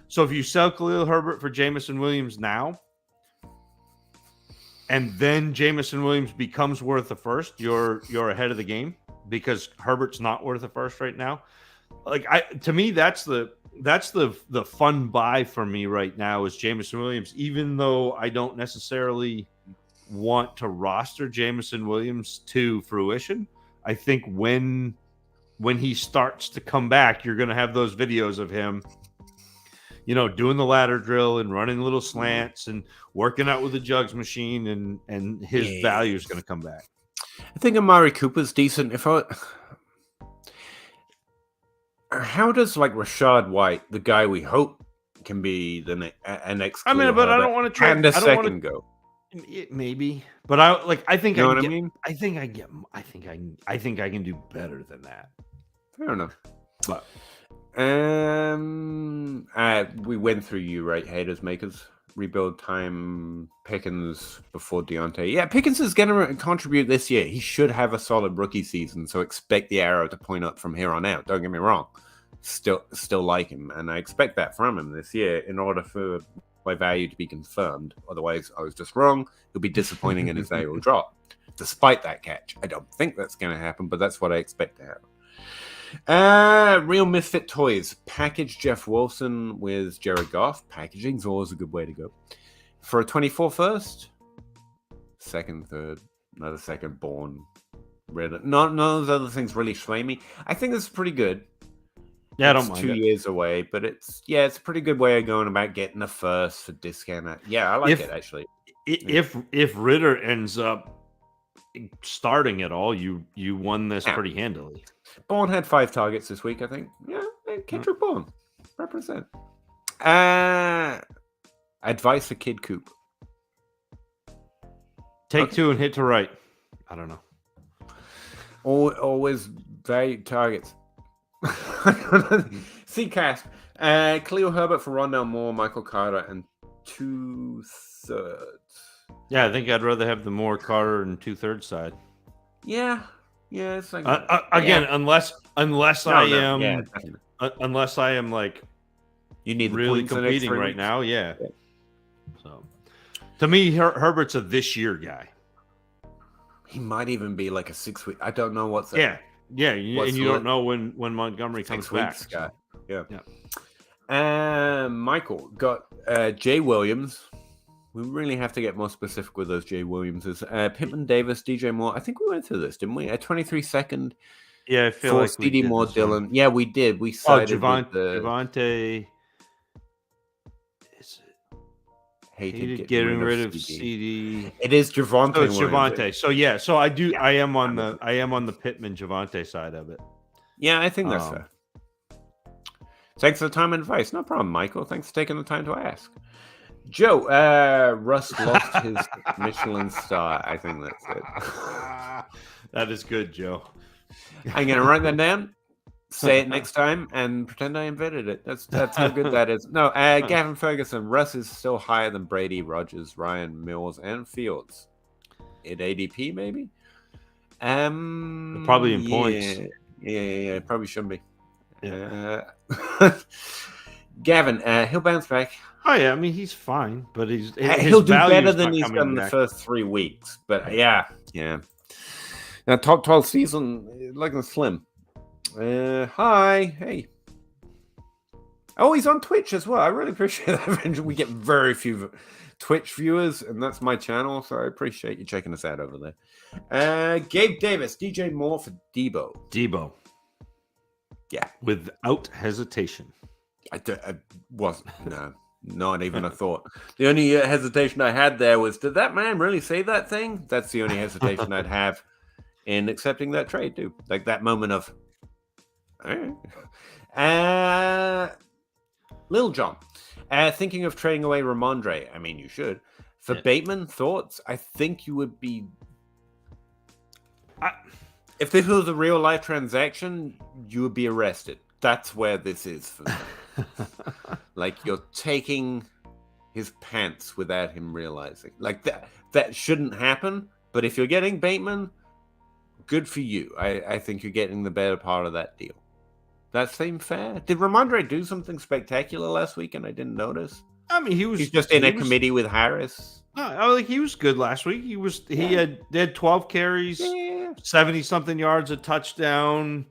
C: So if you sell Khalil Herbert for Jameson Williams now, and then Jameson Williams becomes worth a first, you're ahead of the game because Herbert's not worth a first right now. Like to me, that's the fun buy for me right now is Jameson Williams, even though I don't necessarily want to roster Jameson Williams to fruition. I think when he starts to come back, you're going to have those videos of him, doing the ladder drill and running little slants and working out with the jugs machine, and his value is going to come back.
A: I think Amari Cooper's decent. How does like Rashad White, the guy we hope can be the next?
C: I mean, but I don't want to try.
A: And a second go.
C: Maybe, but I think
A: I mean.
C: I think I can do better than that.
A: Fair enough.
C: But
A: we went through you, right? Haters, makers, rebuild time, Pickens before Deontay. Yeah, Pickens is going to contribute this year. He should have a solid rookie season, so expect the arrow to point up from here on out. Don't get me wrong. Still like him, and I expect that from him this year in order for my value to be confirmed. Otherwise, I was just wrong. He'll be disappointing and his value will drop. Despite that catch, I don't think that's going to happen, but that's what I expect to happen. Real Misfit Toys. Package Jeff Wilson with Jared Goff. Packaging's always a good way to go. For a 24 first, second, third, another second, born. None of those other things really sway me. I think this is pretty good.
C: Yeah, I don't
A: mind
C: 2
A: years away, but it's a pretty good way of going about getting a first for discount. Yeah, I like it actually.
C: If Ritter ends up starting at all, you won this pretty handily.
A: Bourne had 5 targets this week, I think. Yeah, Kendrick Bourne. Represent. Advice for Kid Coop.
C: Take 2 and hit to right. I don't know.
A: Always value targets. C-Cast. Khalil Herbert for Rondell Moore, Michael Carter, and 2/3.
C: Yeah, I think I'd rather have the Moore, Carter, and 2/3 side.
A: Yeah, it's like
C: unless I am like
A: you need
C: really competing right now. Yeah. So to me, Herbert's a this year guy.
A: He might even be like a 6 week. I don't know what's
C: and you don't know when Montgomery comes back.
A: So. Yeah. Michael got Jay Williams. We really have to get more specific with those Jay Williamses. Pittman Davis, DJ Moore. I think we went through this, didn't we? A 23 second.
C: Yeah, I feel
A: for
C: like
A: CD Moore, Dylan. Yeah, we did. We sided with
C: Javonte. Hated getting rid of CD.
A: It is Javonte.
C: Oh, it's Javonte. So yeah, so I do. Yeah. I am on the Pittman Javonte side of it.
A: Yeah, I think that's fair. Thanks for the time and advice. No problem, Michael. Thanks for taking the time to ask. Joe, Russ lost his Michelin star. I think that's it.
C: That is good, Joe.
A: I'm going to write that down. say it next time and pretend I invented it. That's how good that is. No, Gavin Ferguson. Russ is still higher than Brady, Rodgers, Ryan, Mills, and Fields. At ADP, maybe.
C: Probably in points.
A: Yeah. Probably shouldn't be.
C: Yeah.
A: Gavin, he'll bounce back.
C: Oh yeah, I mean he's fine, but
A: he'll do better than he's done the first 3 weeks. But yeah. Now top 12 season looking slim. Hi, hey. Oh, he's on Twitch as well. I really appreciate that. We get very few Twitch viewers, and that's my channel, so I appreciate you checking us out over there. Gabe Davis, DJ Moore for Debo. Yeah.
C: Without hesitation.
A: I wasn't. No, not even a thought. The only hesitation I had there was, did that man really say that thing? That's the only hesitation I'd have in accepting that trade, too. Like that moment of, all right. Lil John, thinking of trading away Ramondre. I mean, you should. For Bateman, thoughts? I think you would be... if this was a real-life transaction, you would be arrested. That's where this is for me. Like, you're taking his pants without him realizing. Like, that shouldn't happen. But if you're getting Bateman, good for you. I think you're getting the better part of that deal. That seem fair? Did Ramondre do something spectacular last week and I didn't notice?
C: I mean, he's
A: just in a committee with Harris.
C: No, he was good last week. He had 12 carries, 70-something yards, a touchdown,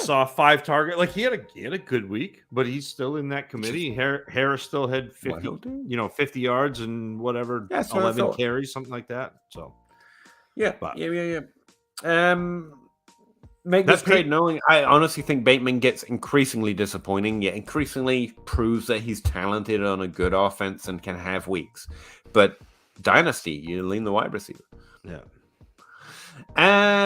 C: saw 5 targets. Like he had a good week, but he's still in that committee. Harris still had 50 yards and whatever, 11 carries, something like that. So
A: yeah. Make this trade knowing I honestly think Bateman gets increasingly disappointing, yet increasingly proves that he's talented on a good offense and can have weeks. But Dynasty, you lean the wide receiver. Yeah.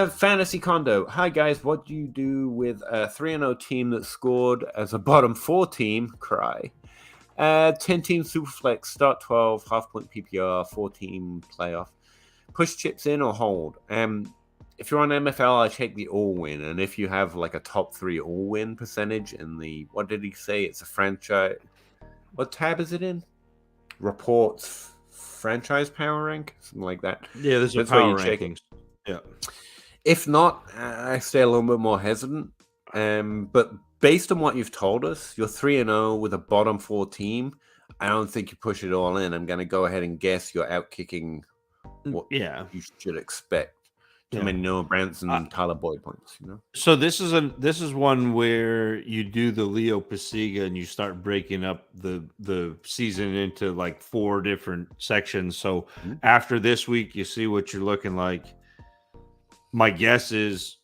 A: Fantasy Condo. Hi guys, what do you do with a 3-0 team that scored as a bottom 4 team? Cry. 10-team Superflex, start 12, half-point PPR, 4-team playoff. Push chips in or hold? If you're on MFL, I check the all-win. And if you have like a top 3 all-win percentage in the, what did he say? It's a franchise. What tab is it in? Reports franchise power rank? Something like that.
C: Yeah, there's a power rankings. Yeah.
A: If not, I stay a little bit more hesitant. But based on what you've told us, you're 3-0 with a bottom 4 team. I don't think you push it all in. I'm going to go ahead and guess you're out-kicking what you should expect. I mean, Noah Branson and Tyler Boyd points,
C: So this is one where you do the Leo Pasiga and you start breaking up the season into like 4 different sections. So after this week, you see what you're looking like. My guess is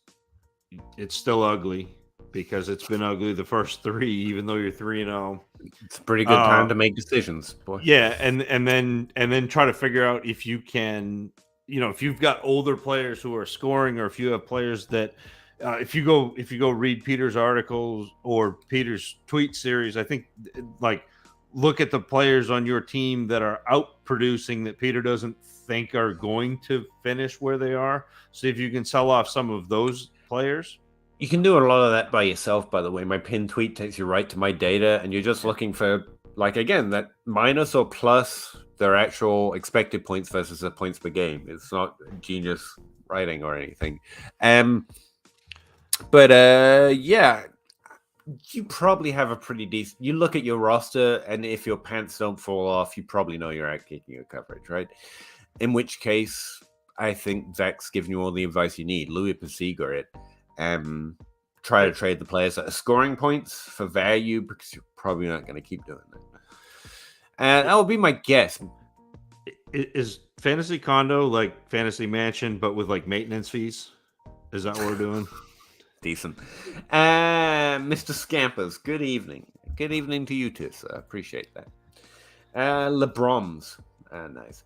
C: it's still ugly because it's been ugly the first 3, even though you're 3-0.
A: It's a pretty good time to make decisions, boy.
C: Yeah, and then try to figure out if you can. If you've got older players who are scoring, or if you have players that, if you go read Peter's articles or Peter's tweet series, I think like look at the players on your team that are out producing that Peter doesn't think are going to finish where they are. See if you can sell off some of those players.
A: You can do a lot of that by yourself, by the way. My pinned tweet takes you right to my data, and you're just looking for, like, again, that minus or plus their actual expected points versus the points per game. It's not genius writing or anything. But you probably have a pretty decent... You look at your roster, and if your pants don't fall off, you probably know you're out kicking your coverage, right? In which case, I think Zach's giving you all the advice you need. Louis Pasiga it. Try to trade the players that are scoring points for value, because you're probably not going to keep doing that. And that would be my guess.
C: Is Fantasy Condo like Fantasy Mansion, but with like maintenance fees? Is that what we're doing?
A: Decent. Mr. Scampers, good evening. Good evening to you too, sir. Appreciate that. LeBrons. Nice.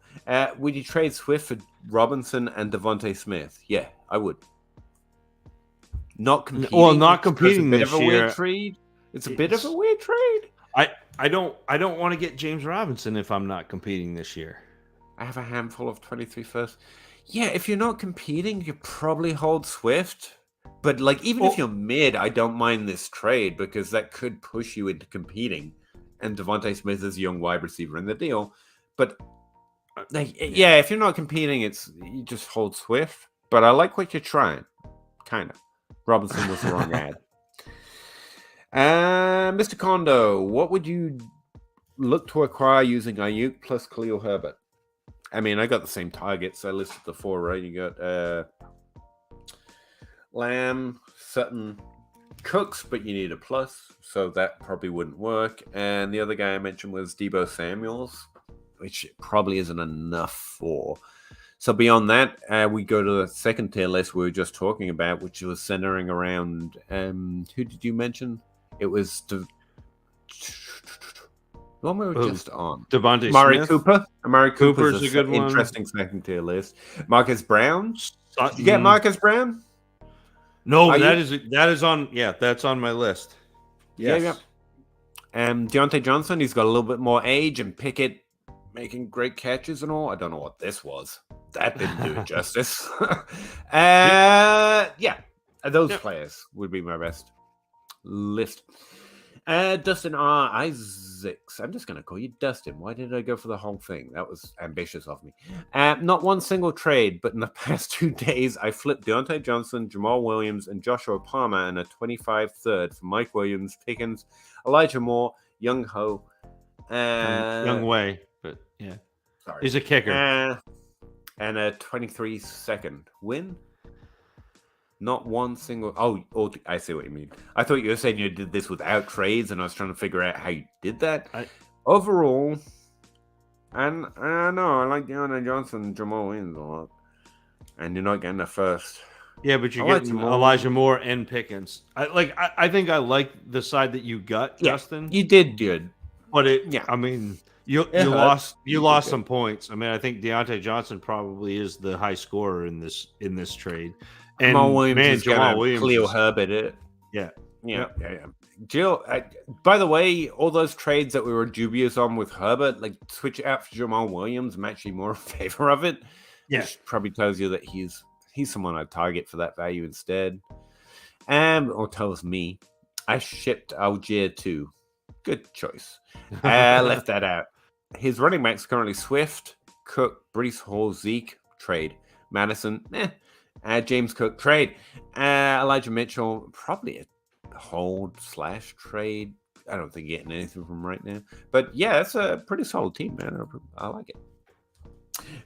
A: Would you trade Swift for Robinson and Devontae Smith? Yeah, I would. Not competing.
C: Well, not competing this year.
A: Weird trade. It's a bit of a weird trade.
C: I don't want to get James Robinson if I'm not competing this year.
A: I have a handful of 23 first. Yeah, if you're not competing, you probably hold Swift. But like, even if you're mid, I don't mind this trade because that could push you into competing. And Devontae Smith is a young wide receiver in the deal. But like, yeah, if you're not competing, you just hold Swift. But I like what you're trying. Kind of. Robinson was the wrong ad. Mr. Kondo, what would you look to acquire using Ayuk plus Khalil Herbert? I mean, I got the same targets. I listed the 4, right? You got Lamb, Sutton, Cooks, but you need a plus, so that probably wouldn't work. And the other guy I mentioned was Deebo Samuels, which probably isn't enough for. So beyond that, we go to the second tier list we were just talking about, which was centering around, who did you mention? It was the one we were just on.
C: Devontae
A: Amari
C: Smith.
A: Cooper. Amari
C: Cooper's a good one.
A: Interesting second tier list. Marcus Brown.
C: Sutton.
A: Did you get Marcus Brown?
C: No, that's on my list. Yes.
A: Yeah. Deontay Johnson, he's got a little bit more age, and Pickett making great catches and all. I don't know what this was. That didn't do it justice. Those players would be my best list. Dustin R. Isaacs. I'm just going to call you Dustin. Why did I go for the whole thing? That was ambitious of me. Not one single trade, but in the past 2 days, I flipped Deontay Johnson, Jamal Williams, and Joshua Palmer in a 25 third for Mike Williams, Pickens, Elijah Moore, Young Ho.
C: Young Way, but yeah.
A: Sorry.
C: He's a kicker.
A: And a 23 second win. Not one single. Oh, I see what you mean. I thought you were saying you did this without trades, and I was trying to figure out how you did that. Overall, and I know I like Deontay Johnson and Jamal Williams a lot, and you're not getting the first.
C: Yeah, but you're getting Elijah Moore and Pickens. I think I like the side that you got, Justin.
A: You did good,
C: but I mean, you lost some points. I mean, I think Deontay Johnson probably is the high scorer in this trade. And
A: Jamal Williams
C: Jamal Williams,
A: Khalil Herbert.
C: Yeah.
A: Jill, by the way, all those trades that we were dubious on with Herbert, like switch it out for Jamal Williams. I'm actually more in favor of it.
C: Yeah,
A: which probably tells you that he's someone I'd target for that value instead. Or tells me I shipped Algier too. Good choice. Left that out. His running backs currently Swift, Cook, Breece Hall, Zeke trade, Madison. James Cook trade. Elijah Mitchell, probably a hold/trade. I don't think you're getting anything from right now. But yeah, it's a pretty solid team, man. I like it.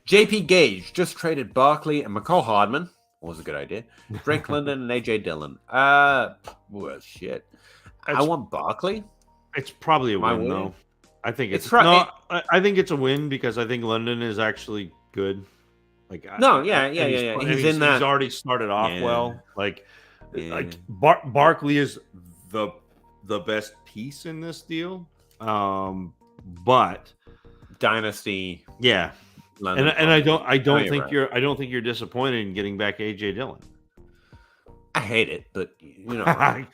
A: JP Gage just traded Barkley and McCall Hardman. Was a good idea. Drake London and AJ Dillon. Well, shit. I want Barkley.
C: It's probably a win, though. I think I think it's a win because I think London is actually good. He's in that. He's already started off well. Barkley is the best piece in this deal. But
A: Dynasty,
C: London, and I don't think you're disappointed in getting back AJ Dillon.
A: I hate it, but you know.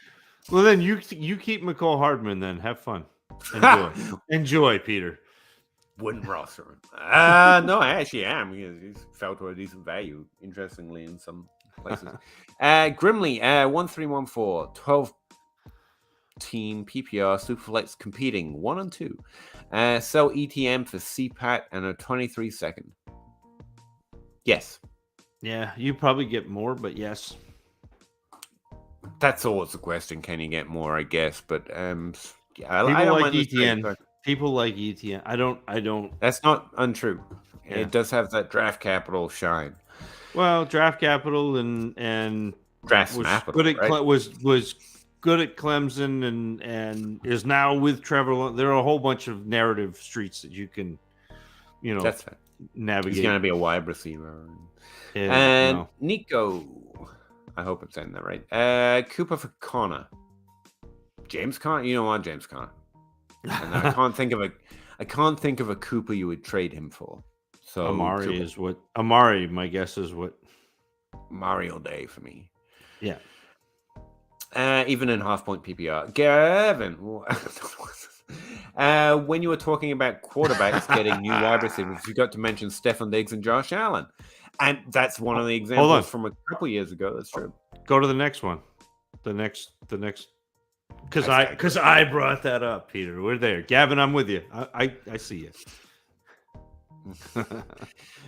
C: Well, then you keep McCall Hardman. Then have fun. Enjoy, Peter.
A: Wouldn't roster him. No, I actually am. He's fell to a decent value, interestingly, in some places. Grimly, 1314, 12 team PPR Superflex competing 1 and 2. Sell ETM for CPAT and a 23 second. Yes.
C: Yeah, you probably get more, but yes.
A: That's always the question. Can you get more? I guess, but I
C: don't like ETN. People like ETN. I don't.
A: That's not untrue. Yeah. It does have that draft capital shine.
C: Well, draft capital and
A: draft
C: was
A: capital,
C: good at
A: right?
C: was good at Clemson and is now with Trevor. There are a whole bunch of narrative streets that you can,
A: that's right.
C: Navigate.
A: He's going to be a wide receiver. Nico, I hope I'm saying that right. Cooper for Connor. James Conner. You don't want James Conner. And I can't think of a Cooper you would trade him for. So
C: Amari, my guess is what
A: Mario Day for me.
C: Yeah.
A: Even in half-point PPR. Gavin, when you were talking about quarterbacks getting new wide receivers, you got to mention Stefan Diggs and Josh Allen. And that's one of the examples from a couple years ago. That's true.
C: Go to the next one. The next. Because I brought that up, Peter. We're there, Gavin. I'm with you. I see you.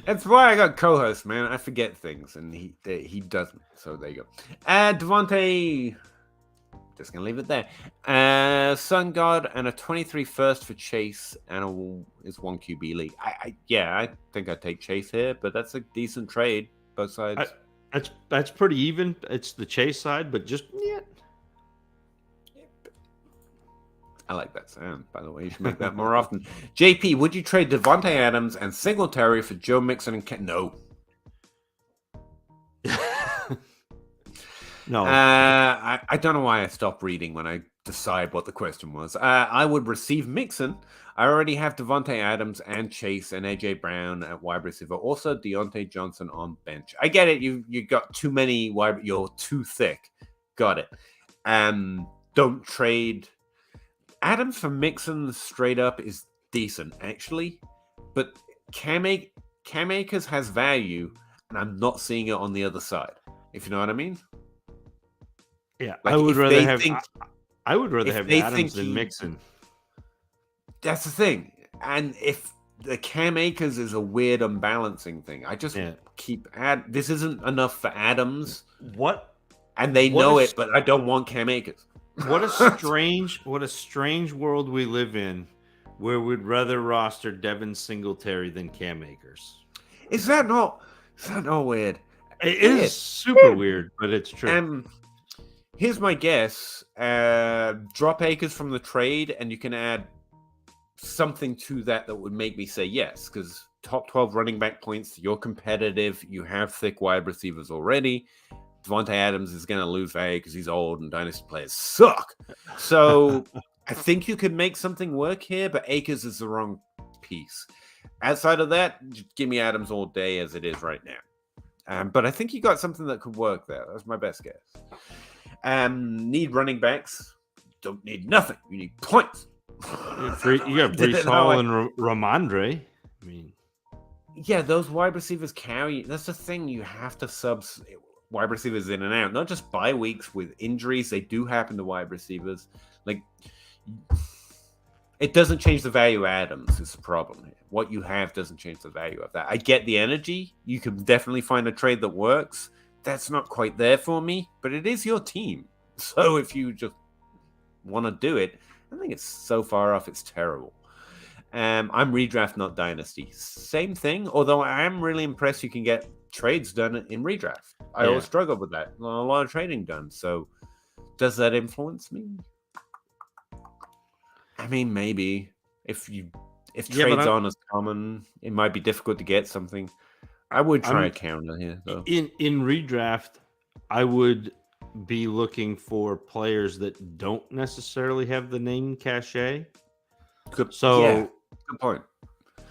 A: That's why I got co-host, man. I forget things, and he doesn't. So there you go. Devontae. Just gonna leave it there. Sun God and a 23 first for Chase, and is 1 QB league. I think I'd take Chase here, but that's a decent trade, both sides.
C: That's pretty even. It's the Chase side, but just yeah.
A: I like that sound, by the way. You should make that more often. JP, would you trade Devontae Adams and Singletary for Joe Mixon and No.
C: No.
A: I don't know why I stopped reading when I decide what the question was. I would receive Mixon. I already have Devontae Adams and Chase and AJ Brown at wide receiver. Also, Deontay Johnson on bench. I get it. You got too many wide. You're too thick. Got it. Don't trade Adams for Mixon straight up is decent, actually. But Cam Akers has value, and I'm not seeing it on the other side, if you know what I mean.
C: Yeah, like I would rather have Adams than Mixon.
A: That's the thing. And if the Cam Akers is a weird unbalancing thing, I just keep this isn't enough for Adams.
C: What?
A: And they know it, but I don't want Cam Akers.
C: What a strange world we live in, where we'd rather roster Devin Singletary than Cam Akers.
A: Is that not weird?
C: It is super weird, but it's true.
A: Here's my guess: drop Akers from the trade, and you can add something to that would make me say yes, because top 12 running back points. You're competitive. You have thick wide receivers already. Devontae Adams is going to lose value because he's old and dynasty players suck. So I think you could make something work here, but Akers is the wrong piece. Outside of that, just give me Adams all day as it is right now. But I think you got something that could work there. That's my best guess. Need running backs. Don't need nothing. You need points.
C: You got Breece Hall and Ramondre. I mean,
A: yeah, those wide receivers carry. That's the thing. You have to subs wide receivers in and out, not just bye weeks with injuries. They do happen to wide receivers. Like, it doesn't change the value of Adams is the problem here. What you have doesn't change the value of that. I get the energy. You can definitely find a trade that works. That's not quite there for me, but it is your team. So if you just want to do it, I think it's so far off, it's terrible. I'm redraft, not dynasty. Same thing, although I am really impressed you can get trades done in redraft. I always struggle with that. A lot of trading done. So does that influence me? I mean, maybe if trades aren't as common, it might be difficult to get something. I would try a counter here, though.
C: In redraft, I would be looking for players that don't necessarily have the name cachet.
A: Good point.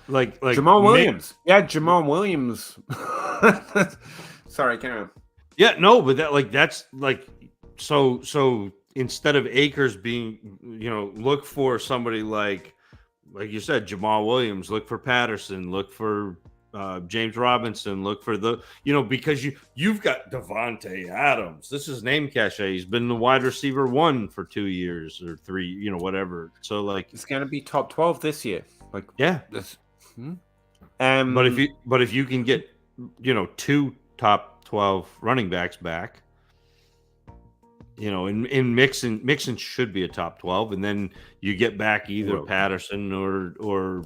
C: Like
A: Jamal Williams. Jamal Williams. Sorry, Karen.
C: Yeah, no, but that's so instead of Akers being, look for somebody like you said, Jamal Williams, look for Patterson, look for James Robinson, look for because you've got Devontae Adams. This is name cachet. He's been the wide receiver 1 for 2 years or 3, whatever. So it's
A: going to be top 12 this year.
C: But if you can get 2 top 12 running backs back, in Mixon should be a top 12, and then you get back either Patterson or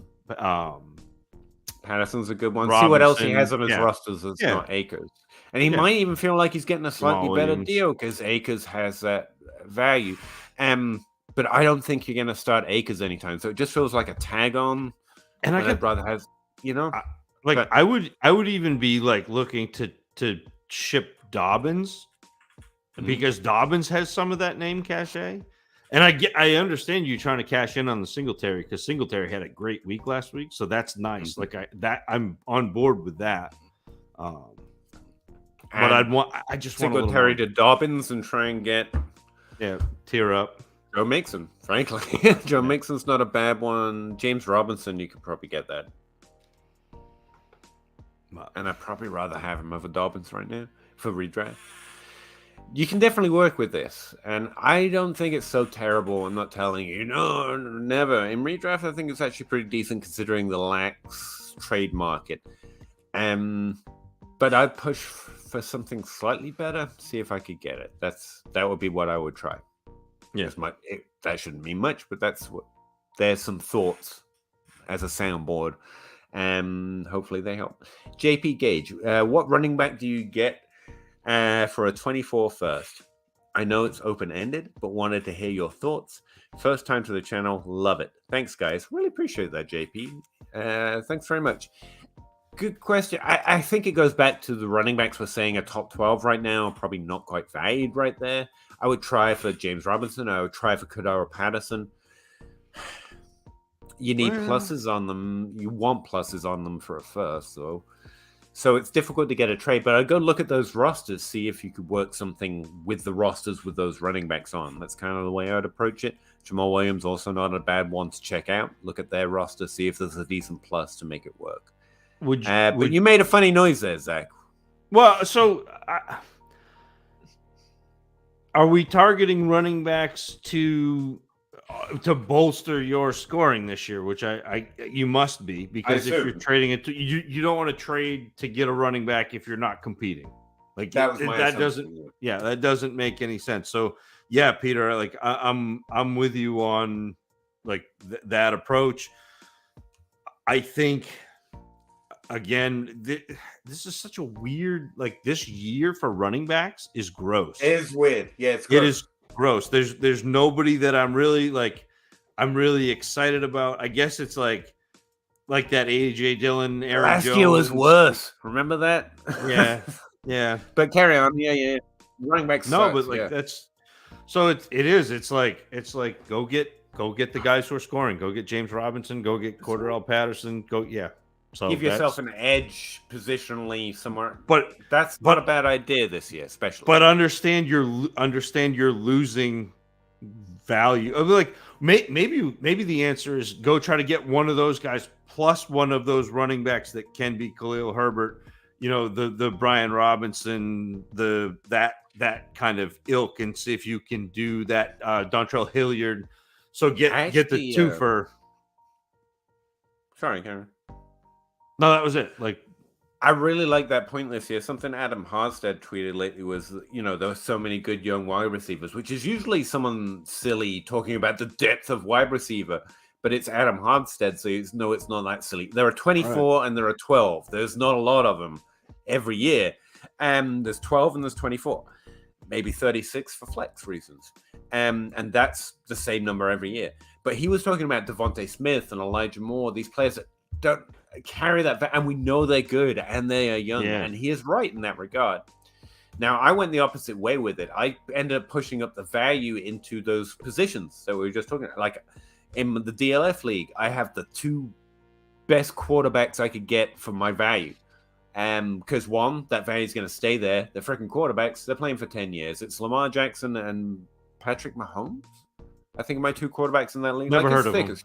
A: Patterson's a good one.
C: Robinson,
A: see what else he has on his rosters that's not Akers. And he might even feel like he's getting a slightly better deal because Akers has that value. But I don't think you're going to start Akers anytime. So it just feels like a tag on. And I'd rather have,
C: I would even be looking to ship Dobbins because Dobbins has some of that name cachet. And I understand you trying to cash in on the Singletary because Singletary had a great week last week, so that's nice. I'm on board with that. But I just want
A: Singletary to Dobbins and try and get
C: tear up
A: Joe Mixon. Frankly, Joe Mixon's not a bad one. James Robinson, you could probably get that, and I'd probably rather have him over Dobbins right now for redraft. you can definitely work with this, and I don't think it's so terrible. I'm not telling you, no, never. In redraft, I think it's actually pretty decent considering the lax trade market. But I'd push for something slightly better, see if I could get it. That would be what I would try.
C: Yes,
A: that shouldn't mean much, but there's some thoughts as a soundboard, and hopefully they help. JP Gage, what running back do you get for a 24 first? I know it's open-ended, but wanted to hear your thoughts. First time to the channel, love it. Thanks, guys. Really appreciate that, JP. Thanks very much. Good question. I think it goes back to the running backs we're saying a top 12 right now, probably not quite valued right there. I would try for James Robinson. I would try for Cordero Patterson. You need pluses on them. You want pluses on them for a first, though. So it's difficult to get a trade, but I'd go look at those rosters, see if you could work something with the rosters with those running backs on. That's kind of the way I'd approach it. Jamal Williams, also not a bad one to check out. Look at their roster, see if there's a decent plus to make it work. But you made a funny noise there, Zach.
C: Well, so are we targeting running backs to bolster your scoring this year? Which you must be, because if you're trading it, you don't want to trade to get a running back if you're not competing. Like that doesn't make any sense. So yeah, Peter, like I'm with you on like that approach. I think. Again, this is such a weird, like this year for running backs is gross.
A: It is weird. Yeah, it's gross.
C: It is gross. There's nobody that I'm really excited about. I guess it's like that AJ Dillon, Aaron
A: Last
C: Jones.
A: year was worse. Remember that?
C: Yeah, yeah.
A: But carry on. Yeah. Running back sucks.
C: No, but like that's so it is. It's like go get the guys who are scoring. Go get James Robinson. Go get Cordero Patterson. So
A: give yourself an edge positionally somewhere, but that's not a bad idea this year, especially.
C: But understand you're losing value. Like maybe the answer is go try to get one of those guys plus one of those running backs that can be Khalil Herbert. You know, the Brian Robinson, that kind of ilk, and see if you can do that. Dontrell Hilliard. So get the two for.
A: Sorry, Karen.
C: No, that was it. Like,
A: I really like that point this year. Something Adam Harstead tweeted lately was, there were so many good young wide receivers, which is usually someone silly talking about the depth of wide receiver, but it's Adam Harstead, so it's not that silly. There are 24 and there are 12. There's not a lot of them every year. There's 12 and there's 24, maybe 36 for flex reasons. And that's the same number every year. But he was talking about Devontae Smith and Elijah Moore, these players that don't carry that, and we know they're good and they are young, and he is right in that regard. Now, I went the opposite way with it. I ended up pushing up the value into those positions that we were just talking about. Like in the DLF league, I have the two best quarterbacks I could get for my value. Because one, that value is going to stay there. They're freaking quarterbacks. They're playing for 10 years. It's Lamar Jackson and Patrick Mahomes. I think my two quarterbacks in that league.
C: Never heard of them.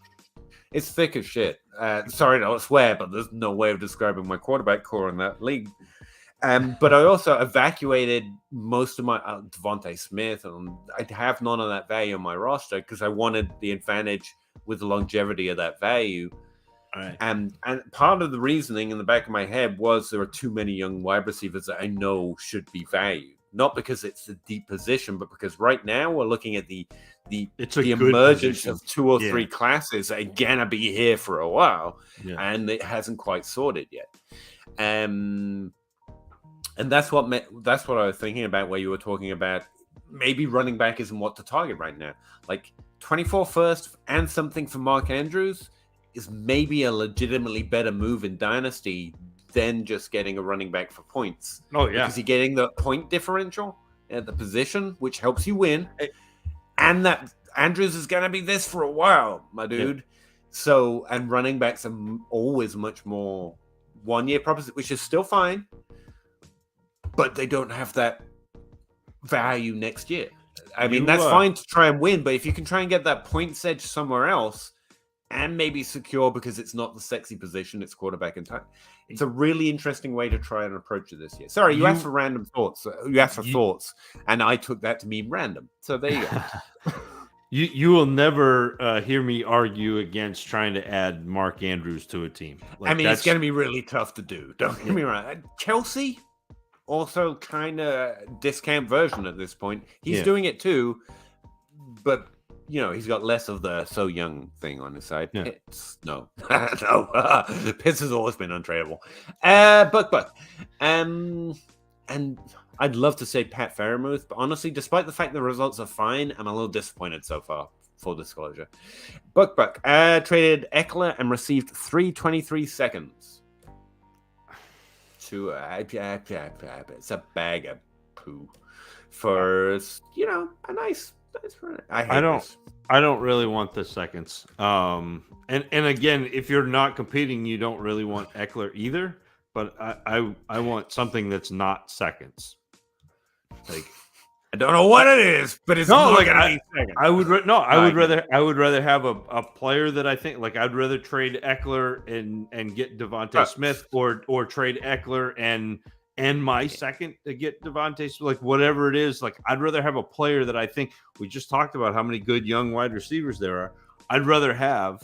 A: It's thick as shit. Sorry to swear, but there's no way of describing my quarterback core in that league. But I also evacuated most of my Devontae Smith, and I have none of that value on my roster because I wanted the advantage with the longevity of that value.
C: Right.
A: And part of the reasoning in the back of my head was there are too many young wide receivers that I know should be valued. Not because it's a deep position, but because right now we're looking at the emergence of two or three classes that are gonna be here for a while, and it hasn't quite sorted yet. And that's what I was thinking about where you were talking about maybe running back isn't what to target right now. Like 24 first and something for Mark Andrews is maybe a legitimately better move in Dynasty than just getting a running back for points.
C: Oh, yeah.
A: Because you're getting the point differential at the position, which helps you win. And that Andrews is going to be this for a while, my dude. Yeah. So, and running backs are always much more one-year proposition, which is still fine. But they don't have that value next year. I mean, that's fine to try and win. But if you can try and get that points edge somewhere else, and maybe secure because it's not the sexy position, it's quarterback and tight. It's a really interesting way to try and approach it this year. Sorry, you asked for random thoughts. You asked for thoughts, and I took that to mean random. So there you go.
C: You will never hear me argue against trying to add Mark Andrews to a team.
A: Like, I mean, it's going to be really tough to do. Don't get me wrong. Kelsey, also kind of discount version at this point. He's doing it too, but he's got less of the so young thing on his side. Yeah. Pitts, no. Pitts has always been untradeable. Buck. And I'd love to say Pat Freiermuth, but honestly, despite the fact the results are fine, I'm a little disappointed so far, full disclosure. Buck traded Eckler and received 323 seconds. To it's a bag of poo for a nice run. I don't really want the seconds. And again, if you're not competing, you don't really want Eckler either. But I want something that's not seconds. Like I don't know what it is, but it's not like
C: I would rather have a player that I think like I'd rather trade Eckler and get Devontae Smith or trade Eckler and my second to get Devontae Smith, like whatever it is. Like I'd rather have a player that I think we just talked about how many good young wide receivers there are. I'd rather have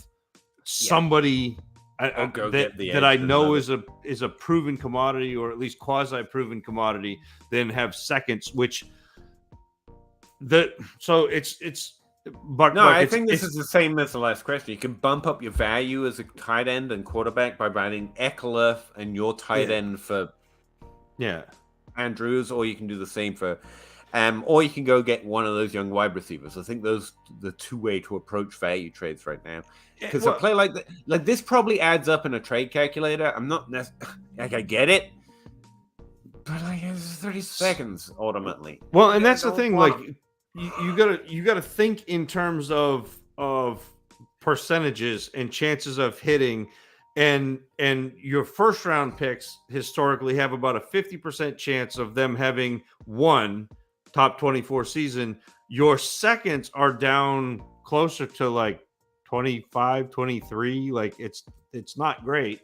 C: somebody that I know is a proven commodity or at least quasi proven commodity than have seconds, which.
A: I think this is the same as the last question. You can bump up your value as a tight end and quarterback by buying Eckler and your tight end for Andrews, or you can do the same for or you can go get one of those young wide receivers. I think those the two way to approach value trades right now. Because a play like this probably adds up in a trade calculator. I'm not like I get it, but like it's 30 seconds ultimately.
C: Well, and that's the thing, like. You gotta think in terms of percentages and chances of hitting, and your first round picks historically have about a 50% chance of them having one top 24 season. Your seconds are down closer to like 25, 23. Like it's not great.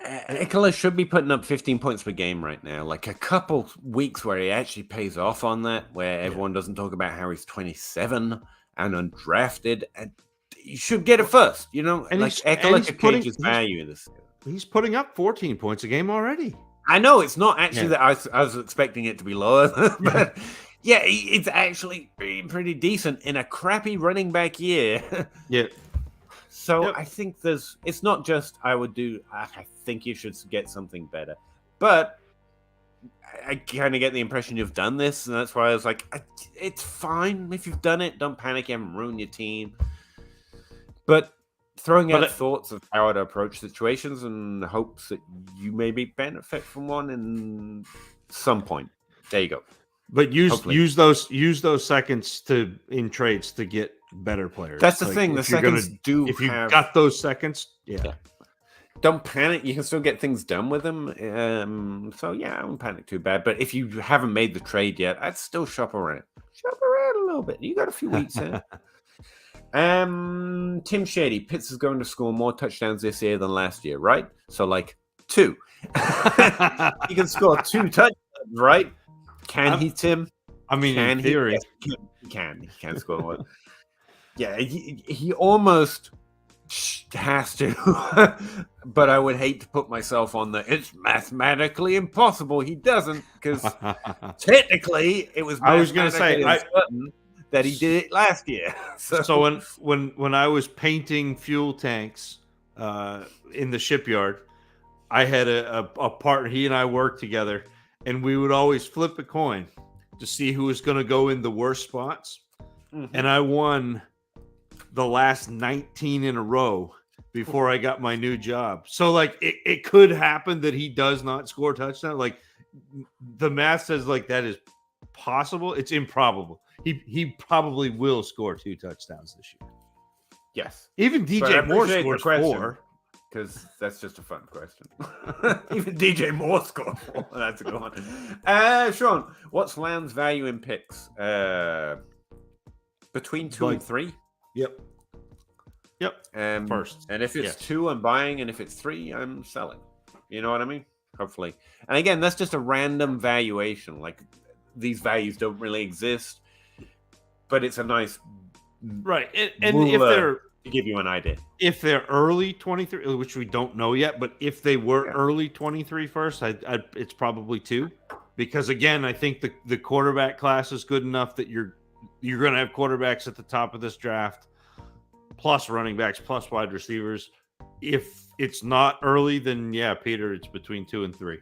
A: Eckler should be putting up 15 points per game right now. Like a couple weeks where he actually pays off on that, where everyone doesn't talk about how he's 27 and undrafted, and you should get it first. And like Eckler could change his value in this.
C: He's putting up 14 points a game already.
A: I know it's not actually that I was expecting it to be lower, but it's actually been pretty decent in a crappy running back year. So I think it's not just I think you should get something better. But I kind of get the impression you've done this, and that's why I was like, it's fine if you've done it. Don't panic and ruin your team. But throwing out thoughts of how to approach situations and hopes that you maybe benefit from one in some point. There you go.
C: But use those seconds in trades to get better players.
A: That's the thing. The seconds
C: if you got those seconds,
A: don't panic. You can still get things done with them. So I won't panic too bad. But if you haven't made the trade yet, I'd still shop around. Shop around a little bit. You got a few weeks here. Tim Shady, Pitts is going to score more touchdowns this year than last year, right? So like 2. He can score 2 touchdowns, right? Can he, Tim?
C: I mean, in theory,
A: he can score one. Yeah, he almost has to, but I would hate to put myself on it's mathematically impossible. He doesn't, because technically it was.
C: I was going to say
A: that he did it last year.
C: So when I was painting fuel tanks in the shipyard, I had a partner. He and I worked together, and we would always flip a coin to see who was going to go in the worst spots. Mm-hmm. And I won the last 19 in a row before I got my new job. So like it could happen that he does not score touchdown. Like the math says like that is possible. It's improbable. He probably will score 2 touchdowns this year.
A: Yes.
C: Even DJ Moore scores 4.
A: Because that's just a fun question. Even DJ Moore scored 4. That's a good one. Sean, what's Lamb's value in picks? Between 2 and 3?
C: Yep. Yep. First.
A: And if it's 2, I'm buying, and if it's 3, I'm selling. You know what I mean? Hopefully. And again, that's just a random valuation. Like, these values don't really exist, but it's a nice
C: right. And if they're
A: to give you an idea,
C: if they're early 23, which we don't know yet, but if they were early 23 first, it's probably 2, because again, I think the quarterback class is good enough that you're going to have quarterbacks at the top of this draft, plus running backs, plus wide receivers. If it's not early, then Peter, it's between 2 and 3.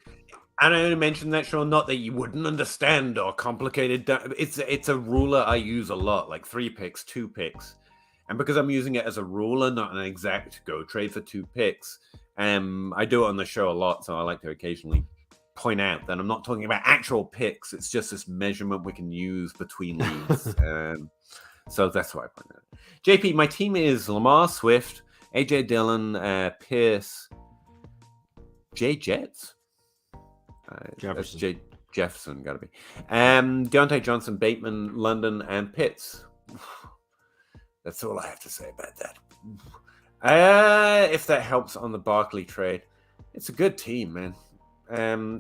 A: And I only mentioned that, Sean, not that you wouldn't understand or complicated. It's a ruler I use a lot, like 3 picks, 2 picks. And because I'm using it as a ruler, not an exact go trade for 2 picks, I do it on the show a lot, so I like to occasionally point out that I'm not talking about actual picks. It's just this measurement we can use between leagues. So that's why I point out. JP, my team is Lamar, Swift, AJ Dillon, Pierce, Jay Jets.
C: Jefferson.
A: Jefferson, gotta be. Deontay Johnson, Bateman, London, and Pitts. That's all I have to say about that. If that helps on the Barkley trade, it's a good team, man.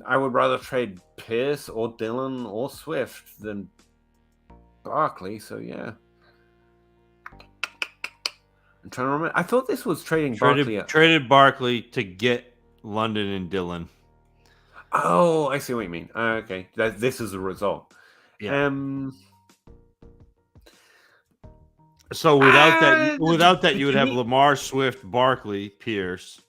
A: I would rather trade Pierce or Dillon or Swift than Barkley. So yeah, I'm trying to remember. I thought this was
C: traded Barkley to get London and Dillon.
A: Oh, I see what you mean. Okay, this is the result.
C: Yeah. So without that, you would have Lamar, Swift, Barkley, Pierce,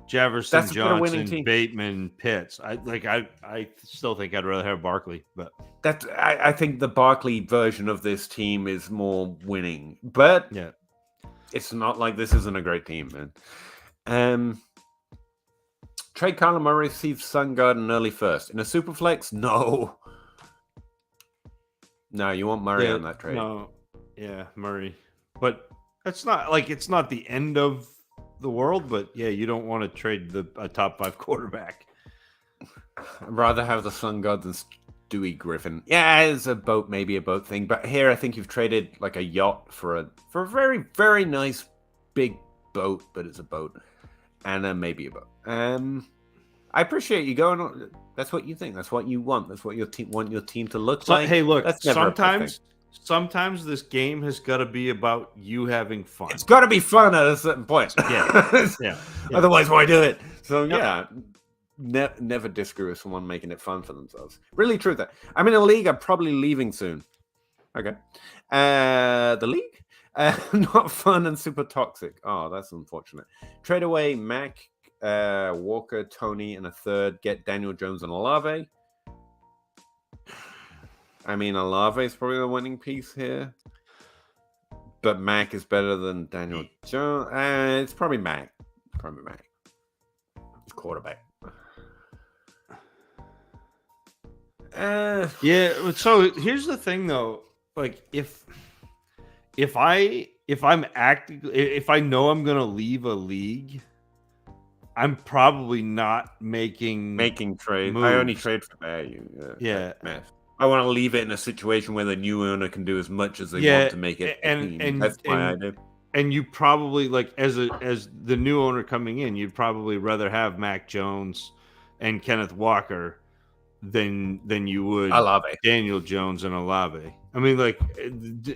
C: Jefferson, Johnson, Bateman, Pitts. I still think I'd rather have Barkley, but
A: I think the Barkley version of this team is more winning. But it's not like this isn't a great team, man. Trade Kyler Murray, receive Sun Guard and early first. In a super flex? No. No, you want Murray on that trade.
C: No. Yeah, Murray. But it's not the end of the world, but you don't want to trade a top 5 quarterback.
A: I'd rather have the Sun God than Stewie Griffin. Yeah, it's maybe a boat thing. But here I think you've traded like a yacht for a very, very nice big boat, but it's a boat. And maybe a boat. I appreciate you going on. That's what you think. That's what you want. That's what your team want your team to look like.
C: Hey, look, sometimes this game has got to be about you having fun.
A: It's got to be fun at a certain point.
C: Yeah.
A: Otherwise, why do it? So never disagree with someone making it fun for themselves. Really true that. I'm in a league. I'm probably leaving soon. Okay. The league. Not fun and super toxic. Oh, that's unfortunate. Trade away Mac, Walker, Tony, and a third. Get Daniel Jones and Olave. I mean, Olave is probably the winning piece here. But Mac is better than Daniel Jones. It's probably Mac. It's quarterback.
C: So here's the thing, though. Like, if I know I'm gonna leave a league, I'm probably not making
A: trades.
C: Moves.
A: I only trade for value. I want to leave it in a situation where the new owner can do as much as they want to make it.
C: And
A: that's why I do.
C: And you probably, like, as the new owner coming in, you'd probably rather have Mac Jones and Kenneth Walker than you would
A: Olave.
C: Daniel Jones and Olave. I mean, like,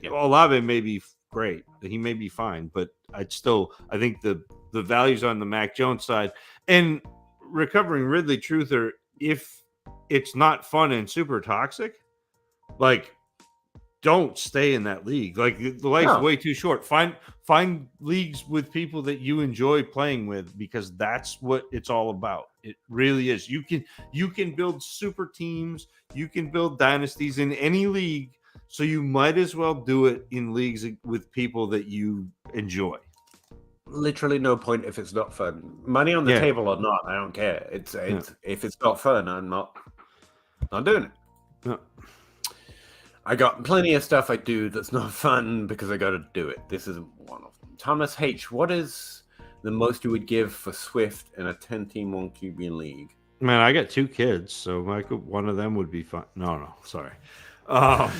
C: Olave may be great. He may be fine, but I think the values on the Mac Jones side and recovering Ridley Truther, if it's not fun and super toxic, like, don't stay in that league. Like, the life's way too short. Find leagues with people that you enjoy playing with, because that's what it's all about. It really is. You can build super teams, you can build dynasties in any league, so you might as well do it in leagues with people that you enjoy.
A: Literally no point if it's not fun. Money on the table or not, I don't care. It's if it's not fun, I'm not doing it.
C: No.
A: I got plenty of stuff I do that's not fun because I got to do it. This isn't one of them. Thomas H., what is the most you would give for Swift in a 10-team 1 QB league?
C: Man, I got 2 kids, so one of them would be fun. No, sorry.
A: Wow.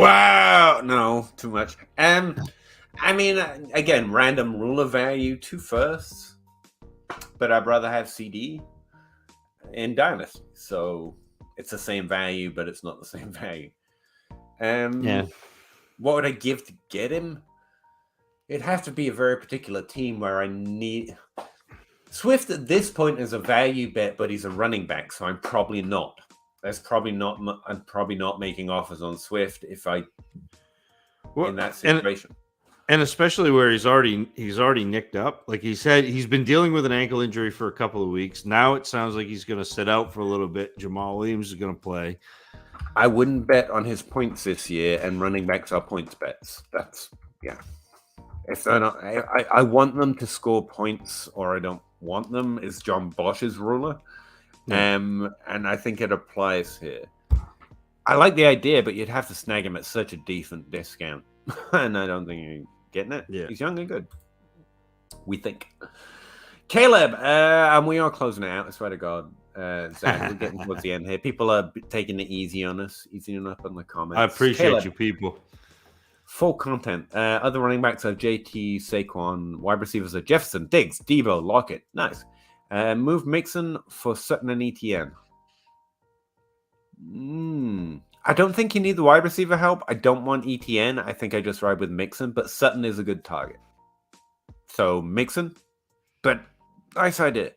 A: No, too much. I mean, again, random ruler value 2 firsts, but I'd rather have CD in Dynasty. So it's the same value, but it's not the same value. What would I give to get him? It'd have to be a very particular team where I need... Swift at this point is a value bet, but he's a running back, so I'm probably not. I'm probably not making offers on Swift if I in that situation.
C: And especially where he's already nicked up. Like he said, he's been dealing with an ankle injury for a couple of weeks. Now it sounds like he's going to sit out for a little bit. Jamal Williams is going to play.
A: I wouldn't bet on his points this year, and running backs are points bets. That's If they're not, I want them to score points, or I don't want them. Is John Bosch's ruler, and I think it applies here. I like the idea, but you'd have to snag him at such a decent discount, and I don't think you're getting it.
C: Yeah.
A: He's young and good. We think. Caleb, and we are closing it out. I swear to God. Zach, we're getting towards the end here. People are taking it easy on us, easing up in the comments.
C: I appreciate you, people.
A: Full content. Other running backs are JT, Saquon. Wide receivers are Jefferson, Diggs, Debo, Lockett. Nice. Move Mixon for Sutton and ETN. I don't think you need the wide receiver help. I don't want ETN. I think I just ride with Mixon, but Sutton is a good target. So Mixon, but nice idea.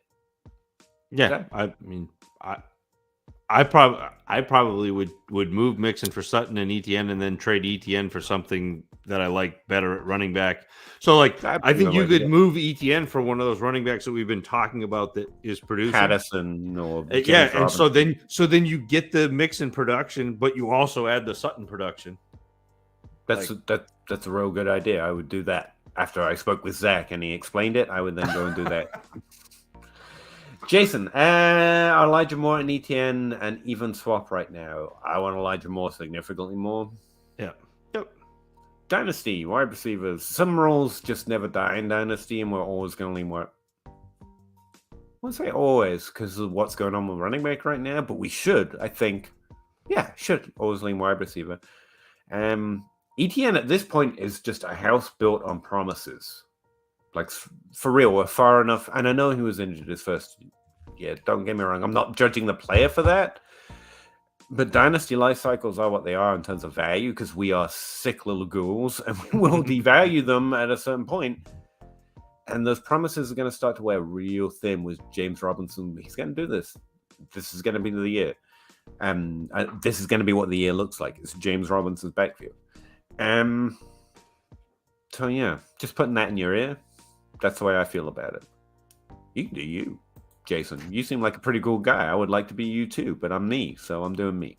C: Yeah, I mean, I probably would move Mixon for Sutton and ETN, and then trade ETN for something that I like better at running back. So, like, I think you could move ETN for one of those running backs that we've been talking about that is producing.
A: Addison or James
C: and
A: Robinson.
C: so then you get the Mixon production, but you also add the Sutton production.
A: That's a real good idea. I would do that after I spoke with Zach and he explained it. I would then go and do that. Jason, Elijah Moore and ETN and even swap right now. I want Elijah Moore significantly more.
C: Yeah. Yep.
A: Dynasty, wide receivers. Some roles just never die in Dynasty, and we're always going to lean more. I won't say always because of what's going on with running back right now, but we should, I think. Yeah, should always lean wide receiver. ETN at this point is just a house built on promises. Like, for real, we're far enough. And I know he was injured his first year. Don't get me wrong. I'm not judging the player for that. But Dynasty life cycles are what they are in terms of value because we are sick little ghouls and we will devalue them at a certain point. And those promises are going to start to wear real thin with James Robinson. He's going to do this. This is going to be the year. This is going to be what the year looks like. It's James Robinson's backfield. So, yeah, just putting that in your ear. That's the way I feel about it. You can do you, Jason. You seem like a pretty cool guy. I would like to be you too, but I'm me, so I'm doing me.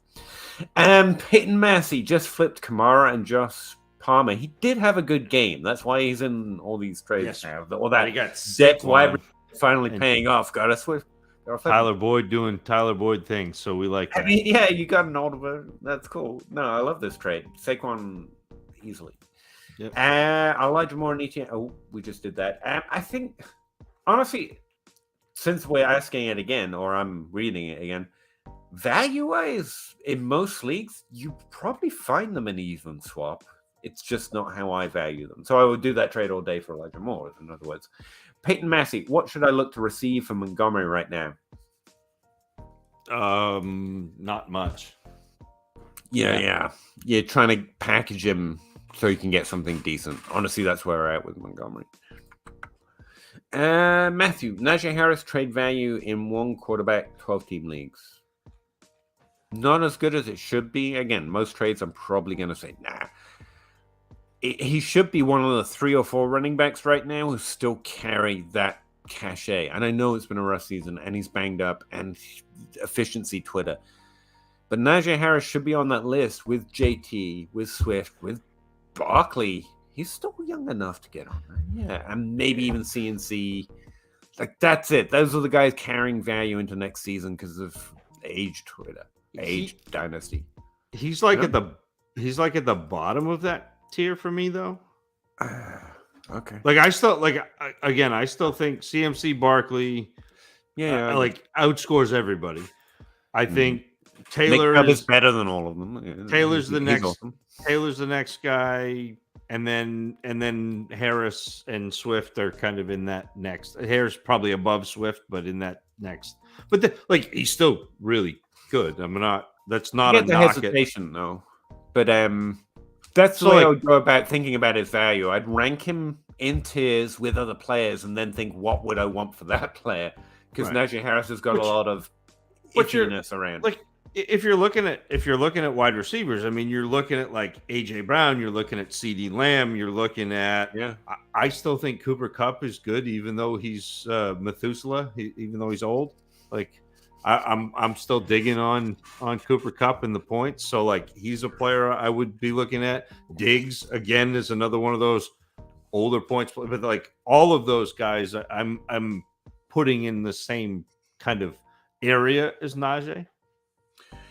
A: Peyton Massey just flipped Kamara and Josh Palmer. He did have a good game. That's why he's in all these trades now. All that depth wide finally paying off. Got a Swift.
C: Tyler Boyd doing Tyler Boyd things, so we like that.
A: I mean, yeah, you got an Olivier. That's cool. No, I love this trade. Saquon easily. Yep. Elijah Moore and ETN. Oh, we just did that. I think, honestly, since we're asking it again, or I'm reading it again, value-wise, in most leagues, you probably find them in even swap. It's just not how I value them. So I would do that trade all day for Elijah Moore, in other words. Peyton Massey, what should I look to receive from Montgomery right now?
C: Not much.
A: Yeah. You're trying to package him so you can get something decent. Honestly, that's where we're at with Montgomery. Matthew, Najee Harris trade value in one quarterback, 12-team leagues. Not as good as it should be. Again, most trades I'm probably going to say, nah. He should be one of the 3 or 4 running backs right now who still carry that cachet. And I know it's been a rough season and he's banged up and efficiency Twitter. But Najee Harris should be on that list with JT, with Swift, with Barkley. He's still young enough to get on there. Yeah, and maybe even CNC. Like, that's it. Those are the guys carrying value into next season because of age Twitter, age Dynasty.
C: He's like at the bottom of that tier for me, though.
A: Okay.
C: Like, I still think CMC Barkley, outscores everybody. I think Taylor
A: is better than all of them.
C: Taylor's the next.
A: Awesome.
C: Taylor's the next guy. and then Harris and Swift are kind of in that next. Harris probably above Swift, but in that next. But he's still really good. That's not
A: I
C: a
A: get the
C: knock
A: hesitation though, but that's the way I would go about thinking about his value. I'd rank him in tiers with other players, and then think, what would I want for that player? Because Najee Harris has got a lot of itchiness around.
C: Like if you're looking at wide receivers, I mean, you're looking at like AJ Brown, you're looking at CeeDee Lamb, you're looking at I still think Cooper Kupp is good, even though he's Methuselah, even though he's old. Like I'm still digging on Cooper Kupp and the points. So like he's a player I would be looking at. Diggs again is another one of those older points, but like all of those guys, I'm putting in the same kind of area as Najee.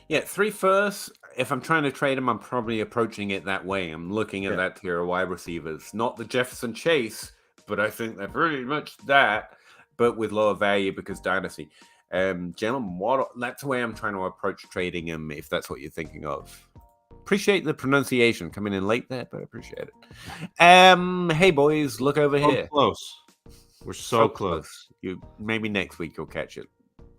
A: Yeah, 3 firsts. If I'm trying to trade him, I'm probably approaching it that way. I'm looking at that tier of wide receivers, not the Jefferson Chase, but I think they're pretty much that, but with lower value because Dynasty. Gentlemen, that's the way I'm trying to approach trading him, if that's what you're thinking of. Appreciate the pronunciation coming in late there, but I appreciate it. Hey boys, look over here.
C: Close. We're so close.
A: Maybe next week you'll catch it.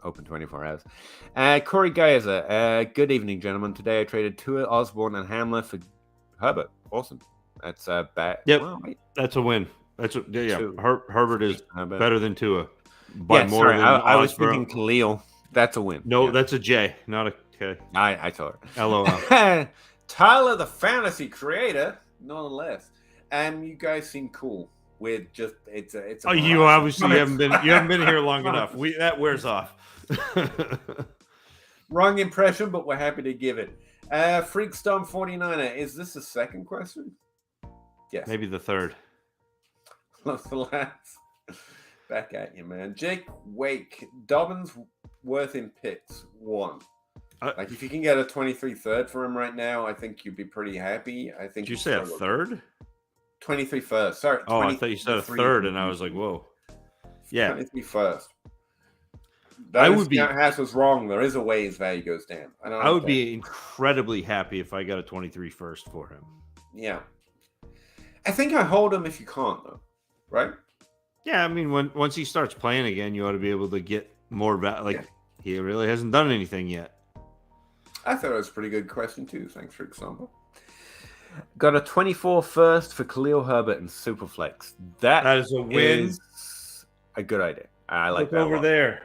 A: Open 24 hours. Corey Geyser, good evening, gentlemen. Today I traded Tua, Osborne, and Hamler for Herbert. Awesome. That's bad.
C: Yep, that's a win. Herbert is better than Tua.
A: I was thinking Khalil. That's a win.
C: No, that's a J, not a K.
A: I saw it.
C: LOL.
A: Tyler, the fantasy creator, nonetheless. You guys seem cool. With just it's a
C: you obviously haven't been here long enough. That wears off.
A: Wrong impression, but we're happy to give it. Freakstorm 49er, is this the second question? Yes.
C: Maybe the third.
A: Back at you, man. Jake Wake, Dobbins worth in picks 1. Like if you can get a 23 third for him right now, I think you'd be pretty happy. I think.
C: Did you say a third?
A: 23 first. Sorry.
C: Oh, I thought you said a third, and I was like, whoa. Yeah.
A: 23 first.
C: I would be.
A: House was wrong. There is a way his value goes down.
C: I would be incredibly happy if I got a 23 first for him.
A: Yeah. I think I hold him if you can't, though. Right?
C: Yeah, I mean, once he starts playing again, you ought to be able to get more value. He really hasn't done anything yet.
A: I thought it was a pretty good question, too. Thanks for example. Got a 24 first for Khalil Herbert and Superflex. That
C: is a win.
A: A good idea. I like that
C: over there.